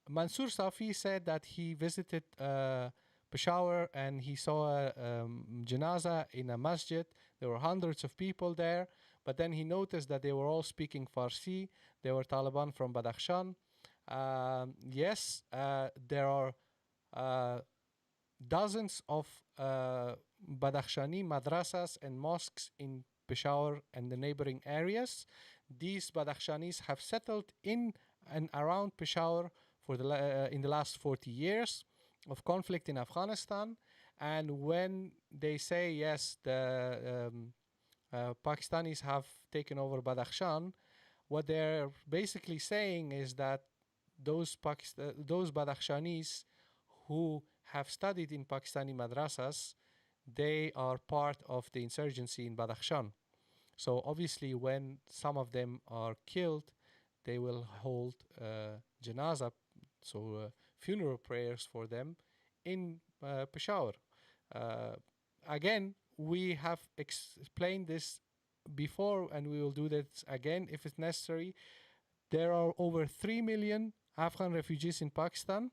Mansour Safi said that he visited Peshawar and he saw a janaza in a masjid. There were hundreds of people there, but then he noticed that they were all speaking Farsi. They were Taliban from Badakhshan. Yes, there are dozens of Badakhshani madrasas and mosques in Peshawar and the neighboring areas. These Badakhshanis have settled in and around Peshawar for in the last 40 years of conflict in Afghanistan. And when they say, yes, the Pakistanis have taken over Badakhshan, what they're basically saying is that those Badakhshanis who have studied in Pakistani madrasas, they are part of the insurgency in Badakhshan. So obviously when some of them are killed, they will hold janazah, so funeral prayers for them in Peshawar. Again, we have explained this before and we will do that again if it's necessary. There are over 3 million Afghan refugees in Pakistan,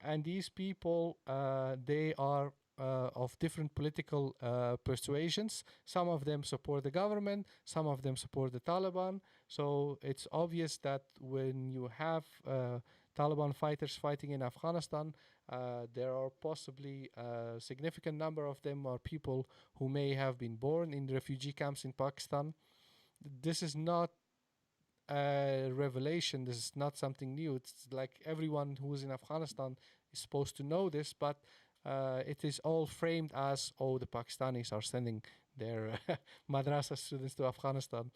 and these people, they are of different political persuasions. Some of them support the government, some of them support the Taliban. So it's obvious that when you have Taliban fighters fighting in Afghanistan, there are possibly a significant number of them are people who may have been born in refugee camps in Pakistan. This is not a revelation. This is not something new. It's like everyone who is in Afghanistan is supposed to know this, but it is all framed as, oh, the Pakistanis are sending their madrasa students to Afghanistan.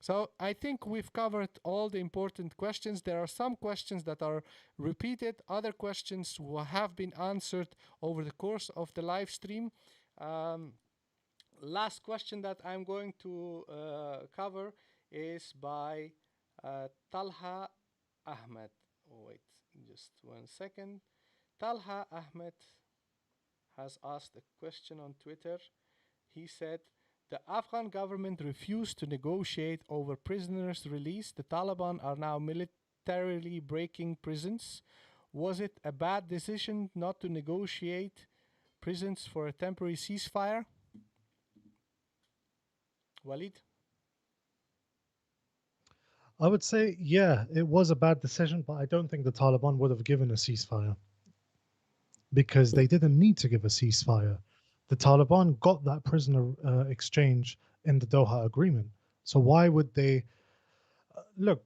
So I think we've covered all the important questions. There are some questions that are repeated, other questions have been answered over the course of the live stream. Last question that I'm going to cover is by Talha Ahmed. Oh, wait, just 1 second. Talha Ahmed has asked a question on Twitter. He said, the Afghan government refused to negotiate over prisoners' release. The Taliban are now militarily breaking prisons. Was it a bad decision not to negotiate prisons for a temporary ceasefire? Waleed? I would say, yeah, it was a bad decision, but I don't think the Taliban would have given a ceasefire because they didn't need to give a ceasefire. The Taliban got that prisoner exchange in the Doha Agreement. So why would they look?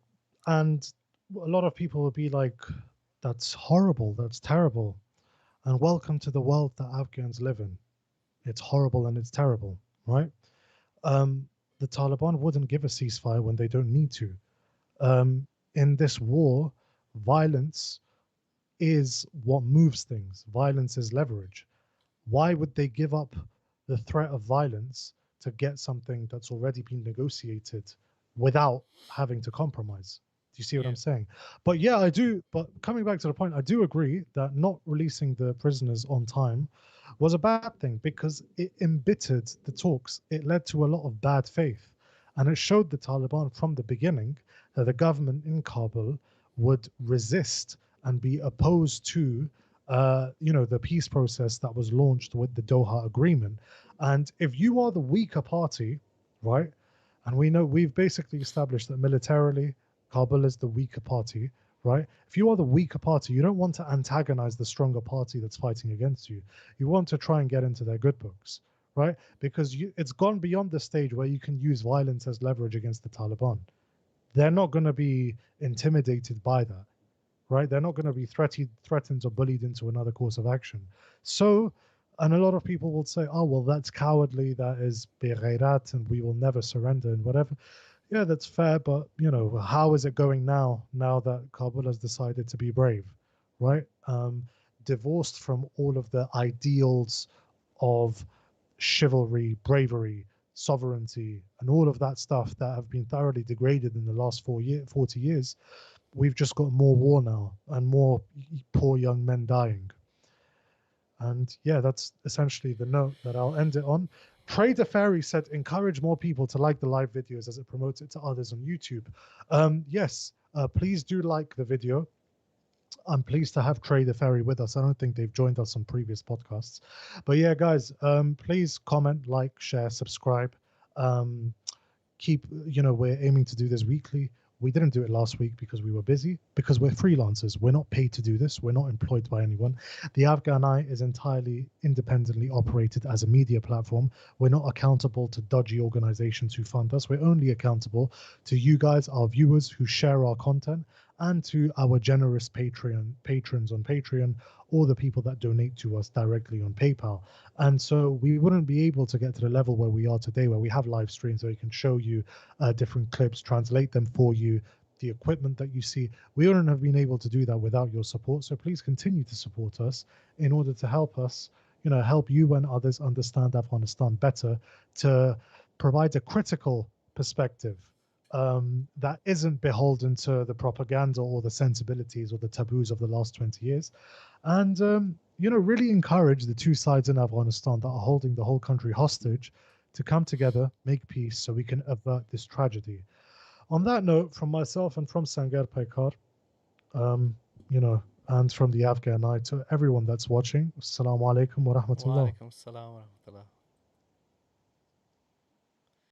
And a lot of people will be like, that's horrible, that's terrible. And welcome to the world that Afghans live in. It's horrible and it's terrible, right? The Taliban wouldn't give a ceasefire when they don't need to. In this war, violence is what moves things. Violence is leverage. Why would they give up the threat of violence to get something that's already been negotiated without having to compromise? Do you see what I'm saying? But yeah, I do. But coming back to the point, I do agree that not releasing the prisoners on time was a bad thing because it embittered the talks. It led to a lot of bad faith. And it showed the Taliban from the beginning that the government in Kabul would resist and be opposed to the peace process that was launched with the Doha Agreement. And if you are the weaker party, right, and we know we've basically established that militarily, Kabul is the weaker party, right? If you are the weaker party, you don't want to antagonize the stronger party that's fighting against you. You want to try and get into their good books, right? Because it's gone beyond the stage where you can use violence as leverage against the Taliban. They're not going to be intimidated by that, right? They're not going to be threatened or bullied into another course of action. So, and a lot of people will say, oh, well, that's cowardly, that is beghairat, and we will never surrender and whatever. Yeah, that's fair, but, you know, how is it going now that Kabul has decided to be brave, right? Divorced from all of the ideals of chivalry, bravery, sovereignty, and all of that stuff that have been thoroughly degraded in the last 40 years, we've just got more war now and more poor young men dying. And yeah, that's essentially the note that I'll end it on. Trader Fairy said, encourage more people to like the live videos as it promotes it to others on YouTube. Yes, please do like the video. I'm pleased to have Trader Fairy with us. I don't think they've joined us on previous podcasts. But yeah, guys, please comment, like, share, subscribe. We're aiming to do this weekly. We didn't do it last week because we were busy, because we're freelancers. We're not paid to do this. We're not employed by anyone. The AFGHANEYE is entirely independently operated as a media platform. We're not accountable to dodgy organizations who fund us. We're only accountable to you guys, our viewers who share our content, and to our generous patrons on Patreon, or the people that donate to us directly on PayPal. And so we wouldn't be able to get to the level where we are today, where we have live streams where we can show you different clips, translate them for you, the equipment that you see. We wouldn't have been able to do that without your support. So please continue to support us in order to help us, help you and others understand Afghanistan better, to provide a critical perspective that isn't beholden to the propaganda or the sensibilities or the taboos of the last 20 years. And, really encourage the two sides in Afghanistan that are holding the whole country hostage to come together, make peace, so we can avert this tragedy. On that note, from myself and from Sangar Paykhar, and from the AFGHANEYE, to everyone that's watching, Assalamu alaikum wa Wa rahmatullah. alaikum assalam wa rahmatullah.